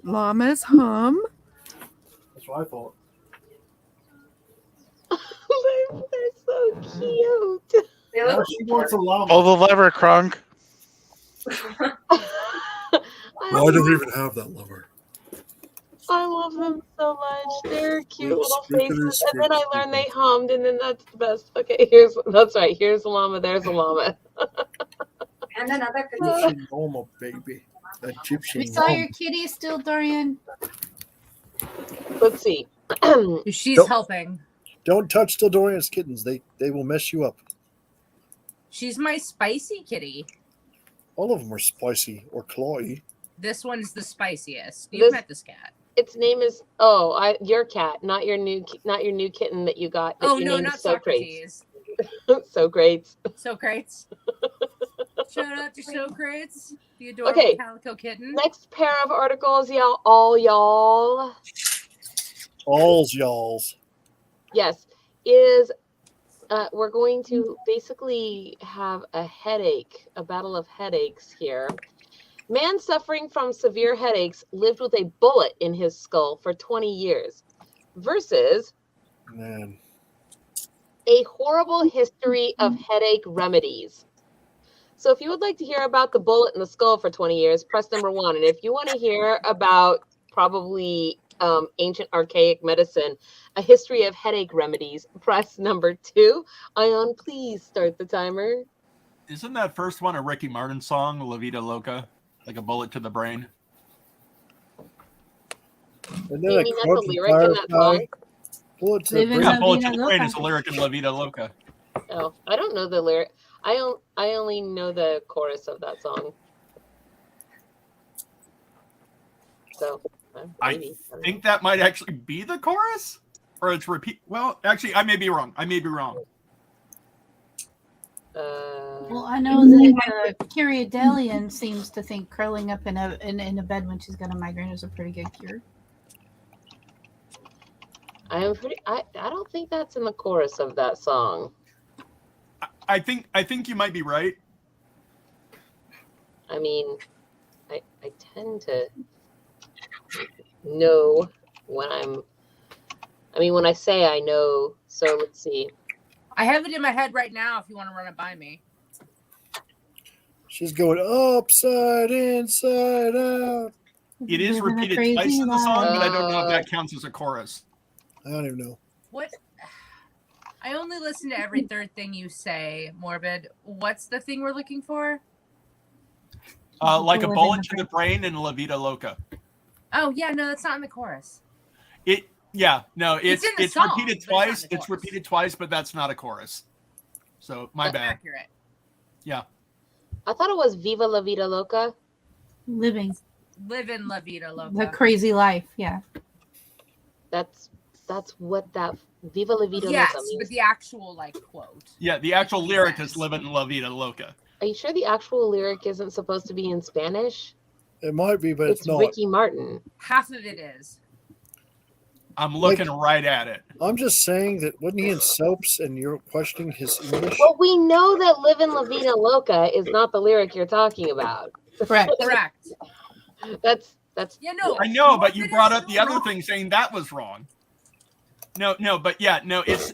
Speaker 12: Llamas hum.
Speaker 2: That's what I thought.
Speaker 1: They're so cute.
Speaker 5: They
Speaker 2: Now
Speaker 5: look.
Speaker 2: she wants a llama.
Speaker 6: Oh, the lever, Kronk.
Speaker 2: Why do we even have that lover?
Speaker 1: I love them so much. They're cute little
Speaker 2: Speak
Speaker 1: faces.
Speaker 2: it,
Speaker 1: And then I
Speaker 2: speak
Speaker 1: learned
Speaker 2: it.
Speaker 1: they hummed, and then that's the best. Okay, that's right. Here's a llama. There's a llama.
Speaker 5: And another
Speaker 2: Egyptian llama, baby. Egyptian
Speaker 4: We saw
Speaker 2: llama.
Speaker 4: your kitty still, Dorian.
Speaker 1: Let's see.
Speaker 11: She's
Speaker 2: Don't-
Speaker 11: helping.
Speaker 2: Don't touch Dorian's kittens. They will mess you up.
Speaker 11: She's my spicy kitty.
Speaker 2: All of them are spicy or clawy.
Speaker 11: This one's the spiciest.
Speaker 1: This-
Speaker 11: You've met this cat.
Speaker 1: Its name is your cat, not your new kitten that you got. that
Speaker 11: Oh
Speaker 1: you
Speaker 11: no,
Speaker 1: named
Speaker 11: not
Speaker 1: Socrates.
Speaker 11: Socrates.
Speaker 1: So great.
Speaker 11: Socrates. Shout out to Socrates, the adorable
Speaker 1: Okay.
Speaker 11: calico kitten.
Speaker 1: Next pair of articles, y'all.
Speaker 2: All's y'alls.
Speaker 1: Yes, is we're going to basically have a battle of headaches here. Man suffering from severe headaches lived with a bullet in his skull for 20 years. Versus
Speaker 2: Man.
Speaker 1: A horrible history of headache remedies. So if you would like to hear about the bullet in the skull for 20 years, press number 1. And if you want to hear about probably ancient archaic medicine, a history of headache remedies, press number 2. Ion, please start the timer.
Speaker 7: Isn't that first one a Ricky Martin song, La Vida Loca? Like a bullet to the brain?
Speaker 2: And
Speaker 1: You mean that's a lyric in that song?
Speaker 2: Bullet to the brain.
Speaker 7: Yeah, bullet to the brain is a lyric in La Vida Loca.
Speaker 1: Oh, I don't know the lyric. I only know the chorus of that song. So
Speaker 7: I think that might actually be the chorus, or it's repeat. Well, actually, I may be wrong.
Speaker 4: Well, I know that Kyriadelian seems to think curling up in a bed when she's got a migraine is a pretty good cure.
Speaker 1: I don't think that's in the chorus of that song.
Speaker 7: I think you might be right.
Speaker 1: I mean, I tend to know when when I say I know. So let's see.
Speaker 11: I have it in my head right now if you want to run it by me.
Speaker 2: She's going upside, inside out.
Speaker 7: It is repeated twice in the song, but I don't know if that counts as a chorus.
Speaker 2: I don't even know.
Speaker 11: What? I only listen to every third thing you say, Morbid. What's the thing we're looking for?
Speaker 7: Like a bullet to the brain in La Vida Loca.
Speaker 11: Oh, yeah, no, that's not in the chorus.
Speaker 7: It's
Speaker 11: in the song,
Speaker 7: repeated
Speaker 11: but
Speaker 7: twice.
Speaker 11: it's not in the
Speaker 7: It's
Speaker 11: chorus.
Speaker 7: repeated twice, but that's not a chorus. So my bad.
Speaker 11: Accurate.
Speaker 7: Yeah.
Speaker 1: I thought it was Viva La Vida Loca.
Speaker 4: Living
Speaker 11: Live in La Vida Loca.
Speaker 4: the crazy life, yeah.
Speaker 1: That's what that Viva La Vida
Speaker 11: Yes,
Speaker 1: Loca means.
Speaker 11: but the actual quote.
Speaker 7: Yeah, the actual lyric is "Living in La Vida Loca."
Speaker 1: Are you sure the actual lyric isn't supposed to be in Spanish?
Speaker 2: It might be, but it's not.
Speaker 1: Ricky Martin.
Speaker 11: Half of it is.
Speaker 7: I'm looking right at it.
Speaker 2: I'm just saying that wasn't he in soaps and you're questioning his English?
Speaker 1: Well, we know that "Live in La Vida Loca" is not the lyric you're talking about.
Speaker 4: Correct.
Speaker 1: That's
Speaker 11: Yeah, no.
Speaker 7: I know, but you brought up the other thing saying that was wrong. No, it's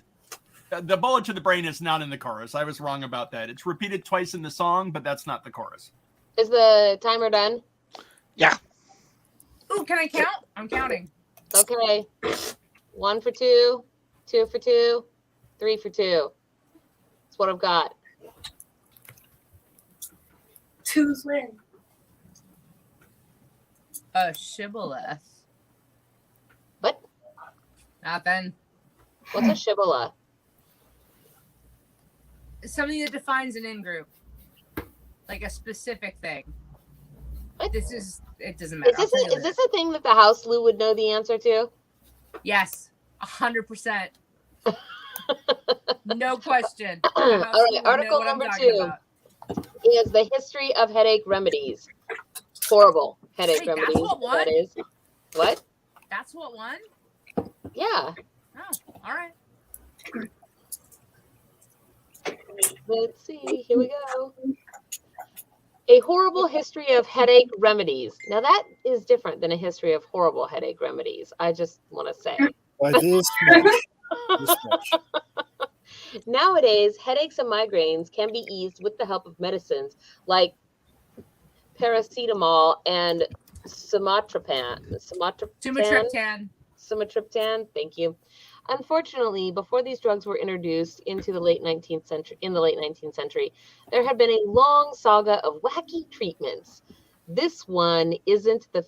Speaker 7: the bullet to the brain is not in the chorus. I was wrong about that. It's repeated twice in the song, but that's not the chorus.
Speaker 1: Is the timer done?
Speaker 6: Yeah.
Speaker 11: Ooh, can I count? I'm counting.
Speaker 1: Okay. 1 for 2, 2 for 2, 3 for 2. That's what I've got.
Speaker 5: 2's win.
Speaker 11: A shibboleth.
Speaker 1: What?
Speaker 11: Nothing.
Speaker 1: What's a shibboleth?
Speaker 11: Something that defines an in-group. Like a specific thing.
Speaker 1: What?
Speaker 11: It doesn't matter.
Speaker 1: Is this a thing that the house Lou would know the answer to?
Speaker 11: Yes. 100%. No question.
Speaker 1: All right, article number 2 is the history of headache remedies. Horrible headache
Speaker 11: Wait,
Speaker 1: remedies.
Speaker 11: that's what won?
Speaker 1: That is. What?
Speaker 11: That's what won?
Speaker 1: Yeah.
Speaker 11: Oh, all right.
Speaker 1: Let's see. Here we go. A horrible history of headache remedies. Now that is different than a history of horrible headache remedies. I just want to say.
Speaker 2: By this much.
Speaker 1: Nowadays, headaches and migraines can be eased with the help of medicines like paracetamol and sumatriptan. Sumatriptan. Thank you. Unfortunately, before these drugs were introduced into the late 19th century, there had been a long saga of wacky treatments. This one isn't the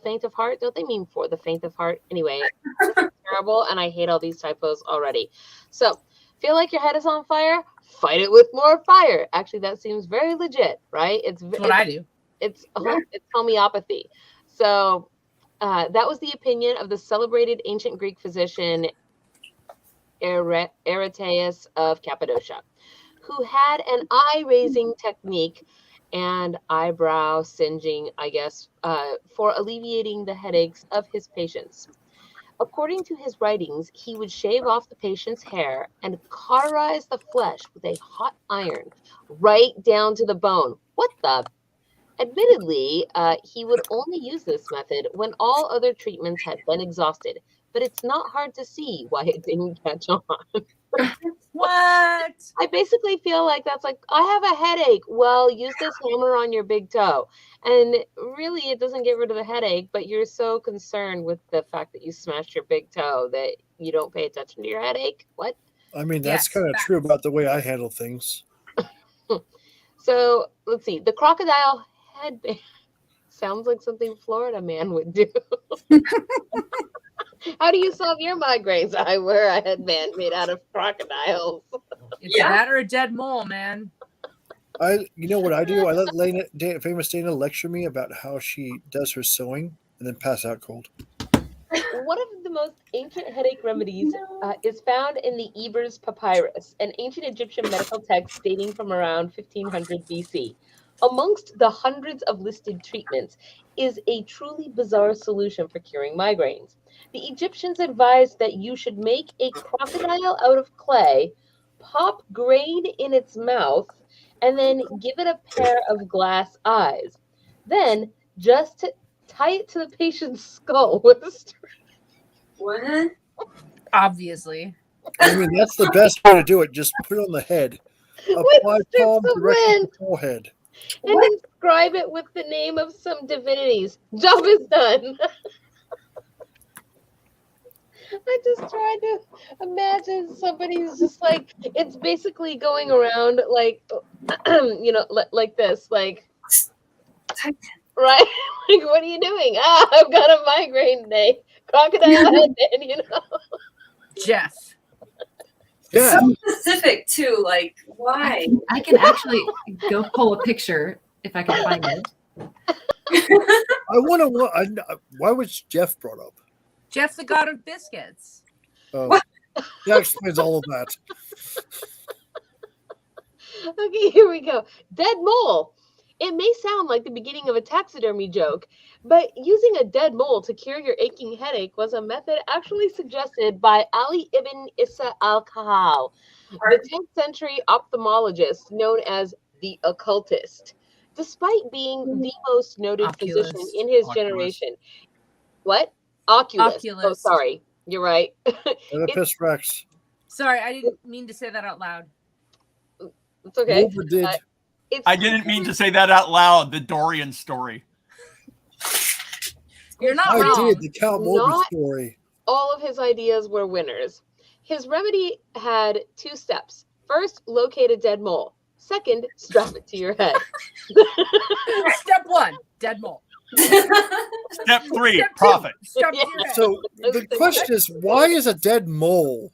Speaker 1: faint of heart. Don't they mean for the faint of heart? Anyway, it's terrible, and I hate all these typos already. So, feel like your head is on fire? Fight it with more fire. Actually, that seems very legit, right? That's
Speaker 11: what I do.
Speaker 1: It's homeopathy. So. That was the opinion of the celebrated ancient Greek physician Eratosthenes of Cappadocia, who had an eye-raising technique and eyebrow singeing, I guess, for alleviating the headaches of his patients. According to his writings, he would shave off the patient's hair and cauterize the flesh with a hot iron right down to the bone. What the? Admittedly, he would only use this method when all other treatments had been exhausted, but it's not hard to see why it didn't catch on.
Speaker 11: What?
Speaker 1: I basically feel like that's like, I have a headache. Well, use this hammer on your big toe. And really, it doesn't get rid of the headache, but you're so concerned with the fact that you smashed your big toe that you don't pay attention to your headache. What?
Speaker 2: I mean, that's kind of true about the way I handle things.
Speaker 1: So let's see. The crocodile headband sounds like something Florida man would do. How do you solve your migraines? I wear a headband made out of crocodiles.
Speaker 11: It's that or a dead mole, man.
Speaker 2: You know what I do? I let famous Dana lecture me about how she does her sewing and then pass out cold.
Speaker 1: One of the most ancient headache remedies is found in the Ebers Papyrus, an ancient Egyptian medical text dating from around 1500 BC. Amongst the hundreds of listed treatments is a truly bizarre solution for curing migraines. The Egyptians advised that you should make a crocodile out of clay, pop grain in its mouth, and then give it a pair of glass eyes. Then just tie it to the patient's skull with a string.
Speaker 5: What?
Speaker 11: Obviously.
Speaker 2: I mean, that's the best way to do it. Just put it on the head. Apply palm directly to the forehead.
Speaker 1: And inscribe it with the name of some divinities. Job is done. I just tried to imagine somebody's just like, it's basically going around like, you know, like this, like, right? Like, what are you doing? I've got a migraine today. Crocodile headband, you know?
Speaker 11: Jeff.
Speaker 2: Yeah.
Speaker 5: So specific too, like why?
Speaker 8: I can actually go pull a picture if I can find it.
Speaker 2: I want to. Why was Jeff brought up?
Speaker 11: Jeff, the god of biscuits.
Speaker 2: Oh, that explains all of that.
Speaker 1: Okay, here we go. Dead mole. It may sound like the beginning of a taxidermy joke, but using a dead mole to cure your aching headache was a method actually suggested by Ali ibn Isa al-Kahal, the 10th century ophthalmologist known as the occultist. Despite being the most noted physician in his generation. What? Oculist. Oh, sorry. You're right.
Speaker 2: Oedipus Rex.
Speaker 11: Sorry, I didn't mean to say that out loud.
Speaker 1: It's okay.
Speaker 2: Wolver did.
Speaker 7: I didn't mean to say that out loud. The Dorian story.
Speaker 11: You're not
Speaker 2: I
Speaker 11: wrong.
Speaker 2: did the Count Mulder story.
Speaker 1: All of his ideas were winners. His remedy had 2 steps. First, locate a dead mole. Second, strap it to your head.
Speaker 11: Step 1, dead mole.
Speaker 7: Step 3, profit.
Speaker 11: Strap it to your head.
Speaker 2: So the question is, why is a dead mole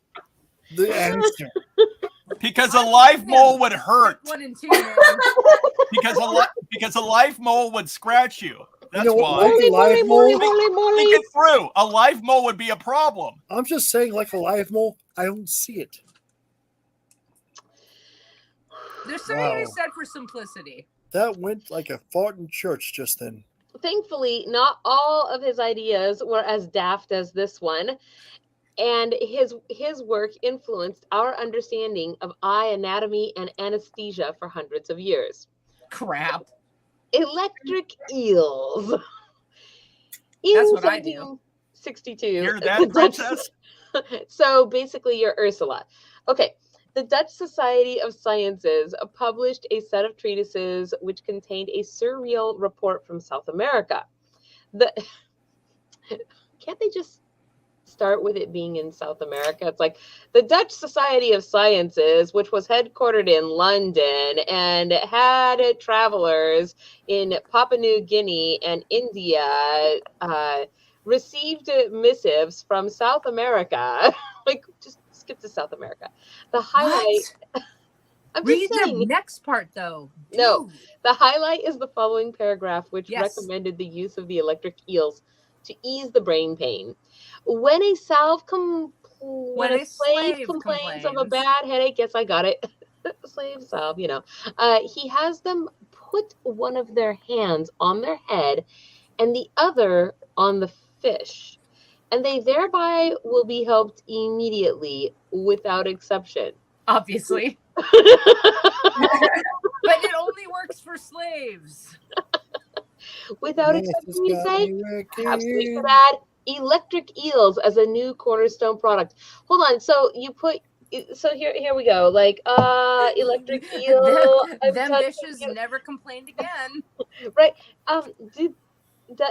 Speaker 2: the answer?
Speaker 7: Because a live mole would hurt.
Speaker 11: 1 and 2, man.
Speaker 7: Because a live mole would scratch you. That's why.
Speaker 2: Like a live mole?
Speaker 7: Think it through. A live mole would be a problem.
Speaker 2: I'm just saying, like a live mole, I don't see it.
Speaker 11: There's something to be said for simplicity.
Speaker 2: That went like a fart in church just then.
Speaker 1: Thankfully, not all of his ideas were as daft as this one. And his work influenced our understanding of eye anatomy and anesthesia for hundreds of years.
Speaker 11: Crap.
Speaker 1: Electric eels.
Speaker 11: That's what I do.
Speaker 1: 62.
Speaker 7: Hear that, princess?
Speaker 1: So basically, you're Ursula. Okay. The Dutch Society of Sciences published a set of treatises which contained a surreal report from South America. Can't they just start with it being in South America? It's like the Dutch Society of Sciences, which was headquartered in London and had travelers in Papua New Guinea and India, received missives from South America. Like, just skip to South America. The highlight. I'm
Speaker 11: Read
Speaker 1: just saying.
Speaker 11: the next part, though.
Speaker 1: No, the highlight is the following paragraph, which
Speaker 11: Yes.
Speaker 1: recommended the use of the electric eels to ease the brain pain. When a slave complains of a bad headache, yes, I got it. Slave salve, you know. He has them put one of their hands on their head and the other on the fish, and they thereby will be helped immediately without exception.
Speaker 11: Obviously. But it only works for slaves.
Speaker 1: Without
Speaker 2: Yes,
Speaker 1: expecting me to
Speaker 2: it's got
Speaker 1: say,
Speaker 2: me
Speaker 1: perhaps we
Speaker 2: working.
Speaker 1: should add electric eels as a new cornerstone product. Hold on, so you put so here we go. Like electric eel. I'm
Speaker 11: them
Speaker 1: touching
Speaker 11: bitches
Speaker 1: you.
Speaker 11: never complained again.
Speaker 1: Right.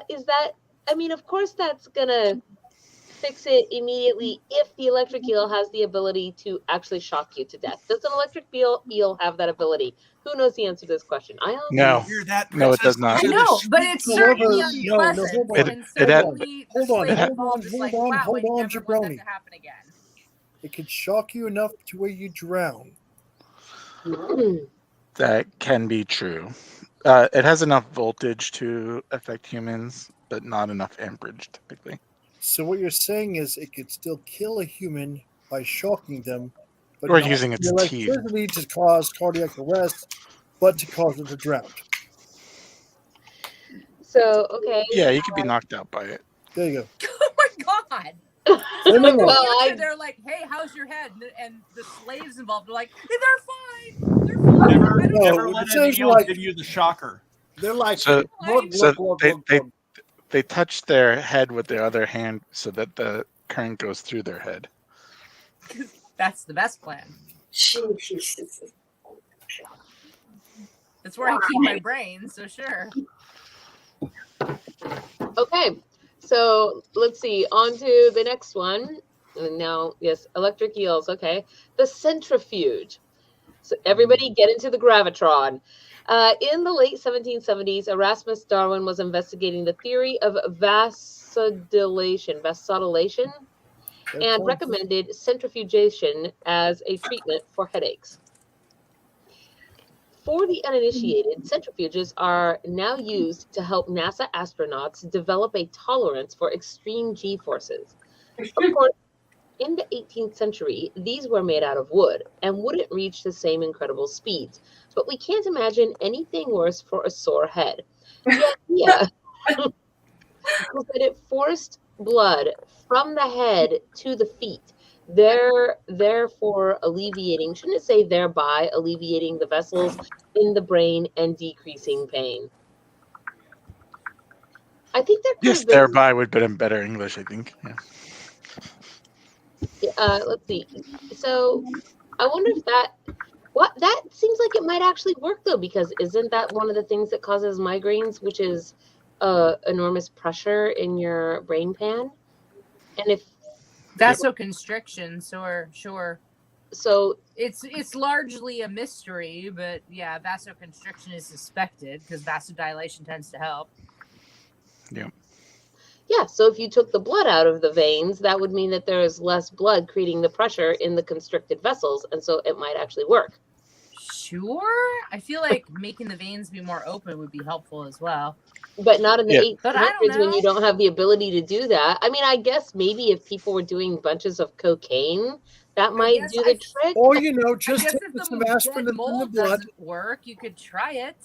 Speaker 1: Is that I mean, of course that's gonna fix it immediately if the electric eel has the ability to actually shock you to death. Does an electric eel have that ability? Who knows the answer to this question? I honestly
Speaker 6: No.
Speaker 7: Hear that,
Speaker 6: No, it does
Speaker 7: princess?
Speaker 6: not.
Speaker 11: I
Speaker 7: These are the
Speaker 11: know, but it's
Speaker 7: sweet
Speaker 11: certainly
Speaker 2: However, no,
Speaker 11: unpleasant,
Speaker 2: hold on.
Speaker 11: and
Speaker 6: It had-
Speaker 11: certainly the
Speaker 2: Hold on,
Speaker 11: slave
Speaker 2: hold
Speaker 11: involved
Speaker 2: on,
Speaker 11: is
Speaker 2: hold
Speaker 11: like,
Speaker 2: on,
Speaker 11: wow,
Speaker 2: hold
Speaker 11: I
Speaker 2: on,
Speaker 11: never want that
Speaker 2: jabroni.
Speaker 11: to happen again.
Speaker 2: It can shock you enough to where you drown.
Speaker 6: That can be true. It has enough voltage to affect humans, but not enough amperage typically.
Speaker 2: So what you're saying is it could still kill a human by shocking them, but
Speaker 6: Or
Speaker 2: not
Speaker 6: using
Speaker 2: with
Speaker 6: its teeth.
Speaker 2: electricity to cause cardiac arrest, but to cause them to drown.
Speaker 1: So okay.
Speaker 6: Yeah, you could be knocked out by it.
Speaker 2: There you go.
Speaker 11: Oh my god!
Speaker 2: No, no,
Speaker 11: Like,
Speaker 2: no.
Speaker 1: Well, I-
Speaker 11: they're like, "Hey, how's your head?" And the slaves involved are like, "They're fine. They're fine."
Speaker 7: Never,
Speaker 11: I don't
Speaker 2: No,
Speaker 7: never
Speaker 2: the
Speaker 7: let an
Speaker 2: slaves are
Speaker 7: eel
Speaker 2: like-
Speaker 7: give you the shocker.
Speaker 2: They're like,
Speaker 6: So-
Speaker 2: look,
Speaker 6: So
Speaker 2: look,
Speaker 6: they,
Speaker 2: look,
Speaker 6: they
Speaker 2: look.
Speaker 6: they touch their head with their other hand so that the current goes through their head.
Speaker 11: That's the best plan.
Speaker 5: Jesus.
Speaker 11: That's where I keep my brain. So sure.
Speaker 1: Okay, so let's see. On to the next one. And now, yes, electric eels. Okay, the centrifuge. So everybody get into the gravitron. In the late 1770s, Erasmus Darwin was investigating the theory of vasodilation, and recommended centrifugation as a treatment for headaches. For the uninitiated, centrifuges are now used to help NASA astronauts develop a tolerance for extreme G-forces. Of course, in the 18th century, these were made out of wood and wouldn't reach the same incredible speeds. But we can't imagine anything worse for a sore head. The idea was that it forced blood from the head to the feet, therefore alleviating, shouldn't it say thereby alleviating the vessels in the brain and decreasing pain? I think there could
Speaker 6: Yes,
Speaker 1: have been,
Speaker 6: thereby would have been better English, I think. Yeah.
Speaker 1: let's see. So I wonder if that seems like it might actually work though, because isn't that one of the things that causes migraines, which is enormous pressure in your brain pan? And if
Speaker 11: Vasoconstriction, sure.
Speaker 1: so,
Speaker 11: It's largely a mystery, but yeah, vasoconstriction is suspected because vasodilation tends to help.
Speaker 1: yeah, so if you took the blood out of the veins, that would mean that there is less blood creating the pressure in the constricted vessels, and so it might actually work.
Speaker 11: Sure. I feel like making the veins be more open would be helpful as well.
Speaker 1: But not in the
Speaker 6: Yeah.
Speaker 1: 1800s
Speaker 11: But I don't
Speaker 1: when you
Speaker 11: know.
Speaker 1: don't have the ability to do that. I mean, I guess maybe if people were doing bunches of cocaine, that might
Speaker 11: guess
Speaker 1: do the trick.
Speaker 2: Or, you know,
Speaker 11: I
Speaker 2: just
Speaker 11: guess
Speaker 2: take
Speaker 11: if
Speaker 2: some
Speaker 11: the
Speaker 2: aspirin
Speaker 11: dead
Speaker 2: that's in the
Speaker 11: mold
Speaker 2: blood.
Speaker 11: doesn't work, you could try it.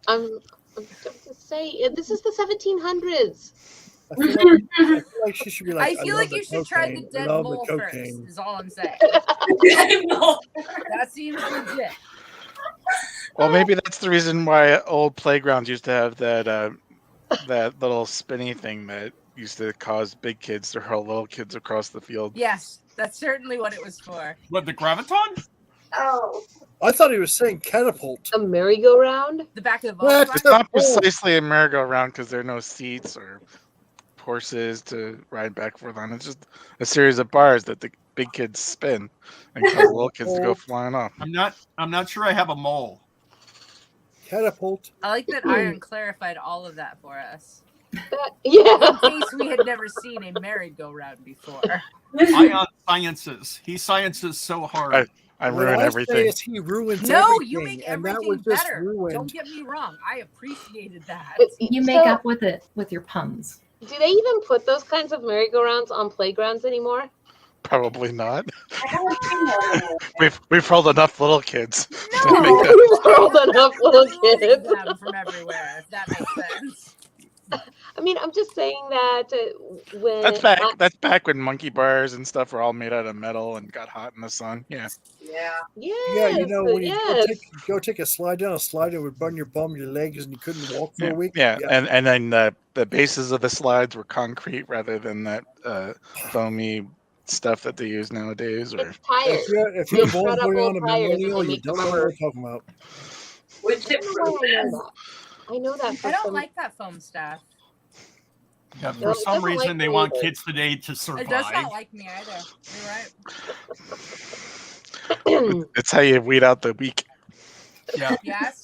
Speaker 1: I'm going to say this is the 1700s.
Speaker 2: I feel like she should be like,
Speaker 11: I feel
Speaker 2: love
Speaker 11: like
Speaker 2: the
Speaker 11: you should try the
Speaker 2: cocaine.
Speaker 11: dead
Speaker 2: Love
Speaker 11: mole
Speaker 2: the
Speaker 11: first.
Speaker 2: cocaine.
Speaker 11: Is all I'm saying.
Speaker 5: No.
Speaker 11: That seems legit.
Speaker 6: Well, maybe that's the reason why old playgrounds used to have that little spinny thing that used to cause big kids to hurl little kids across the field.
Speaker 11: Yes, that's certainly what it was for.
Speaker 7: What, the graviton?
Speaker 5: Oh.
Speaker 2: I thought he was saying catapult.
Speaker 1: A merry-go-round?
Speaker 11: The back of the
Speaker 2: What?
Speaker 11: Volkswagen.
Speaker 6: It's not precisely a merry-go-round because there are no seats or horses to ride back and forth on. It's just a series of bars that the big kids spin and cause the little kids to go flying off.
Speaker 7: I'm not sure I have a mole.
Speaker 2: Catapult.
Speaker 11: I like that Iron clarified all of that for us.
Speaker 1: Yeah.
Speaker 11: In case we had never seen a merry-go-round before.
Speaker 7: Ion sciences. He sciences so hard.
Speaker 6: I
Speaker 2: What
Speaker 6: ruin
Speaker 2: I say
Speaker 6: everything.
Speaker 2: is he ruins
Speaker 11: No,
Speaker 2: everything,
Speaker 11: you make
Speaker 2: and that
Speaker 11: everything
Speaker 2: was just
Speaker 11: better.
Speaker 2: ruined.
Speaker 11: Don't get me wrong. I appreciated that.
Speaker 8: You make
Speaker 1: So-
Speaker 8: up with it with your puns.
Speaker 1: Do they even put those kinds of merry-go-rounds on playgrounds anymore?
Speaker 6: Probably not.
Speaker 5: I haven't seen that.
Speaker 6: We've hurled enough little kids. to
Speaker 11: No.
Speaker 6: make that-
Speaker 1: We've hurled enough little kids.
Speaker 11: Them from everywhere, if that makes sense.
Speaker 1: I I mean, I'm just saying that when
Speaker 6: That's back when monkey bars and stuff were all made out of metal and got hot in the sun. Yeah.
Speaker 5: Yeah.
Speaker 2: Yeah, you know, when you
Speaker 1: yes.
Speaker 2: go take a slide down a slide, it would burn your bum, your legs, and you couldn't walk for a week.
Speaker 6: Yeah. And then the bases of the slides were concrete rather than that foamy stuff that they use nowadays. Or
Speaker 1: It's tires.
Speaker 2: If you're
Speaker 1: They
Speaker 2: born
Speaker 1: shred up
Speaker 2: on
Speaker 1: old
Speaker 2: a
Speaker 1: tires and
Speaker 2: millennial,
Speaker 1: they
Speaker 2: you
Speaker 1: make
Speaker 2: don't
Speaker 1: them
Speaker 2: know what
Speaker 1: rubber.
Speaker 2: we're talking about.
Speaker 5: Wood chip
Speaker 1: I don't know why I know that. I know that.
Speaker 11: I don't like that foam stuff.
Speaker 7: Yeah,
Speaker 1: No,
Speaker 7: for
Speaker 1: it
Speaker 7: some
Speaker 1: doesn't
Speaker 7: reason,
Speaker 1: like
Speaker 7: they
Speaker 1: me
Speaker 7: want
Speaker 1: either.
Speaker 7: kids today to survive.
Speaker 11: It does not like me either. You're right.
Speaker 6: it's how you weed out the weak.
Speaker 7: Yeah.
Speaker 11: Yes.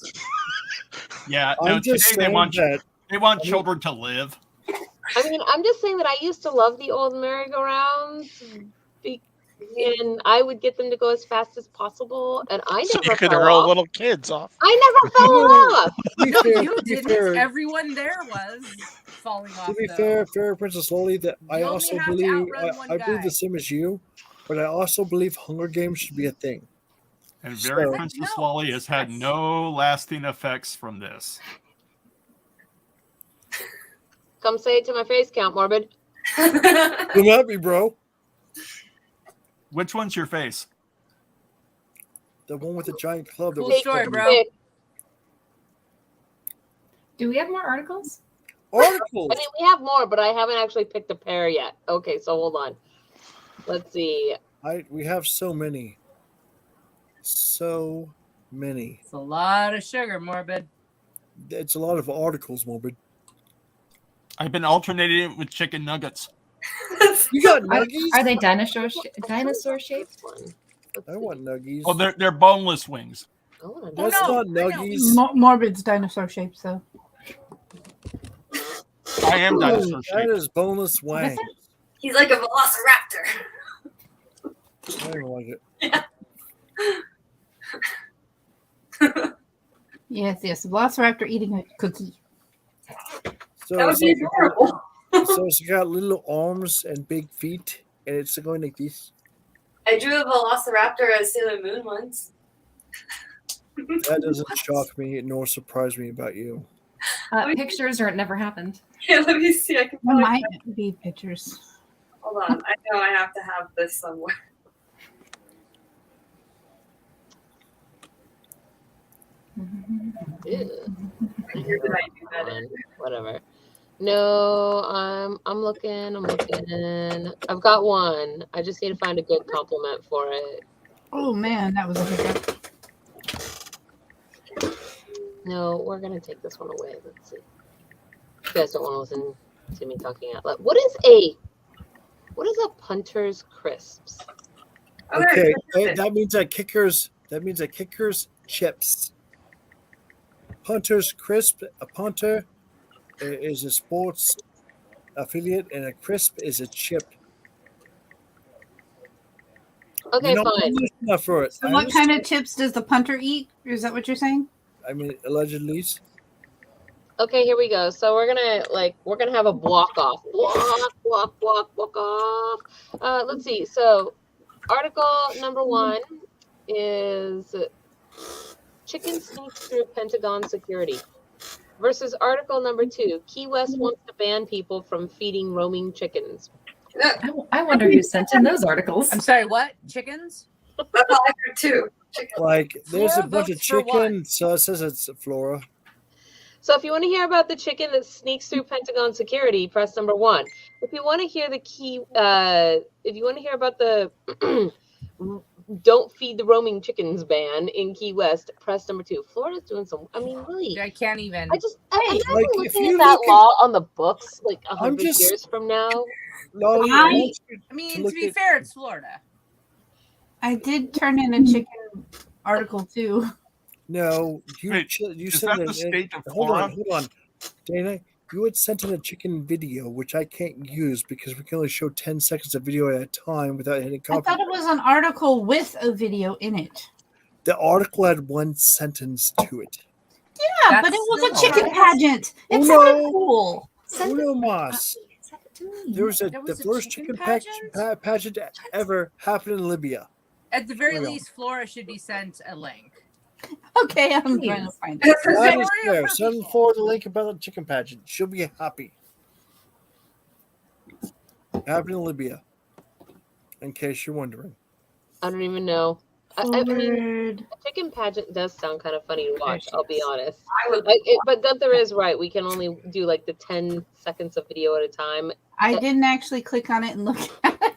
Speaker 7: Yeah.
Speaker 2: I'm
Speaker 7: No,
Speaker 2: just
Speaker 7: today
Speaker 2: saying that
Speaker 7: they want children to live.
Speaker 1: I mean, I'm just saying that I used to love the old merry-go-rounds, and I would get them to go as fast as possible, and I
Speaker 6: So
Speaker 1: never
Speaker 6: you could
Speaker 1: fell
Speaker 6: hurl
Speaker 1: off.
Speaker 6: little kids off.
Speaker 1: I never fell off.
Speaker 2: To be
Speaker 11: No,
Speaker 2: fair,
Speaker 11: you
Speaker 2: to be
Speaker 11: didn't.
Speaker 2: fair,
Speaker 11: Everyone there was falling off.
Speaker 2: to be
Speaker 11: though.
Speaker 2: fair, Princess Loli, that I
Speaker 11: You only
Speaker 2: also
Speaker 11: have to
Speaker 2: believe
Speaker 11: outrun one
Speaker 2: I believe
Speaker 11: guy.
Speaker 2: the same as you, but I also believe Hunger Games should be a thing.
Speaker 7: And Very
Speaker 2: So-
Speaker 7: Princess
Speaker 11: No,
Speaker 7: Lolly has had
Speaker 11: yes.
Speaker 7: no lasting effects from this.
Speaker 1: Come say it to my face, Count Morbid.
Speaker 2: Come at me, bro.
Speaker 7: Which one's your face?
Speaker 2: The one with the giant club that
Speaker 11: Cool
Speaker 2: was
Speaker 11: story,
Speaker 2: funny.
Speaker 11: bro.
Speaker 8: Do we have more articles?
Speaker 2: Articles.
Speaker 1: I mean, we have more, but I haven't actually picked a pair yet. Okay, so hold on. Let's see.
Speaker 2: We have so many. So many.
Speaker 11: It's a lot of sugar, Morbid.
Speaker 2: It's a lot of articles, Morbid.
Speaker 7: I've been alternating it with chicken nuggets.
Speaker 2: You got
Speaker 8: Are,
Speaker 2: nuggies?
Speaker 8: are they dinosaur shaped?
Speaker 2: I want nuggies.
Speaker 7: Oh, they're boneless wings.
Speaker 2: That's
Speaker 11: no,
Speaker 2: not
Speaker 11: I know.
Speaker 2: nuggies.
Speaker 4: Morbid's dinosaur shaped, so.
Speaker 7: I am dinosaur
Speaker 2: That
Speaker 7: shaped.
Speaker 2: is boneless wang.
Speaker 5: He's like a velociraptor.
Speaker 2: I don't like it.
Speaker 4: Yes, Velociraptor eating a cookie.
Speaker 2: So
Speaker 5: That would
Speaker 2: it's
Speaker 5: be
Speaker 2: like-
Speaker 5: adorable.
Speaker 2: so it's got little arms and big feet, and it's going like this.
Speaker 5: I drew a velociraptor as Sailor Moon once.
Speaker 2: That doesn't shock me nor surprise me about you.
Speaker 8: Pictures or it never happened.
Speaker 5: Yeah, let me see. I can
Speaker 4: There
Speaker 5: probably
Speaker 4: might be pictures.
Speaker 5: hold on. I know I have to have this somewhere.
Speaker 1: Ew.
Speaker 5: Where did I do that in?
Speaker 1: Whatever. No, I'm looking. I've got one. I just need to find a good compliment for it.
Speaker 4: Oh man, that was a hiccup.
Speaker 1: No, we're gonna take this one away. Let's see. You guys don't want to listen to me talking out loud. What is a punter's crisps?
Speaker 2: Okay, that means that kickers chips. Punter's crisp. A punter is a sports affiliate, and a crisp is a chip.
Speaker 1: Okay,
Speaker 2: You're not
Speaker 1: fine.
Speaker 2: English enough for it.
Speaker 4: So what kind of chips does the punter eat? Is that what you're saying?
Speaker 2: I mean, allegedly.
Speaker 1: Okay, here we go. So we're gonna have a block off. Block off. Let's see. So article number 1 is chicken sneaks through Pentagon security versus article number 2. Key West wants to ban people from feeding roaming chickens.
Speaker 8: I wonder who sent in those articles.
Speaker 11: I'm sorry, what? Chickens?
Speaker 5: That's all I heard too. Chicken.
Speaker 2: Like, there's
Speaker 11: Flora
Speaker 2: a bunch of
Speaker 11: votes for what?
Speaker 2: chicken, so it says it's Flora.
Speaker 1: So if you want to hear about the chicken that sneaks through Pentagon security, press number 1. If you want to hear if you want to hear about the don't feed the roaming chickens ban in Key West, press number 2. Florida's doing some. I mean, really.
Speaker 11: I can't even.
Speaker 1: I'm
Speaker 2: Like, if
Speaker 1: looking
Speaker 2: you
Speaker 1: at that
Speaker 2: look at-
Speaker 1: law on the books like
Speaker 2: I'm
Speaker 1: 100
Speaker 2: just-
Speaker 1: years from now.
Speaker 2: Lolly,
Speaker 4: I-
Speaker 2: want you
Speaker 11: I mean,
Speaker 2: to
Speaker 11: to
Speaker 2: look
Speaker 11: be
Speaker 2: at-
Speaker 11: fair, it's Florida.
Speaker 4: I did turn in a chicken article too.
Speaker 2: No, you
Speaker 7: Wait,
Speaker 2: you
Speaker 7: is
Speaker 2: sent
Speaker 7: that the state of
Speaker 2: hold
Speaker 7: Flora?
Speaker 2: on, Dana. You had sent in a chicken video, which I can't use because we can only show 10 seconds of video at a time without hitting
Speaker 4: I
Speaker 2: copy.
Speaker 4: thought it was an article with a video in it.
Speaker 2: The article had one sentence to it.
Speaker 4: Yeah,
Speaker 11: That's
Speaker 4: but it was a
Speaker 11: still
Speaker 4: chicken
Speaker 11: alright.
Speaker 4: pageant. It
Speaker 2: Oh,
Speaker 4: sounded
Speaker 2: no.
Speaker 4: cool.
Speaker 2: Uno mas.
Speaker 8: Send it to me.
Speaker 2: There was
Speaker 11: There
Speaker 2: the
Speaker 11: was a
Speaker 2: first
Speaker 11: chicken
Speaker 2: chicken pageant ever happened in Libya.
Speaker 11: At the very
Speaker 2: There we go.
Speaker 11: least, Flora should be sent a link.
Speaker 4: Okay, I'm trying to find it.
Speaker 2: That is
Speaker 11: Victoria
Speaker 2: fair.
Speaker 11: for
Speaker 2: Send
Speaker 11: people.
Speaker 2: forward the link about the chicken pageant. She'll be happy. happened in Libya. In case you're wondering.
Speaker 1: I don't even know. I mean,
Speaker 4: Forward.
Speaker 1: a chicken pageant does sound kind of funny to watch.
Speaker 4: she
Speaker 1: I'll be
Speaker 4: is.
Speaker 1: honest.
Speaker 5: I would.
Speaker 1: But Gunther is right. We can only do like the 10 seconds of video at a time.
Speaker 4: I didn't actually click on it and look at it.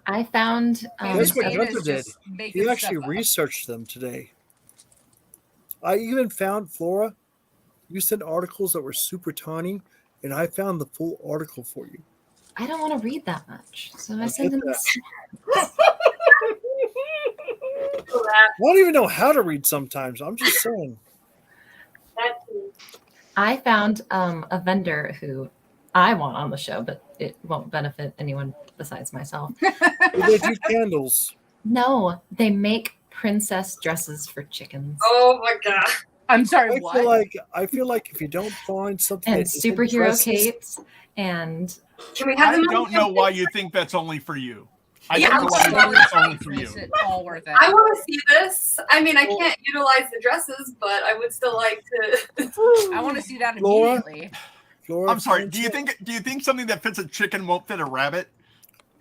Speaker 8: I found.
Speaker 2: That's what
Speaker 11: Dana's
Speaker 2: Gunther did.
Speaker 11: just making
Speaker 2: He actually
Speaker 11: stuff up.
Speaker 2: researched them today. I even found, Flora, you sent articles that were super tiny, and I found the full article for you.
Speaker 8: I don't want to read that much, so I
Speaker 2: I
Speaker 8: send
Speaker 2: get
Speaker 8: them.
Speaker 2: that. I don't even know how to read sometimes. I'm just saying.
Speaker 8: I found a vendor who I want on the show, but it won't benefit anyone besides myself.
Speaker 2: Do they do candles?
Speaker 8: No, they make princess dresses for chickens.
Speaker 5: Oh my god!
Speaker 11: I'm sorry.
Speaker 2: I
Speaker 11: What?
Speaker 2: feel like if you don't find something
Speaker 8: And
Speaker 2: that isn't
Speaker 8: superhero
Speaker 2: dresses-
Speaker 8: capes and
Speaker 5: Can we have
Speaker 7: I
Speaker 5: them?
Speaker 7: don't know why you think that's only for you. I
Speaker 5: Yeah,
Speaker 7: don't know why you think it's only for
Speaker 11: Makes
Speaker 7: you.
Speaker 11: it all worth it.
Speaker 5: I want to see this. I mean, I can't utilize the dresses, but I would still like to.
Speaker 11: I want to see that
Speaker 2: Laura?
Speaker 11: immediately.
Speaker 2: Flora,
Speaker 7: I'm sorry.
Speaker 2: find
Speaker 7: Do you think something that fits a chicken won't fit a rabbit?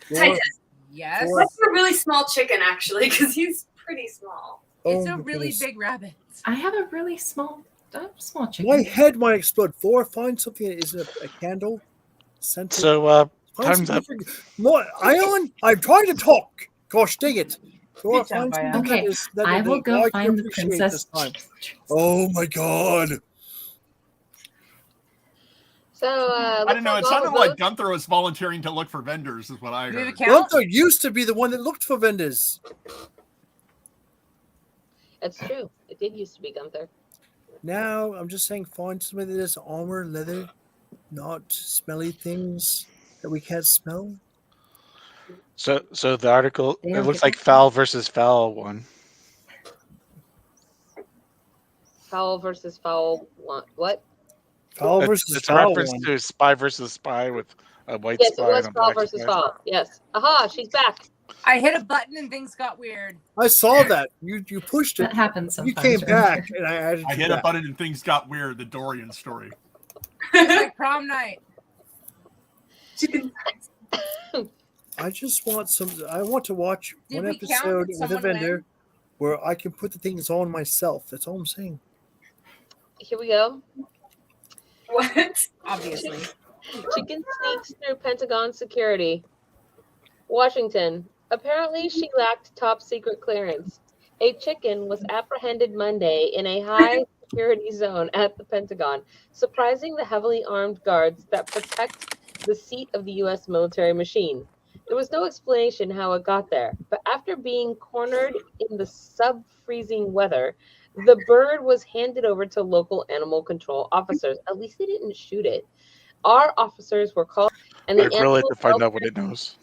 Speaker 2: Flora,
Speaker 11: Yes.
Speaker 2: Laura,
Speaker 5: That's a really small chicken, actually, because he's pretty small.
Speaker 11: It's
Speaker 2: oh
Speaker 11: a
Speaker 2: my
Speaker 11: really
Speaker 2: goodness.
Speaker 11: big rabbit.
Speaker 8: I have a really small chicken.
Speaker 2: My head might explode. Flora, find something that isn't a candle. Scented.
Speaker 6: So
Speaker 2: Find
Speaker 6: time's
Speaker 2: something
Speaker 6: up.
Speaker 2: More, Ion, I'm trying to talk. Gosh dang it. Flora,
Speaker 11: Good job,
Speaker 2: find
Speaker 11: Ion.
Speaker 2: something
Speaker 8: Okay,
Speaker 2: that is, that
Speaker 8: I
Speaker 2: that
Speaker 8: will go
Speaker 2: can
Speaker 8: find the
Speaker 2: appreciate
Speaker 8: princess
Speaker 2: this time.
Speaker 8: chicken dress.
Speaker 2: Oh my god.
Speaker 1: So
Speaker 7: I don't know. It sounded like Gunther was volunteering to look for vendors, is what I
Speaker 11: Do we have a
Speaker 7: heard.
Speaker 11: count?
Speaker 2: Gunther used to be the one that looked for vendors.
Speaker 1: That's true. It did used to be Gunther.
Speaker 2: Now I'm just saying find something that is armor, leather, not smelly things that we can't smell.
Speaker 6: So the article,
Speaker 8: They
Speaker 6: it
Speaker 8: don't
Speaker 6: looks
Speaker 8: get
Speaker 6: like
Speaker 8: that.
Speaker 6: foul versus foul one.
Speaker 1: Foul versus foul. What?
Speaker 2: Foul
Speaker 6: It's,
Speaker 2: versus
Speaker 6: it's a
Speaker 2: foul
Speaker 6: reference
Speaker 2: one.
Speaker 6: to spy versus spy with a white
Speaker 1: Yes, it
Speaker 6: spy
Speaker 1: was
Speaker 6: and a
Speaker 1: foul
Speaker 6: black
Speaker 1: versus
Speaker 6: spy.
Speaker 1: foul. Yes. Aha, she's back.
Speaker 11: I hit a button and things got weird.
Speaker 2: I saw that. You pushed it.
Speaker 8: That happens
Speaker 2: You
Speaker 8: sometimes.
Speaker 2: came
Speaker 8: right?
Speaker 2: back and I added
Speaker 7: I
Speaker 2: you
Speaker 7: hit a
Speaker 2: back.
Speaker 7: button and things got weird. The Dorian story.
Speaker 11: It's like prom night.
Speaker 2: I just want some. I want to watch
Speaker 11: Did
Speaker 2: one
Speaker 11: we count?
Speaker 2: episode
Speaker 11: Did
Speaker 2: with a
Speaker 11: someone
Speaker 2: vendor
Speaker 11: win?
Speaker 2: where I can put the things on myself. That's all I'm saying.
Speaker 1: Here we go.
Speaker 5: What?
Speaker 11: Obviously.
Speaker 1: Chicken sneaks through Pentagon security. Washington. Apparently, she lacked top secret clearance. A chicken was apprehended Monday in a high security zone at the Pentagon, surprising the heavily armed guards that protect the seat of the U.S. military machine. There was no explanation how it got there, but after being cornered in the sub-freezing weather, the bird was handed over to local animal control officers. At least they didn't shoot it. Our officers were called, and the
Speaker 6: Gotta grill it
Speaker 1: animal
Speaker 6: to find
Speaker 1: welfare-
Speaker 6: out what it knows.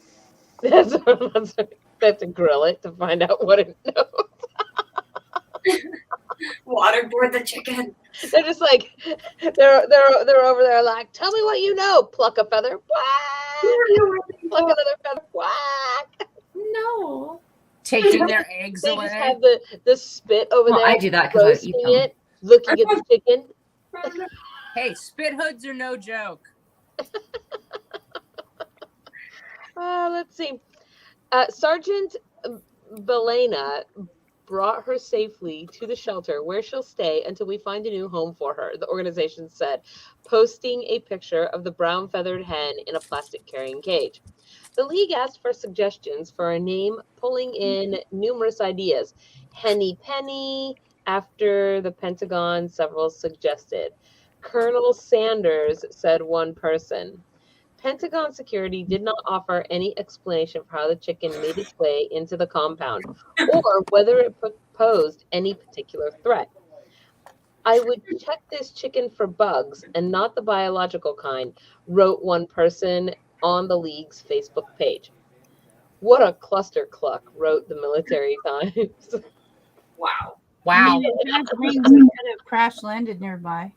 Speaker 1: That's they have to grill it to find out what it knows.
Speaker 5: Waterboard the chicken.
Speaker 1: They're just like they're over there like, tell me what you know. Pluck a feather. Whack. Pluck another feather. Whack.
Speaker 8: No.
Speaker 11: Taking their eggs
Speaker 1: They
Speaker 11: away.
Speaker 1: just have the spit over
Speaker 8: Well,
Speaker 1: there.
Speaker 8: I do that 'cause I
Speaker 1: roasting
Speaker 8: eat them.
Speaker 1: it, looking at the chicken.
Speaker 11: Hey, spit hoods are no joke.
Speaker 1: Let's see. Sergeant Belena brought her safely to the shelter where she'll stay until we find a new home for her, the organization said, posting a picture of the brown feathered hen in a plastic carrying cage. The league asked for suggestions for a name, pulling in numerous ideas. Henny Penny, after the Pentagon, several suggested. Colonel Sanders, said one person. Pentagon security did not offer any explanation for how the chicken made its way into the compound or whether it posed any particular threat. I would check this chicken for bugs and not the biological kind, wrote one person on the league's Facebook page. What a cluster cluck, wrote the Military Times.
Speaker 5: Wow.
Speaker 11: Wow.
Speaker 4: Maybe it had wings and could have crash landed nearby.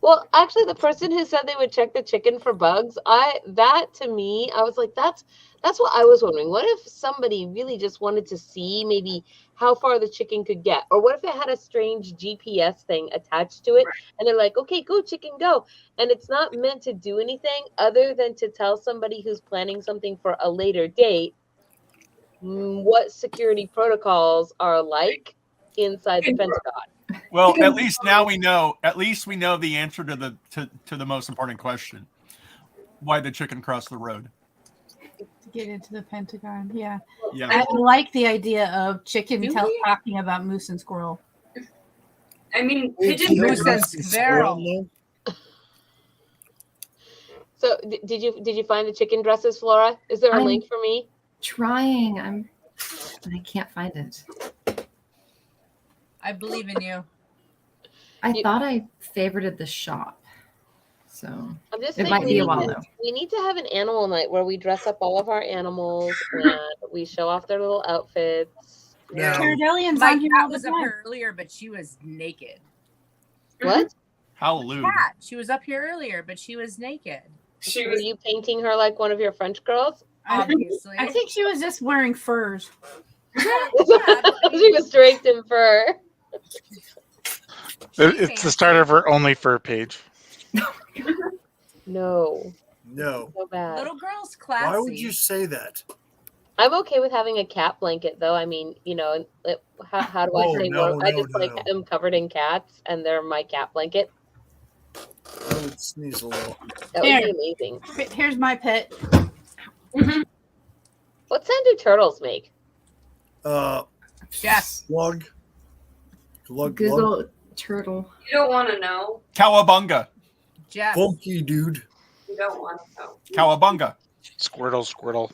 Speaker 1: Well, actually, the person who said they would check the chicken for bugs, that to me, I was like, that's what I was wondering. What if somebody really just wanted to see maybe how far the chicken could get, or what if it had a strange GPS thing attached to it, and they're like, okay, go chicken, go, and it's not meant to do anything other than to tell somebody who's planning something for a later date what security protocols are like inside the Pentagon.
Speaker 7: Well, at least now we know. At least we know the answer to the most important question: why the chicken crossed the road.
Speaker 4: To get into the Pentagon, yeah.
Speaker 7: Yeah.
Speaker 4: I like the idea of chicken talking about moose and squirrel.
Speaker 5: I mean,
Speaker 11: pigeon moose and squirrel.
Speaker 1: So, did you find the chicken dresses, Flora? Is there a link for me?
Speaker 8: Trying. I can't find it.
Speaker 11: I believe in you.
Speaker 8: I thought I favorited the shop, so
Speaker 1: I'm just
Speaker 8: it
Speaker 1: saying
Speaker 8: might be a while though.
Speaker 1: We need to have an animal night where we dress up all of our animals and we show off their little outfits.
Speaker 11: Yeah.
Speaker 4: Paradelian's
Speaker 11: My
Speaker 4: on here
Speaker 11: cat
Speaker 4: all the
Speaker 11: was up
Speaker 4: time.
Speaker 11: here earlier, but she was naked.
Speaker 1: What?
Speaker 7: Hallelujah.
Speaker 11: Cat. She was up here earlier, but she was naked.
Speaker 1: Were you painting her like one of your French girls?
Speaker 11: Obviously.
Speaker 4: I think she was just wearing furs.
Speaker 1: She was draped in fur.
Speaker 6: It's the start of her only fur page.
Speaker 1: No.
Speaker 2: No.
Speaker 1: So bad.
Speaker 11: Little girl's classy.
Speaker 2: Why would you say that?
Speaker 1: I'm okay with having a cat blanket, though. I mean, how do I say no? I just am covered in cats, and they're my cat blanket.
Speaker 2: I would sneeze a little.
Speaker 1: That would be amazing.
Speaker 4: Here's my pet.
Speaker 1: What sound do turtles make?
Speaker 11: Yes.
Speaker 2: Glug. Glug.
Speaker 8: Google
Speaker 2: Glug.
Speaker 8: turtle.
Speaker 5: You don't want to know.
Speaker 7: Cowabunga.
Speaker 11: Jeff.
Speaker 2: Funky dude.
Speaker 5: You don't want to know.
Speaker 7: Cowabunga.
Speaker 6: Squirtle.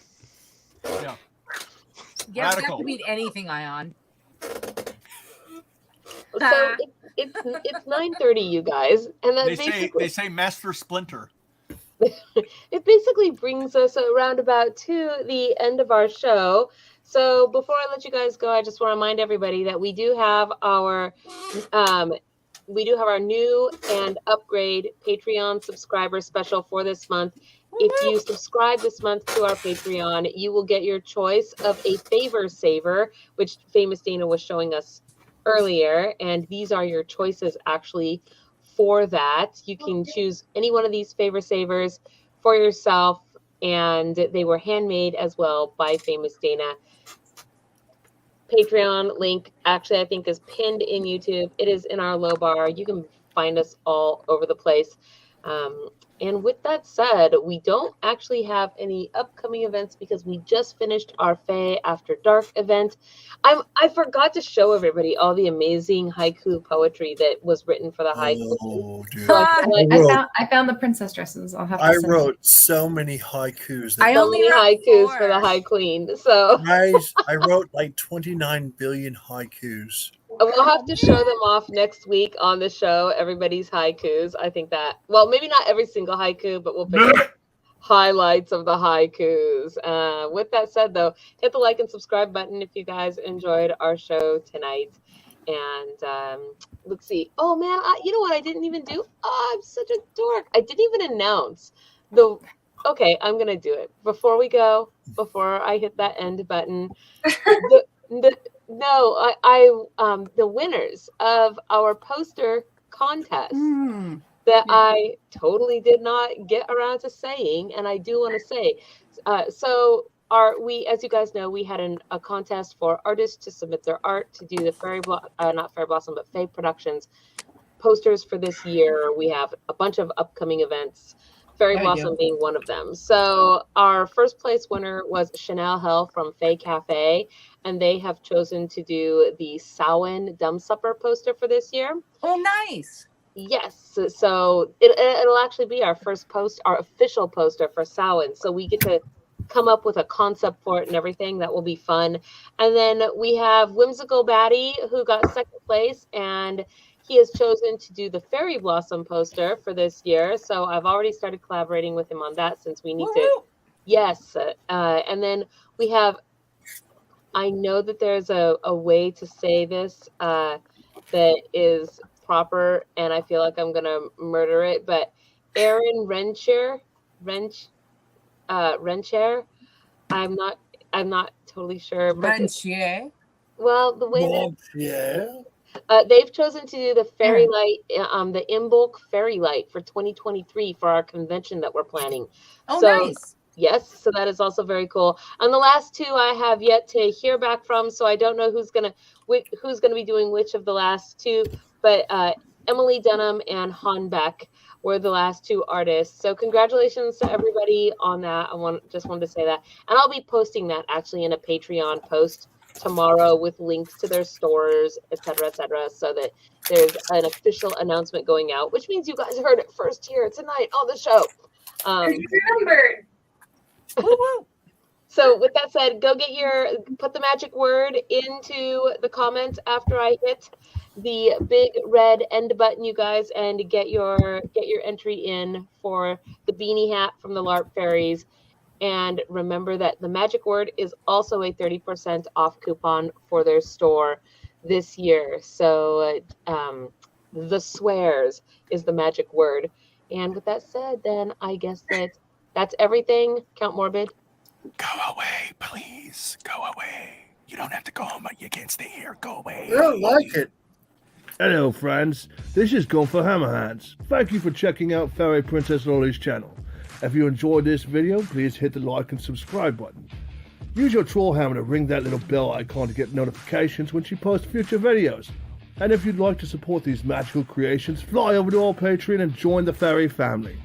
Speaker 7: Yeah.
Speaker 11: Yeah, that
Speaker 7: Radical.
Speaker 11: could mean anything, Ion.
Speaker 1: So it's 9:30, you guys, and that
Speaker 7: They say Master Splinter.
Speaker 1: it basically brings us around about to the end of our show. So before I let you guys go, I just want to remind everybody that we do have our new and upgrade Patreon subscriber special for this month. If you subscribe this month to our Patreon, you will get your choice of a favor saver, which Famous Dana was showing us earlier. And these are your choices actually for that. You can choose any one of these favor savers for yourself, and they were handmade as well by Famous Dana. Patreon link actually I think is pinned in YouTube. It is in our low bar. You can find us all over the place. And with that said, we don't actually have any upcoming events because we just finished our FAE After Dark event. I forgot to show everybody all the amazing haiku poetry that was written for the haiku.
Speaker 2: Oh, dude.
Speaker 1: So
Speaker 8: I found the princess dresses. I'll have to
Speaker 2: I
Speaker 8: send
Speaker 2: wrote so many haikus.
Speaker 11: I
Speaker 1: so
Speaker 11: only
Speaker 1: many
Speaker 11: wrote
Speaker 1: haikus
Speaker 11: 4.
Speaker 1: for the High Queen. So
Speaker 2: I wrote like 29 billion haikus.
Speaker 1: we'll have to show them off next week on the show, everybody's haikus. I think that, well, maybe not every single haiku, but we'll pick up highlights of the haikus. With that said, though, hit the like and subscribe button if you guys enjoyed our show tonight. And let's see. Oh, man, you know what I didn't even do? Oh, I'm such a dork. I didn't even announce the... Okay, I'm going to do it. Before we go, before I hit that end button, the winners of our poster contest that I totally did not get around to saying, and I do want to say, as you guys know, we had a contest for artists to submit their art to do the Fae Productions posters for this year. We have a bunch of upcoming events, Fairy Blossom being one of them. So our first place winner was Chanel Hell from Fae Cafe, and they have chosen to do the Samhain Dumb Supper poster for this year.
Speaker 11: Oh, nice.
Speaker 1: Yes. So it'll actually be our official poster for Samhain. So we get to come up with a concept for it and everything. That will be fun. And then we have Whimsical Batty, who got second place, and he has chosen to do the Fairy Blossom poster for this year. So I've already started collaborating with him on that since we need to. Yes. And then we have, I know that there's a way to say this that is proper, and I feel like I'm gonna murder it. But Aaron Rencher. I'm not totally sure. But
Speaker 11: Renchier.
Speaker 1: well, the way they've chosen to do the fairy light, the Imbolc fairy light for 2023 for our convention that we're planning.
Speaker 11: Oh,
Speaker 1: so,
Speaker 11: nice.
Speaker 1: Yes, so that is also very cool. And the last two I have yet to hear back from, so I don't know who's gonna be doing which of the last two. But Emily Dunham and Han Beck were the last two artists. So congratulations to everybody on that. Just wanted to say that, and I'll be posting that actually in a Patreon post tomorrow with links to their stores, etc., so that there's an official announcement going out, which means you guys heard it first here tonight on the show.
Speaker 5: Remembered.
Speaker 1: So with that said, go put the magic word into the comments after I hit the big red end button, you guys, and get your entry in for the beanie hat from the LARP Faeries. And remember that the magic word is also a 30% off coupon for their store this year. So the swears is the magic word. And with that said, then I guess that's everything. Count Morbid.
Speaker 7: Go away, please. Go away. You don't have to go home. You can't stay here. Go away.
Speaker 2: I don't like it.
Speaker 13: Hello, friends. This is Gone for Hammerhands. Thank you for checking out Fairy Princess Lolly's channel. If you enjoyed this video, please hit the like and subscribe button. Use your troll hammer to ring that little bell icon to get notifications when she posts future videos. And if you'd like to support these magical creations, fly over to our Patreon and join the fairy family.